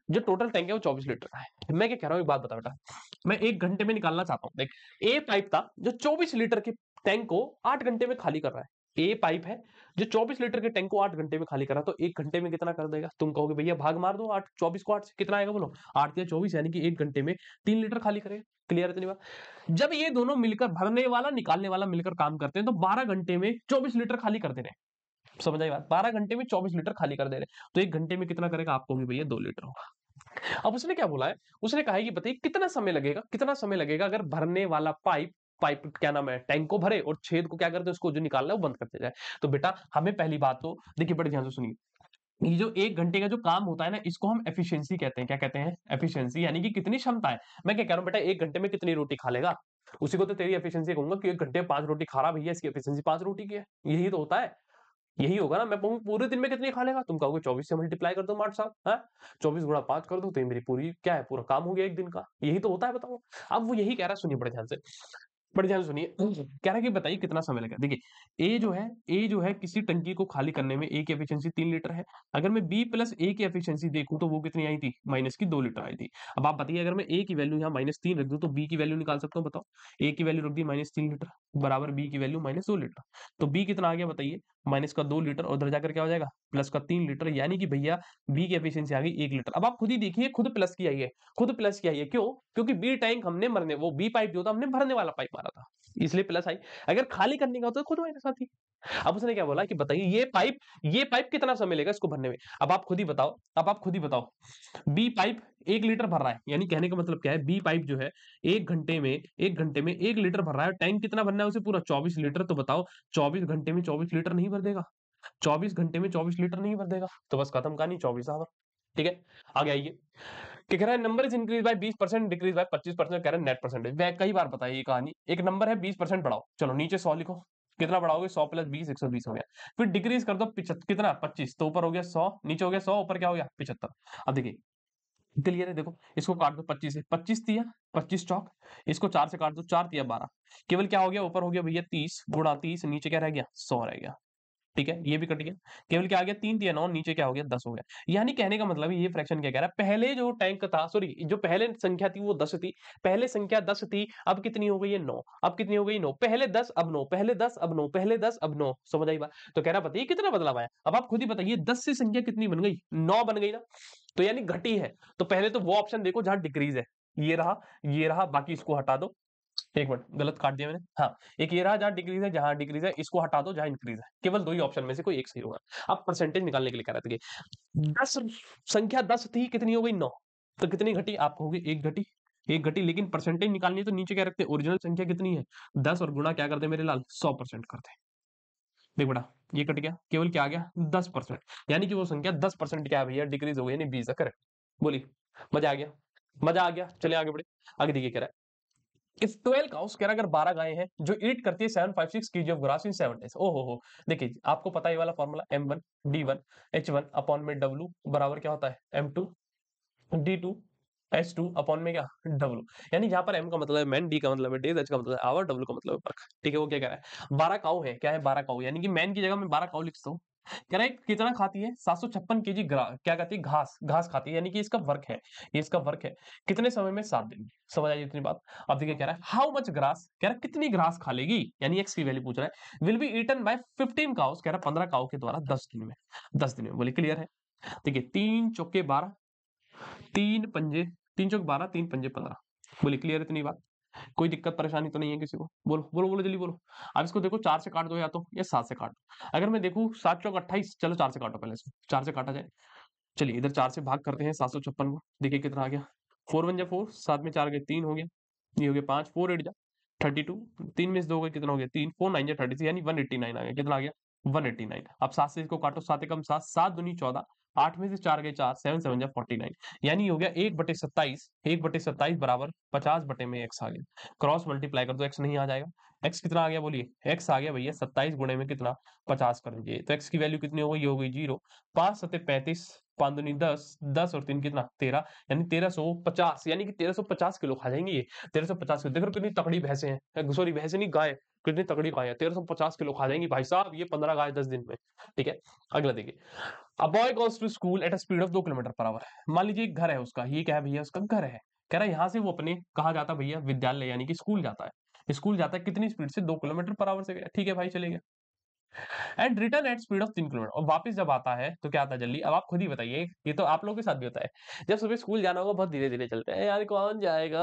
Speaker 3: जो टोटल टैंक है वो 24 लीटर का है। मैं क्या कह रहा हूँ, एक बात बता बेटा, मैं 1 घंटे में निकालना चाहता हूँ। देख, ए पाइप था जो 24 लीटर के टैंक को 8 घंटे में खाली कर रहा है। ए पाइप है जो 24 लीटर के टैंक को 8 घंटे में खाली कर रहा है, तो 1 घंटे में कितना कर देगा? तुम कहोगे भैया भाग मार दो, 8 24 को 8 से कितना आएगा, बोलो 8 या 24, यानी कि 1 घंटे में 3 लीटर खाली करेगा। क्लियर है इतनी बात? जब ये दोनों मिलकर, भरने वाला निकालने वाला मिलकर काम करते हैं, तो 12 घंटे में 24 लीटर खाली कर दे रहे हैं। समझ आई बात? 12 घंटे में 24 लीटर खाली कर दे रहे हैं, तो 1 घंटे में कितना करेगा? आप कहोगे भैया 2 लीटर होगा। अब उसने क्या बोला है, उसने कहा है कि बताइए कितना समय लगेगा, कितना समय लगेगा अगर भरने वाला पाइप, पाइप क्या नाम है, टैंक को भरे और छेद को क्या कर दे, उसको जो निकालना है वो बंद करते जाए। तो बेटा हमें पहली बात तो देखिए, बड़े ध्यान से सुनिए, ये जो 1 घंटे का जो काम होता है ना, इसको हम एफिशिएंसी कहते हैं। क्या कहते हैं? एफिशिएंसी, यानी कि कितनी क्षमता है। मैं क्या कह रहा हूँ बेटा, 1 घंटे में कितनी रोटी खा लेगा, उसी को तो तेरी एफिशिएंसी कहूंगा कि 1 घंटे में 5 रोटी खा रहा, भैया इसकी एफिशिएंसी 5 रोटी की है। यही तो होता है, यही होगा ना। मैं कहूँ पूरे दिन में कितनी खा लेगा, तुम कहोगे 24 से मल्टीप्लाई कर दो मार्ट साहब, है 24 गुणा 5 कर दो, तो ये मेरी पूरी क्या है, पूरा काम हो गया 1 दिन का। यही तो होता है, बताओ। अब वो यही कह रहा है, सुनिए बड़े ध्यान से, बड़े ध्यान से सुनिए। कह रहा है कि बताइए कितना समय लगेगा। देखिए ए जो है किसी टंकी को खाली करने में, ए की एफिशिएंसी 3 लीटर है। अगर मैं बी प्लस ए की एफिशिएंसी देखूं तो वो कितनी आई थी, माइनस की 2 लीटर आई थी। अब आप बताइए, अगर मैं ए की वैल्यू यहाँ -3 रख दूं तो बी की वैल्यू निकाल सकता हूँ, बताओ। ए की वैल्यू रख दी -3 लीटर, बराबर बी की वैल्यू -2 लीटर। तो बी कितना आ गया बताइए, माइनस का 2 लीटर, और उधर जाकर क्या हो जाएगा, प्लस का 3 लीटर, यानी कि भैया बी की एफिशिएंसी आ गई 1 लीटर। अब आप खुद ही देखिए, खुद प्लस की आई है, खुद प्लस की आई है, क्यों? क्योंकि बी टैंक हमने मरने, वो बी पाइप जो था हमने भरने वाला पाइप मारा था, इसलिए प्लस आई। अगर खाली करने का होता तो खुद माइनस आती। अब उसने क्या बोला कि बताइए ये पाइप कितना समय लेगा इसको भरने में। अब आप खुद ही बताओ, अब आप खुद ही बताओ, बी पाइप 1 लीटर भर रहा है, यानी कहने का मतलब क्या है, बी पाइप जो है 1 घंटे में 1 लीटर भर रहा है, टैंक कितना भरना है उसे, पूरा 24 लीटर। तो बताओ 24 घंटे में 24 लीटर नहीं भर देगा, 24 घंटे में 24 लीटर नहीं भर देगा, तो बस खत्म कहानी, 24 आवर। ठीक है, आगे आइए। क्या कह रहा है, number is increase by 20%, decrease by 25%। कह रहा है नेट परसेंटेज। वह कई बार बताई ये कहानी, एक नंबर है 20% बढ़ाओ, चलो नीचे 100 लिखो, कितना बढ़ाओगे, 100 + 20 120 हो गया। फिर डिक्रीज कर दो, कितना 25, तो ऊपर हो गया 100, नीचे हो गया 100, ऊपर क्या हो गया 75। अब देखिए क्लियर है, देखो इसको काट दो 25 से, 25 दिया 25 चौक, इसको 4 से काट दो, 4 दिया 12, केवल क्या हो गया, ऊपर हो गया भैया 30 गुणा 30, नीचे क्या रह गया 100 रह गया। ठीक है, ये भी कट गया। केवल क्या आ गया 3 3 9 नीचे क्या हो गया 10 हो गया। यानी कहने का मतलब है ये फ्रैक्शन क्या कह रहा है, पहले जो टैंक था सॉरी जो पहले संख्या थी वो 10 थी, पहले संख्या 10 थी, अब कितनी हो गई है 9, अब कितनी हो गई 9, पहले 10 अब 9, पहले 10 अब 9, पहले 10 अब 9, समझ आई बात? तो कह रहा बताइए कितना बदलाव आया। अब आप खुद ही बताइए 10 से संख्या कितनी बन गई, 9 बन गई ना, तो यानी घटी है। तो पहले तो वो ऑप्शन देखो जहां डिक्रीज है, ये रहा, बाकी इसको हटा दो। एक मिनट गलत काट दिया मैंने, हाँ, एक ये रहा जहां डिक्रीज है, जहां डिक्रीज है इसको हटा दो, जहां इंक्रीज है, केवल 2 ही ऑप्शन में से कोई एक सही होगा। अब परसेंटेज निकालने के लिए कह रहे थे कि 10 संख्या 10 थी, कितनी हो गई 9, तो कितनी घटी, आप कहोगे 1 घटी, 1 घटी, लेकिन परसेंटेज निकालनी है तो नीचे क्या रखते हैं, ओरिजिनल संख्या कितनी है 10 और गुणा क्या करते हैं मेरे लाल 100% करते हैं। देख बेटा ये कट गया, केवल क्या आ गया 10%, यानी कि वो संख्या 10% क्या है भैया डिक्रीज हो गई, यानी 20 है, करेक्ट। बोलिए मजा आ गया, मजा आ गया, चलिए आगे बढ़े। आगे देखिए कह रहा है इफ 12 काउस कह रहा अगर 12 गायें हैं जो ईट करती है 756 KG of grass in 7 days. ओहो देखिए आपको पता है ये वाला formula m1 d1 h1 upon में w बराबर क्या होता है m2 d2 h2 अपॉन में क्या w, यानी जहां पर m का मतलब है मैन, d का मतलब है डेज, h का मतलब है आवर, w का मतलब है वर्क। ठीक है, वो क्या कह रहा है 12 काऊ है, क्या है 12 काऊ, यानी कि मैन की जगह मैं 12 काऊ लिखता हूँ। कह रहा है कितना खाती है 756 केजी क्या खाती है घास खाती है, यानी कि इसका वर्क है, ये इसका वर्क है। कितने समय में 7 दिन में, समझ आई इतनी बात। अब देखिए कह रहा है हाउ मच ग्रास, कह रहा है कितनी ग्रास खा लेगी, यानी एक्स की वैल्यू पूछ रहा है, will be eaten by 15 cows, कह रहा है 15 काऊ के द्वारा 10 दिन में, 10 दिन में। बोले क्लियर है। देखिए 3 चौके 12, 3 पंजे, 3 चौक 12, 3 पंजे 15। बोले क्लियर इतनी बात, कोई दिक्कत परेशानी तो नहीं है किसी को, बोलो बोलो बोलो जल्दी बोलो। अब इसको देखो 4 से काट दो या 7 से काट दो। अगर मैं देखूं 7 चौक 28, चलो 4 से काटो, पहले से 4 से काटा जाए। चलिए इधर 4 से भाग करते हैं 756 को, देखिए कितना आ गया 4 1 जा 4, 7 में 4 गए 3 हो गया, ये हो गया 5, 4 8 जा 32, 3 में से 2 गए कितना हो गया 3, 4 9 जा 33, यानी 189 आ गया, कितना आ गया 189। अब 7 से इसको काटो, 7 एकम 7, 7 दूनी 14, 8 में से 4 गए 4, 7 7 जा 49, यानी हो गया 1/27, 1/27 बराबर 50 बटे में x आ गया। क्रॉस मल्टीप्लाई कर दो, x नहीं आ जाएगा, x कितना आ गया बोलिए, x आ गया भैया 27 गुणे में कितना 50 कर दीजिए, तो x की वैल्यू कितनी हो गई, ये हो गई 0, 5 सते 35, 5 दूनी 10, 10 और 3 कितना 13, यानी 1350, यानी कि 1350 किलो खा जाएंगे ये, 1350 किलो। देखो कितनी तगड़ी भैंसे हैं, सॉरी भैंसे नहीं गाय, कितनी तगड़ी गाय है, 1350 किलो खा जाएंगी भाई साहब ये 15 गाय 10 दिन में। ठीक है, अगला देखिए a boy goes to school at a speed of 2 kilometre per hour. मान लीजिए एक घर है उसका, ये क्या है भैया उसका घर है, कह रहा है यहाँ से वो अपने कहा जाता है भैया विद्यालय यानी कि स्कूल जाता है, स्कूल जाता है कितनी स्पीड से 2 किलोमीटर पर आवर से गया। ठीक है भाई चलेगा, and return at speed of 3 kilometre, और वापस जब आता है तो क्या आता है जल्दी। अब आप खुद ही बताइए, ये तो आप लोगों के साथ भी होता है, जब सुबह स्कूल जाना होगा बहुत धीरे धीरे चलते हैं यार, कौन जाएगा,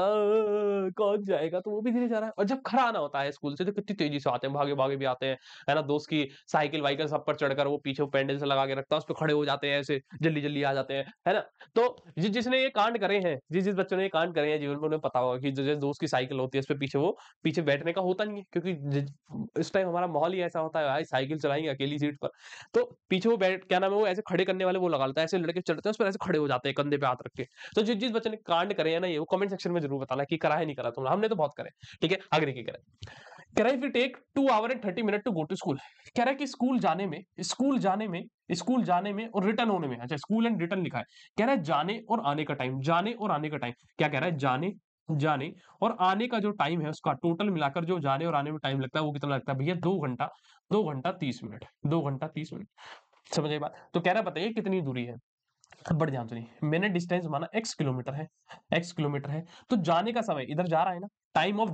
Speaker 3: तो वो भी धीरे जा रहा है। और जब घर आना होता है स्कूल से तो कितनी तेजी से आते हैं, भागे भागे भी आते हैं, है ना, दोस्त की साइकिल वाइकिल सब पर चढ़कर वो पीछे पेंडल से लगा के रखता है उस पर खड़े हो जाते हैं, ऐसे जल्दी जल्दी आ जाते हैं, है ना। तो जिसने ये कांड करे हैं, जिस बच्चों ने ये कांड करे हैं जीवन में, उन्हें पता होगा कि जो दोस्त की साइकिल होती है उस पर पीछे वो पीछे बैठने का होता नहीं है, क्योंकि इस टाइम हमारा माहौल ही ऐसा होता है भाई, साइकिल चलाएंगे अकेली सीट पर, तो पीछे वो बैठ क्या नाम है वो ऐसे खड़े करने वाले वो लगा लेता है, ऐसे लड़के चढ़ते हैं उस पर ऐसे खड़े हो जाते हैं कंधे पे हाथ रख के। तो जिस बच्चे ने कांड करे हैं ना ये, वो कमेंट सेक्शन में जरूर बताना कि करा है नहीं करा तुमने, हमने तो बहुत करे। ठीक है, आगे देखिए कह रहा है if you take 2 hour and 30 minute to go to school, कह रहा है कि स्कूल जाने में और रिटर्न होने में, अच्छा स्कूल एंड रिटर्न लिखा है, कह रहा है जाने और आने का टाइम, जाने और आने का टाइम, क्या कह रहा है जाने और आने का जो टाइम है उसका टोटल मिलाकर जो जाने और आने में टाइम लगता है वो कितना लगता है भैया 2 घंटा 30 मिनट, 2 घंटा 30 मिनट। समझ आई बात। तो कह रहा है बताइए कितनी दूरी है। अब बड़े ध्यान सुनिए, मैंने डिस्टेंस माना x किलोमीटर है, तो जाने का समय इधर जा रहा है ना, टाइम ऑफ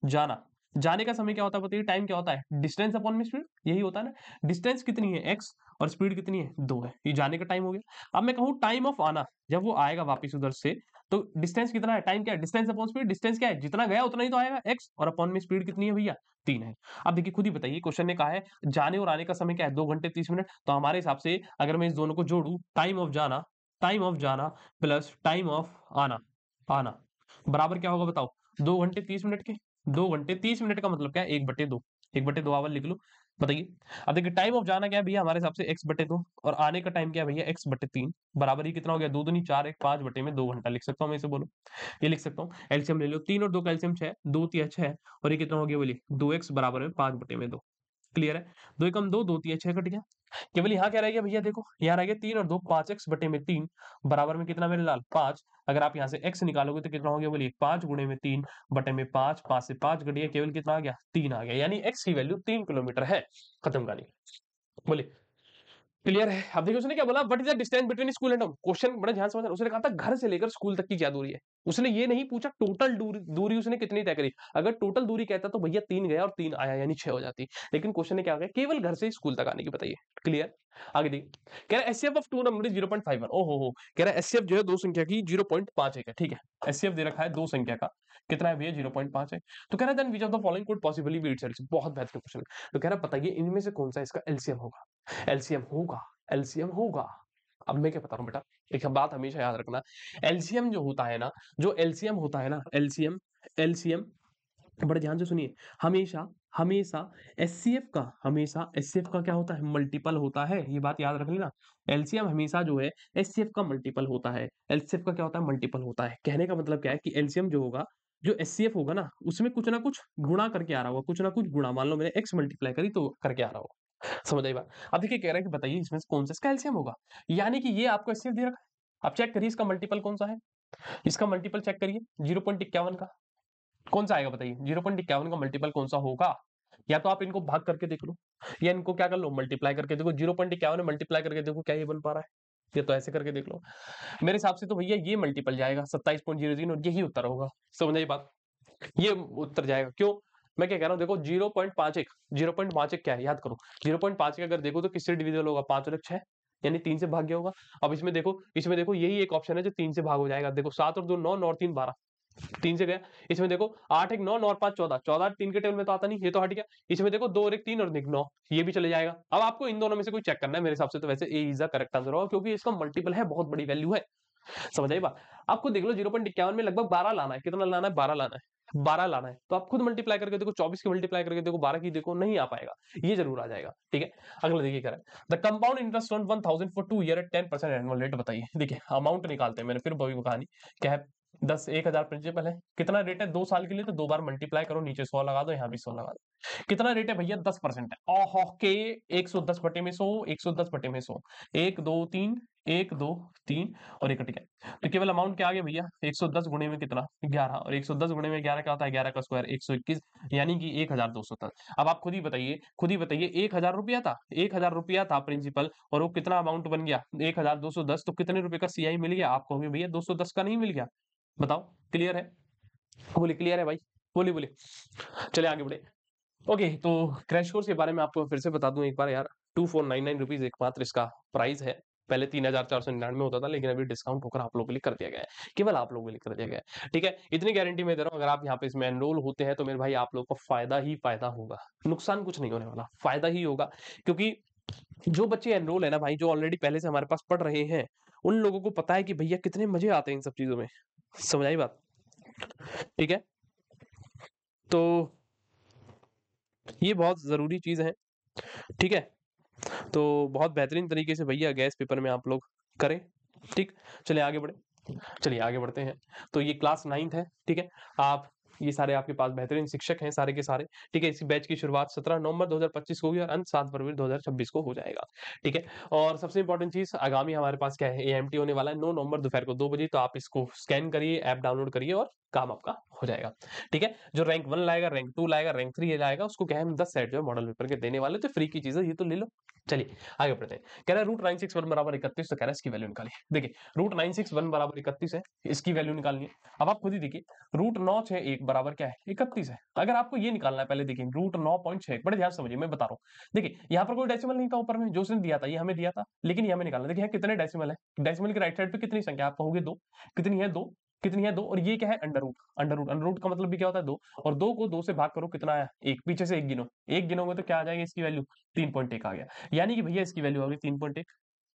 Speaker 3: जाना, जाने का समय क्या होता है बताइए, टाइम क्या होता है डिस्टेंस अपॉन में स्पीड, यही होता है ना। डिस्टेंस कितनी है x और स्पीड कितनी है 2 है, ये जाने का टाइम हो गया। अब मैं कहूँ टाइम ऑफ आना, जब वो आएगा वापस उधर से, तो डिस्टेंस कितना है, टाइम क्या है डिस्टेंस अपॉन स्पीड, डिस्टेंस क्या है जितना गया उतना ही तो आएगा x, और अपॉन में स्पीड कितनी है भैया 3 है। अब देखिए खुद ही बताइए, क्वेश्चन ने कहा है जाने और आने का समय क्या है 2 घंटे 30 मिनट, तो हमारे हिसाब से अगर मैं इस दोनों को जोड़ू, टाइम ऑफ जाना प्लस टाइम ऑफ आना आना बराबर क्या होगा बताओ 2 घंटे 30 मिनट के। 2 घंटे 30 मिनट का मतलब क्या है 1/2, 1/2 आवर लिख लो। बताइए अब देखिए टाइम ऑफ जाना क्या है भैया हमारे हिसाब से x/2, और आने का टाइम क्या है भैया x/3, बराबर ही कितना हो गया 2 दूनी 4, 1 5 बटे में 2 घंटा लिख सकता हूँ मैं इसे, बोलो ये लिख सकता हूँ। एलसीएम ले लो, 3 और 2 का एलसीएम 6, 2 3 6, और ये कितना हो गया बोलिए 2x बराबर है 5/2। क्लियर है? 2 एकम 2, 2 तिया 6 कट गया। केवल यहाँ क्या रह गया भैया देखो, यहाँ रह गया 3 और 2 5x बटे में 3 बराबर में कितना मेरे लाल 5। अगर आप यहाँ से x निकालोगे तो कितना हो गया बोलिए 5 गुणे में 3 बटे में 5, 5 से 5 घट गया, केवल कितना आ गया 3 आ गया, यानी x की वैल्यू 3 किलोमीटर है। खत्म कहानी। बोलिए क्लियर है? अब देखिए उसने क्या बोला, what is the distance between school and home. Question बड़ा ध्यान से समझना, उसने कहा था घर से लेकर स्कूल तक की क्या दूरी है। उसने ये नहीं पूछा टोटल दूरी उसने कितनी तय करी। अगर टोटल दूरी कहता तो भैया 3 गया और 3 आया यानी 6 हो जाती, लेकिन क्वेश्चन ने क्या कहा केवल घर से स्कूल तक आने की बताइए। क्लियर? आगे देखिए कह रहा है एचसीएफ ऑफ टू नंबर 0.51। ओहो हो, कह रहा है एचसीएफ जो है दो संख्या की 0.51 है। ठीक है, एचसीएफ दे रखा है दो संख्या का, कितना है भैया 0.5 है। तो कह रहा है then which of the following could possibly be its LCM. बहुत बेहतरीन क्वेश्चन है। तो कह रहा है बताइए इनमें से कौन सा इसका एलसीएम होगा। एलसीएम होगा, एलसीएम होगा। अब मैं क्या बता रहा हूँ बेटा, एक बात हमेशा याद रखना, एलसीएम जो होता है ना, जो एलसीएम होता है ना, एलसीएम एलसीएम बड़े ध्यान से सुनिए, हमेशा हमेशा एचसीएफ का, हमेशा एचसीएफ का क्या होता है मल्टीपल होता है। ये बात याद रख लेना, एलसीएम हमेशा जो है एचसीएफ का मल्टीपल होता है। एलसीएफ का क्या होता है मल्टीपल होता है। कहने का मतलब क्या है कि एलसीएम जो होगा, जो एचसीएफ होगा ना, उसमें कुछ ना कुछ गुणा करके आ रहा होगा, कुछ ना कुछ गुणा। मान लो मैंने एक्स मल्टीप्लाई करी तो करके आ रहा होगा। समझ आई बात? अब देखिए कह रहा है कि बताइए इसमें से कौन सा इसका एलसीएम होगा, यानी कि ये आपको एचसीएफ दे रखा है। अब चेक करिए इसका मल्टीपल कौन सा है, इसका मल्टीपल चेक करिए 0.51 का कौन सा आएगा बताइए। 0.51 का मल्टीपल कौन सा होगा, या तो आप इनको भाग करके देख लो, या इनको क्या कर लो मल्टीप्लाई करके देखो। 0.51 मल्टीप्लाई करके देखो क्या ये बन पा रहा है, ये तो ऐसे करके देख लो। मेरे हिसाब से तो भैया ये मल्टीपल जाएगा 27.03 और यही उत्तर होगा। समझ आई बात? ये उत्तर जाएगा। क्यों? मैं क्या कह रहा हूँ देखो 0.51, 0.51 क्या है याद करो। 0.5 अगर देखो तो किससे डिविजिबल होगा 5 और 6, यानी 3 से भाग गया होगा। अब इसमें देखो यही एक ऑप्शन है जो 3 से भाग हो जाएगा। देखो 7 और 2 9, 9 और 3 12, 3 से गया। इसमें देखो 8 1 9, 9 और 5 14, 14 3 के टेबल में तो आता नहीं, ये तो हट गया। इसमें देखो 2 और 1 3 और 1 9, ये भी चले जाएगा। अब आपको इन दोनों में से कोई चेक करना है। मेरे हिसाब से तो वैसे ए इज द करेक्ट आंसर होगा, क्योंकि इसका मल्टीपल है, बहुत बड़ी वैल्यू है। समझ आई बात? आपको देख लो 0.51 में लगभग 12 लाना है। कितना लाना है 12 लाना है, 12 लाना है। तो आप खुद मल्टीप्लाई करके देखो, 24 की मल्टीप्लाई करके देखो, 12 की देखो, नहीं आ पाएगा, ये जरूर आ जाएगा। ठीक है, अगला देखिए क्या है, the compound interest on 1000 for 2 year at 10% annual rate. बताइए देखिए अमाउंट निकालते हैं। मैंने फिर वही कहानी क्या है, 10,000 प्रिंसिपल है, कितना रेट है 2 साल के लिए, तो 2 बार मल्टीप्लाई करो, नीचे 100 लगा दो, यहाँ भी 100 लगा दो। कितना रेट है भैया 10% है। ओहो के 110 बटे में 100, 110 बटे में 100, 1 2 3, 1 2 3 और 1 कट गया। तो केवल अमाउंट क्या आ गया भैया 110 गुणे में कितना 11, और 110 गुणे में 11 क्या होता है 11 का स्क्वायर 121, यानी कि 1210। अब आप खुद ही बताइए 1000 रुपया था, 1000 रुपया था प्रिंसिपल, और वो कितना अमाउंट बन गया 1210। तो कितने रुपए का सीआई मिल गया? आप कहोगे भैया 210 का नहीं मिल गया। बताओ क्लियर है? बोलिए क्लियर है भाई, बोलिए बोलिए। चलिए आगे बढ़े। ओके, तो क्रैश कोर्स के बारे में आपको फिर से बता दूं एक बार यार, 2499 रुपीज एकमात्र इसका प्राइस है। पहले 3499 होता था, लेकिन अभी डिस्काउंट होकर आप लोगों के लिए कर दिया गया है, केवल आप लोगों के लिए कर दिया गया है। ठीक है, इतनी गारंटी मैं दे रहा हूँ, अगर आप यहाँ पे इसमें एनरोल होते हैं तो मेरे भाई आप लोगों को फायदा ही फायदा होगा, नुकसान कुछ नहीं होने वाला, फायदा ही होगा। क्योंकि जो बच्चे एनरोल है ना भाई, जो ऑलरेडी पहले से हमारे पास पढ़ रहे हैं, उन लोगों को पता है कि भैया कितने मजे आते हैं इन सब चीजों में। समझ आई बात? ठीक है, तो ये बहुत जरूरी चीज है। ठीक है, तो बहुत बेहतरीन तरीके से भैया गैस पेपर में आप लोग करें। ठीक, चलिए आगे बढ़े, चलिए आगे बढ़ते हैं। तो ये क्लास 9th है। ठीक है, आप ये सारे आपके पास बेहतरीन शिक्षक हैं सारे के सारे। ठीक है, इसी बैच की शुरुआत 17 नवंबर 2025 को होगी और अंत 7 फरवरी 2026 को हो जाएगा। ठीक है, और सबसे इंपॉर्टेंट चीज आगामी हमारे पास क्या है, एएमटी होने वाला है 9 नवंबर दोपहर को 2 बजे। तो आप इसको स्कैन करिए, ऐप डाउनलोड करिए और काम आपका हो जाएगा। ठीक है, जो रैंक 1 लाएगा, रैंक 2 लाएगा, रैंक 3 लाएगा, उसको क्या है हम 10 सेट जो मॉडल पेपर के देने वाले, तो फ्री की चीज है, ये तो ले लो। चलिए आगे बढ़ते हैं। कह रहा है रूट 961 बराबर 31, तो कह रहा है इसकी वैल्यू निकालिए। देखिए रूट 961 बराबर 31 है, इसकी वैल्यू निकालनी है। अब आप खुद ही देखिए रूट 961 बराबर क्या है 31 है। अगर आपको ये निकालना है, पहले देखिए रूट 9.6, बड़े ध्यान से समझिए मैं बता रहा हूँ। देखिए यहाँ पर कोई डेसिमल नहीं था ऊपर में, जो उसने दिया था ये हमें दिया था, लेकिन ये हमें निकालना। देखिए कितने डेसिमल है, डेसिमल के राइट साइड पे कितनी संख्या, आप कहोगे 2, कितनी है 2, कितनी है 2, और ये क्या है अंडर रूट। अंडर रूट का मतलब भी क्या होता है 2, और 2 को 2 से भाग करो, कितना आया 1, पीछे से 1 गिनो, 1 गिनोगे तो क्या आ जाएगा इसकी वैल्यू 3.1 आ गया। यानी कि भैया इसकी वैल्यू आ गई 3.1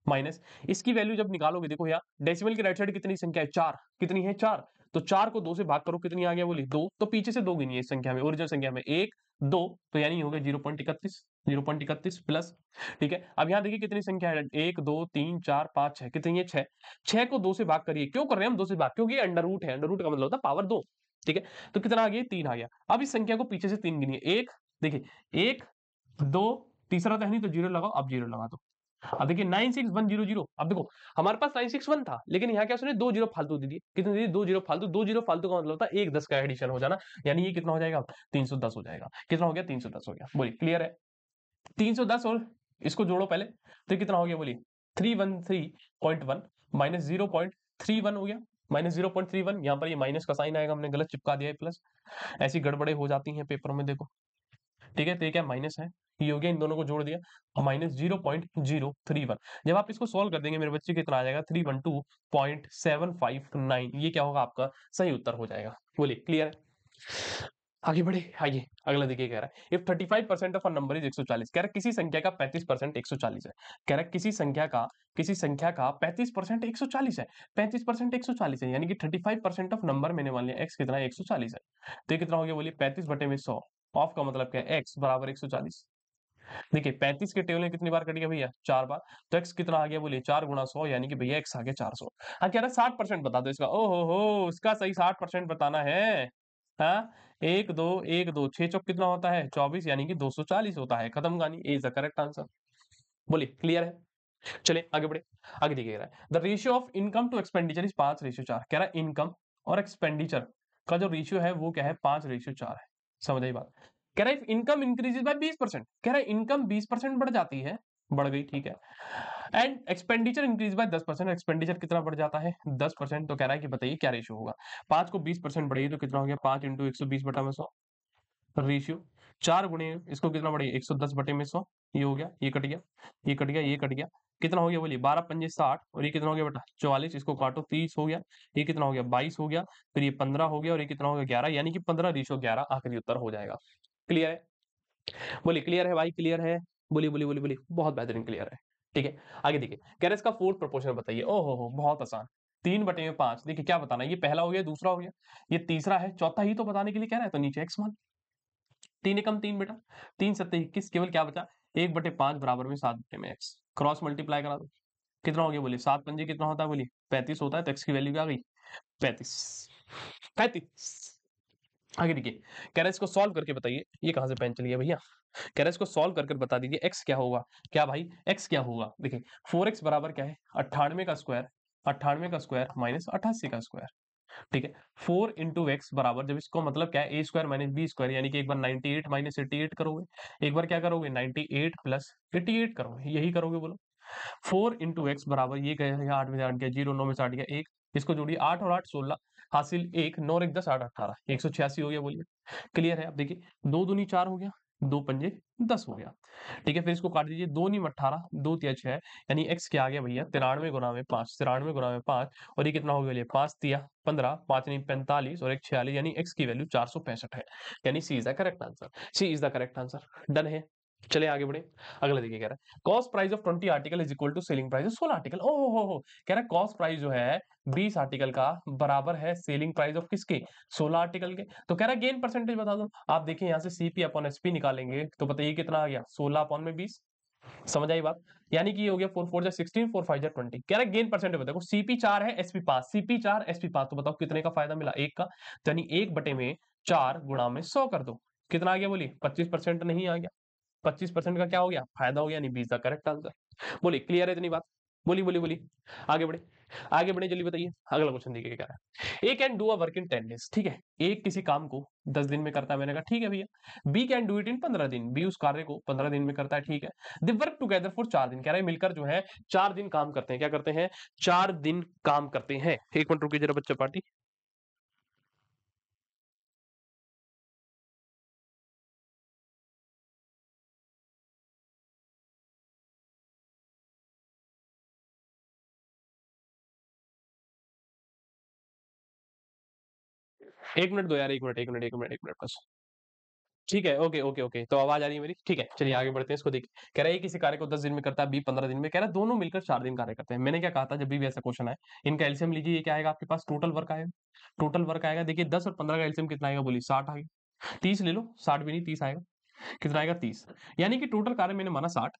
Speaker 3: माइनस इसकी वैल्यू जब निकालोगे, देखो यहाँ डेसिमल की राइट साइड कितनी संख्या है 4, कितनी है 4, तो 4 को 2 से भाग करो, कितनी आ गया बोली 2, तो पीछे से 2 गिनी है इस संख्या में, ओरिजिनल संख्या में 1 2, तो यानी हो गया 0.31 प्लस। ठीक है, अब यहाँ देखिए कितनी संख्या है 1 2 3 4 5 6, कितनी है 6, 6 को 2 से भाग करिए। क्यों कर रहे हैं हम 2 से भाग, क्योंकि अंडर रूट है, अंडर रूट का मतलब होता है पावर 2। ठीक है, तो कितना आ गया 3 आ गया। अब इस संख्या को पीछे से 3 गिनिए, 1 देखिए 1 2, तीसरा तो है नहीं तो 0 लगाओ, अब 0 लगा दो। अब देखिए 96100, अब देखो हमारे पास 961 था, लेकिन यहाँ क्या उसने 2 जीरो फालतू दे दिए। कितने दे दिए? 2 जीरो फालतू। 2 जीरो फालतू का मतलब था एक 10 का एडिशन हो जाना, यानी ये कितना हो जाएगा? 310 हो जाएगा। कितना हो गया? 310 हो गया। बोलिए क्लियर है? 310 और इसको जोड़ो पहले, तो कितना हो गया? बोलिए 313.1 माइनस 0.31 हो गया, माइनस 0.31। यहाँ पर ये माइनस का साइन आएगा, हमने गलत चिपका दिया है प्लस। ऐसी गड़बड़े हो जाती हैं पेपर में, देखो ठीक है। तो ये क्या माइनस है, ये हो गया, इन दोनों को जोड़ दिया और माइनस 0.031। जब आप इसको सॉल्व कर देंगे मेरे बच्चे, कितना आ जाएगा? 312.759। ये क्या होगा? आपका सही उत्तर हो जाएगा। बोलिए क्लियर है? आगे बढ़े, आइए अगला देखिए। कह रहा है if 35% of a number is 140, कह रहा है किसी संख्या का 35% 140 है। कह रहा है किसी संख्या का 35% 140 है। 35% 140 है, यानी कि 35% ऑफ नंबर मैंने मान लिया x कितना है? 140 है। तो ये कितना हो गया? बोलिए 35 बटे में 100। ऑफ का मतलब क्या है? x बराबर 140। देखिए 35 के टेबल में कितनी बार कट गया भैया? 4 बार। तो x कितना आ गया? बोलिए 4 गुणा 100, यानी कि भैया x आ गया 400। हाँ कह रहा है 60% बता दो इसका। ओहो हो, इसका सही 60% बताना है। हाँ, 1 2 1 2 6 चौक कितना होता है? 24, यानी कि 240 होता है। खत्म कहानी, A is the correct answer. बोलिए क्लियर है? चलिए आगे बढ़े। आगे देखिए कह रहा है the ratio of income to expenditure is 5:4। कह रहा है इनकम और एक्सपेंडिचर का जो रेशियो है वो क्या है? 5:4 है। समझ आई बात? कह रहा है इनकम इंक्रीजेज बाय 20%। कह रहा है इनकम 20% बढ़ जाती है, बढ़ गई, ठीक है। And expenditure increase by 10%। Expenditure कितना बढ़ जाता है? 10%। तो कह रहा है कि बताइए क्या रेशियो होगा? 5 को 20% बढ़ेगी तो कितना हो गया? 5 इंटू 120 बटा में 100 रेशियो। 4 गुणे इसको कितना बढ़ेगा? 110 बटे में 100। ये हो गया, ये कट गया, ये कट गया, ये कट गया। कितना हो गया? बोलिए 12 पंजे 60 और ये कितना हो गया बेटा? 44। इसको काटो, 30 हो गया। ये कितना हो गया? 22 हो गया। फिर ये 15 हो गया और ये कितना हो गया? 11, यानी कि 15:11 आखिरी उत्तर हो जाएगा। क्लियर है? बोलिए क्लियर है भाई? क्लियर है? बोलिए बोलिए बोलिए बोलिए। बहुत बेहतरीन क्लियर है। ठीक है, आगे देखिए। कह रहा है इसका फोर्थ प्रोपोर्शन बताइए। ओहो हो, बहुत आसान। 3 बटे में 5। देखिए क्या बताना है? ये पहला हो गया, दूसरा हो गया, ये तीसरा है, चौथा ही तो बताने के लिए कह रहा है, तो नीचे एक्स मान। 3 एकम 3 बेटा, 3 सत्ते 21। केवल क्या बचा? 1/5 बराबर में 7 बटे में एक्स। क्रॉस मल्टीप्लाई करा दो, कितना हो गया? बोलिए 7 पंजे कितना होता है? बोलिए 35 होता है। तो एक्स की वैल्यू क्या आ गई? 35। 35। आगे देखिए, कह रहा है इसको सॉल्व करके बताइए। ये कहां से पेन चली है भैया? कह रहा है इसको सॉल्व करके बता दीजिए एक्स क्या होगा। क्या भाई? एक्स क्या होगा? देखिए 4x बराबर क्या है? 98 का स्क्वायर, 98 का स्क्वायर माइनस 88 का स्क्वायर। ठीक है, 4 इंटू एक्स बराबर, जब इसको मतलब क्या है? ए स्क्वायर माइनस बी स्क्वायर, यानी कि एक बार 98 माइनस 88 करोगे, एक बार क्या करोगे? 98 प्लस 88 करोगे, यही करोगे। बोलो 4 इंटू एक्स बराबर, ये गया 8 में से 8 गया 0, 9 में से 8 गया 1, इसको जोड़िए 8 और 8 16, हासिल 1, 9 और 1 10, 8 18, 186 हो गया। बोलिए क्लियर है? अब देखिए 2 दूनी 4 हो गया, 2 पंजे 10 हो गया। ठीक है, फिर इसको काट दीजिए, 2 नीम 18, 2 तिया 6, यानी एक्स क्या आ गया भैया? 93 गुना में 5, 93 गुना में 5, और ये कितना हो गया? 5 तिया 15, 5 नीम 45 और 1 46, यानी एक्स की वैल्यू 465 है। यानी C is the correct answer. C is the correct answer. Done है? चलिए आगे बढ़े। अगला देखिए, कह रहा है cost price of 20 article is equal to selling price of 16 article. ओ हो, कह रहा है कॉस्ट प्राइस जो है 20 आर्टिकल का बराबर है सेलिंग प्राइस ऑफ किसके? 16 आर्टिकल के। तो कह रहा है गेन परसेंटेज बता दो। आप देखिए यहाँ से सीपी अपॉन एसपी निकालेंगे तो बताइए कितना आ गया? 16 अपॉन में 20। समझ आई बात? यानी कि ये हो गया 4 4 जा 16, 4 5 जा 20। कह रहा है गेन परसेंटेज बताओ। सीपी 4 है, एसपी 5, सीपी 4 एसपी 5, तो बताओ कितने का फायदा मिला? 1 का। तो यानी 1 बटे में 4 गुणा में 100 कर दो, कितना आ गया? बोलिए 25% नहीं आ गया, 25% का क्या हो गया? फायदा हो गया, नहीं 20 का करेक्ट आंसर। बोलिए क्लियर है इतनी बात? बोलिए बोलिए बोलिए। आगे बढ़े, आगे बढ़े, जल्दी बताइए। अगला क्वेश्चन देखिए क्या है। A can do a work in 10 days. ठीक है, एक किसी काम को 10 दिन में करता है। मैंने कहा ठीक है भैया। B can do it in 15 दिन। बी उस कार्य को 15 दिन में करता है। ठीक है, दे वर्क टुगेदर फॉर 4 दिन। कह रहा है मिलकर जो है 4 दिन काम करते हैं। क्या करते हैं? 4 दिन काम करते हैं। एक मिनट रुकिए जरा बच्चा पार्टी। एक मिनट दो यार, एक मिनट एक मिनट एक मिनट एक मिनट बस। ठीक है, ओके ओके ओके, तो आवाज आ रही है मेरी? ठीक है, चलिए आगे बढ़ते हैं। इसको देखिए, कह रहा है किसी कार्य को 10 दिन में करता है, बी 15 दिन में। कह रहा है दोनों मिलकर 4 दिन कार्य करते हैं। मैंने क्या कहा था? जब भी ऐसा क्वेश्चन आए, इनका एलसीएम लीजिए। ये क्या आएगा आपके पास? टोटल वर्क आएगा। टोटल वर्क आएगा, देखिए 10 और 15 का एलसीएम कितना आएगा? बोलिए 60 आएगा। 30 ले लो, 60 भी नहीं 30 आएगा। कितना आएगा? 30। यानी कि टोटल कार्य मैंने माना 60,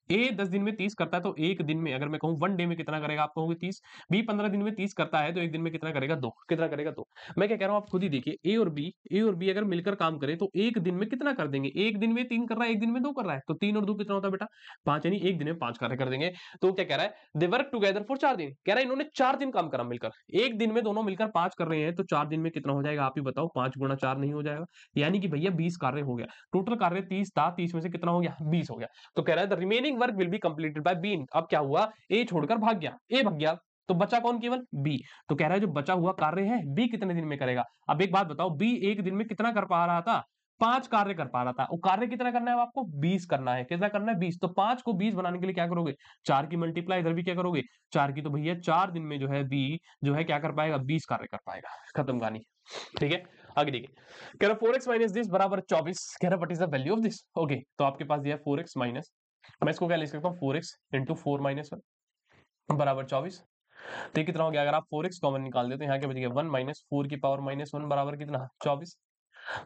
Speaker 3: ए 10 दिन में 30 करता है तो एक दिन में, अगर मैं कहूँ 1 डे में कितना करेगा, आप कहोगे 30। बी 15 दिन में 30 करता है तो एक दिन में कितना करेगा, 2। कितना करेगा, 2। मैं क्या कह रहा हूँ, आप खुद ही देखिए, ए और बी अगर मिलकर काम करें तो एक दिन में कितना कर देंगे। एक दिन में 3 कर रहा है, एक दिन में 2 कर रहा है, तो 3 और 2 कितना होता है बेटा, 5, यानी एक दिन में 5 कार्य कर देंगे। तो क्या कह रहा है, दे वर्क टुगेदर फॉर 4 दिन, कह रहा है इन्होंने 4 दिन काम करा मिलकर। एक दिन में दोनों मिलकर 5 कर रहे हैं तो 4 दिन में कितना हो जाएगा, आप ही बताओ। 5 गुणा 4 नहीं हो जाएगा, यानी कि भैया 20 कार्य हो गया। टोटल कार्य 30 था, 30 में से कितना हो गया, 20 हो गया। तो कह रहा है the remaining work will be completed by B. अब क्या हुआ, ए छोड़कर भाग गया, ए भाग गया, तो बचा कौन, केवल बी। तो कह रहा है जो बचा हुआ कार्य है बी कितने दिन में करेगा। अब एक बात बताओ, बी एक दिन में कितना कर पा रहा था, 5 कार्य कर पा रहा था। वो कार्य कितना करना है आपको, 20 करना है। कितना करना है, 20। तो 5 को 20 बनाने के लिए क्या करोगे, 4 की मल्टीप्लाई, इधर भी क्या करोगे, 4 की। तो भैया 4 दिन में जो है बी जो है क्या कर पाएगा, 20 कार्य कर पाएगा। खत्म कहानी। ठीक है, आगे देखिए, कह रहा 4x माइनस दिस बराबर 24। कह रहा what is the value of this. Okay, तो आपके पास दिया 4x माइनस, मैं इसको क्या लिख सकता हूँ, 4x इंटू 4 माइनस 1 बराबर 24। तो ये कितना हो गया, अगर आप 4x कॉमन निकाल देते हैं, यहाँ क्या बच गया, 1 माइनस 4 की पावर माइनस 1 बराबर कितना, 24।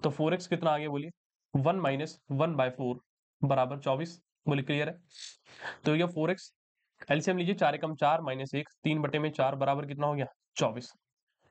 Speaker 3: तो 4x कितना आ गया बोलिए, 1 माइनस 1/4 बराबर 24। बोलिए क्लियर है। तो ये 4x एलसीएम लीजिए, 4 एकम 4 माइनस 1, 3 बटे में 4 बराबर कितना हो गया, 24।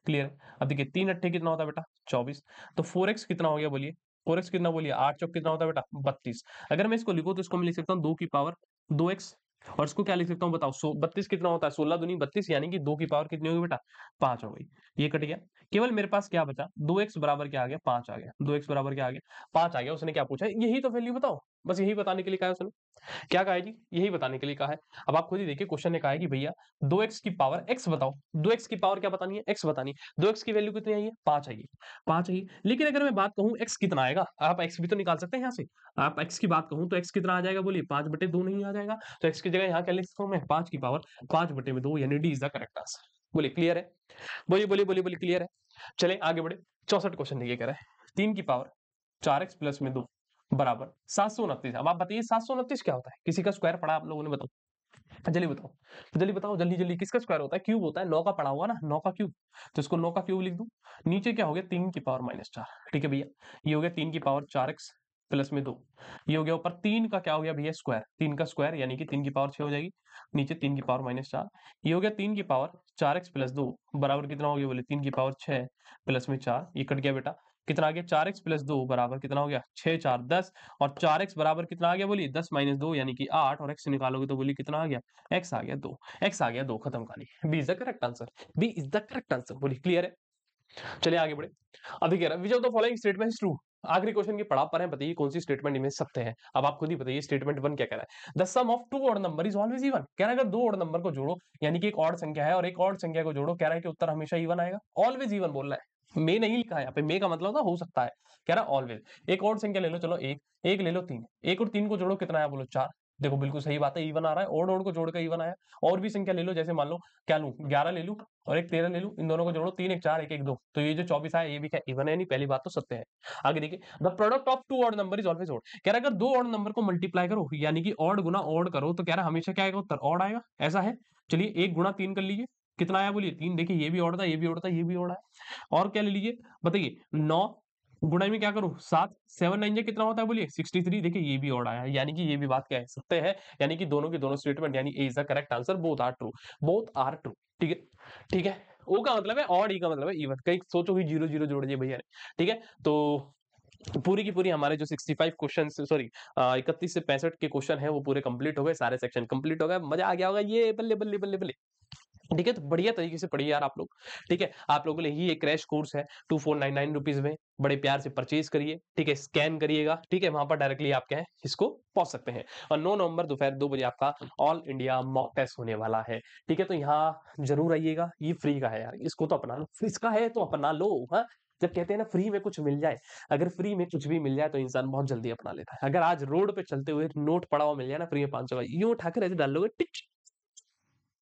Speaker 3: क्लियर है। अब देखिए 3 अट्ठे कितना होता है बेटा, 24। तो 4x कितना हो गया बोलिए, 4x कितना बोलिए, 8 चौक कितना होता है बेटा, 32। अगर मैं इसको लिखूं तो इसको मैं लिख सकता हूँ 2 की पावर 2x, और इसको क्या लिख सकता हूँ बताओ, 32 कितना होता है, 16 दूनी 32, यानी कि 2 की पावर कितनी होगी बेटा, 5 हो गई। ये कट गया, केवल मेरे पास क्या बचा, 2x बराबर क्या आ गया, 5 आ गया। 2x बराबर क्या आ गया, 5 आ गया। उसने क्या पूछा, यही तो वैल्यू बताओ, बस यही बताने के लिए कहा है उसने। क्या कहा है जी, यही बताने के लिए कहा है। अब आप खुद ही देखिए, क्वेश्चन ने कहा है कि भैया 2x की पावर x बताओ, 2x की पावर क्या बतानी है, x बतानी है। 2x की वैल्यू कितनी आई है, 5 आई है, 5 आई है। लेकिन अगर मैं बात कहूं x कितना आएगा, आप x भी तो निकाल सकते हैं यहाँ से। आप x की बात कहूं तो x कितना आ जाएगा बोलिए, 5/2 नहीं आ जाएगा। तो x की जगह यहाँ क्या लिख सकता हूं मैं, 5 की पावर 5/2, यानी D is the correct answer. बोलिए क्लियर है, बोलिए बोलिए बोलिए बोलिए क्लियर है। चले आगे बढ़े, 64 क्वेश्चन देखिए, कह रहा है 3 की पावर 4x प्लस में 2 बराबर 729। अब आप बताइए 729 क्या होता है, किसी का स्क्वायर पढ़ा आप लोगों ने, बताओ जल्दी बताओ, जल्दी बताओ, जल्दी जल्दी। किसका स्क्वायर होता है, क्यूब होता है, 9 का पढ़ा हुआ ना, 9 का क्यूब। तो इसको 9 का क्यूब लिख दूं। नीचे क्या हो गया, 3 की पावर माइनस 4। ठीक है भैया, ये हो गया 3 की पावर 4x प्लस में 2। ये हो गया ऊपर 3 का क्या हो गया भैया, स्क्वायर, 3 का स्क्वायर यानी कि 3 की पावर 6 हो जाएगी। नीचे 3 की पावर माइनस 4। ये हो गया 3 की पावर 4x प्लस 2 बराबर कितना हो गया बोले, 3 की पावर 6 प्लस में 4। ये कट गया बेटा, कितना आ गया, 4x प्लस 2 बराबर कितना हो गया, 6 4 10। और 4x बराबर कितना आ गया बोलिए, 10 माइनस 2 यानी कि 8, और x निकालोगे तो बोलिए कितना आ गया, x आ गया 2। x आ गया 2, खत्म कहानी। B is the correct answer, B is the correct answer. बोलिए क्लियर है। चलिए आगे बढ़े। अभी कह रहा है which of the following statement is true. आखिरी क्वेश्चन की पढ़ा पर है, बताइए कौन सी स्टेटमेंट इनमें सत्य है। अब आप खुद ही बताइए, स्टेटमेंट 1 क्या कह रहा है, the sum of two odd number is always even. कह रहा है अगर दो ऑड नंबर को जोड़ो, यानी कि एक ऑड संख्या है और एक ऑड संख्या को जोड़ो, कह रहा है कि उत्तर हमेशा इवन आएगा। ऑलवेज इवन बोल रहा है, मे नहीं लिखा है यहाँ पे, मे का मतलब हो सकता है। कह रहा है ऑलवेज। एक और संख्या ले लो, चलो एक, एक ले लो 3, एक और 3 को जोड़ो कितना आया बोलो 4। देखो बिल्कुल सही बात है, इवन आ रहा है, ओड ओड को जोड़कर इवन आया। और भी संख्या ले लो, जैसे मान लो क्या लूं, 11 ले लूं और एक 13 ले लूं, इन दोनों को जोड़ो, 3 1 4 1 1 2, तो ये जो 24 आया ये भी क्या इवन है, नहीं, पहली बात तो सत्य है। आगे देखिए, the product of two odd number is always odd. कह रहा है अगर दो ऑड नंबर को मल्टीप्लाई करो, यानी कि ऑड गुना ऑड करो, तो कह रहा है हमेशा क्या आएगा उत्तर, ऑड आएगा। ऐसा है, चलिए 1 गुणा 3 कर लीजिए, कितना आया बोलिए 3। देखिए ये भी ऑड था, ये भी ऑड था, ये भी ऑड है। और क्या ले लीजिए बताइए, 9 गुणा में क्या करूं 7, 7 9 कितना होता है बोलिए 63। देखिए ये भी ऑड आया, यानी कि ये भी बात क्या है, सत्य है। यानी कि दोनों की दोनों स्टेटमेंट, यानी A is the correct answer, both are true, both are true. ठीक है, ठीक है। ओ का मतलब है ऑड, ई का मतलब है इवन। कहीं सोचो कि 0 0 जोड़ दिए भैया ने। ठीक है, तो पूरी की पूरी हमारे जो 65 क्वेश्चन, सॉरी 31 से 65 के क्वेश्चन है वो पूरे कंप्लीट हो गए, सारे सेक्शन कंप्लीट हो गए। मजा आ गया होगा, ये बल्ले बल्ले बल्ले बल्ले। ठीक है, तो बढ़िया तरीके से पढ़िए यार आप लोग। ठीक है, आप लोगों के लिए ही एक क्रैश कोर्स है 2499 रुपीज में, बड़े प्यार से परचेज करिए। ठीक है, स्कैन करिएगा। ठीक है, वहां पर डायरेक्टली आप क्या है इसको पहुंच सकते हैं। और 9 नवंबर दोपहर 2 बजे आपका ऑल इंडिया मॉक टेस्ट होने वाला है। ठीक है, तो यहाँ जरूर आइएगा, ये फ्री का है यार, इसको तो अपना लो, इसका है तो अपना लो। हाँ, जब कहते हैं ना फ्री में कुछ मिल जाए, अगर फ्री में कुछ भी मिल जाए तो इंसान बहुत जल्दी अपना लेता है। अगर आज रोड पे चलते हुए नोट पड़ा हुआ मिल जाए ना फ्री में 500 का, यूं उठाकर ऐसे डाल लोगे टिच,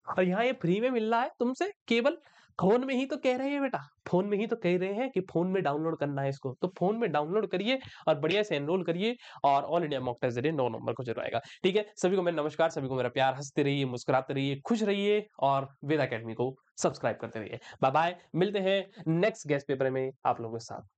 Speaker 3: और यहाँ ये फ्री में मिल रहा है तुमसे, केवल फोन में ही तो कह रहे हैं बेटा, फोन में ही तो कह रहे हैं कि फोन में डाउनलोड करना है इसको, तो फोन में डाउनलोड करिए और बढ़िया से एनरोल करिए, और all India mock test 9 number को जरूर आएगा। ठीक है, सभी को मेरा नमस्कार, सभी को मेरा प्यार, हंसते रहिए, मुस्कुराते रहिए, खुश रहिए, और वेद एकेडमी को सब्सक्राइब करते रहिए। बाय बाय, मिलते हैं नेक्स्ट गेस्ट पेपर में आप लोगों के साथ।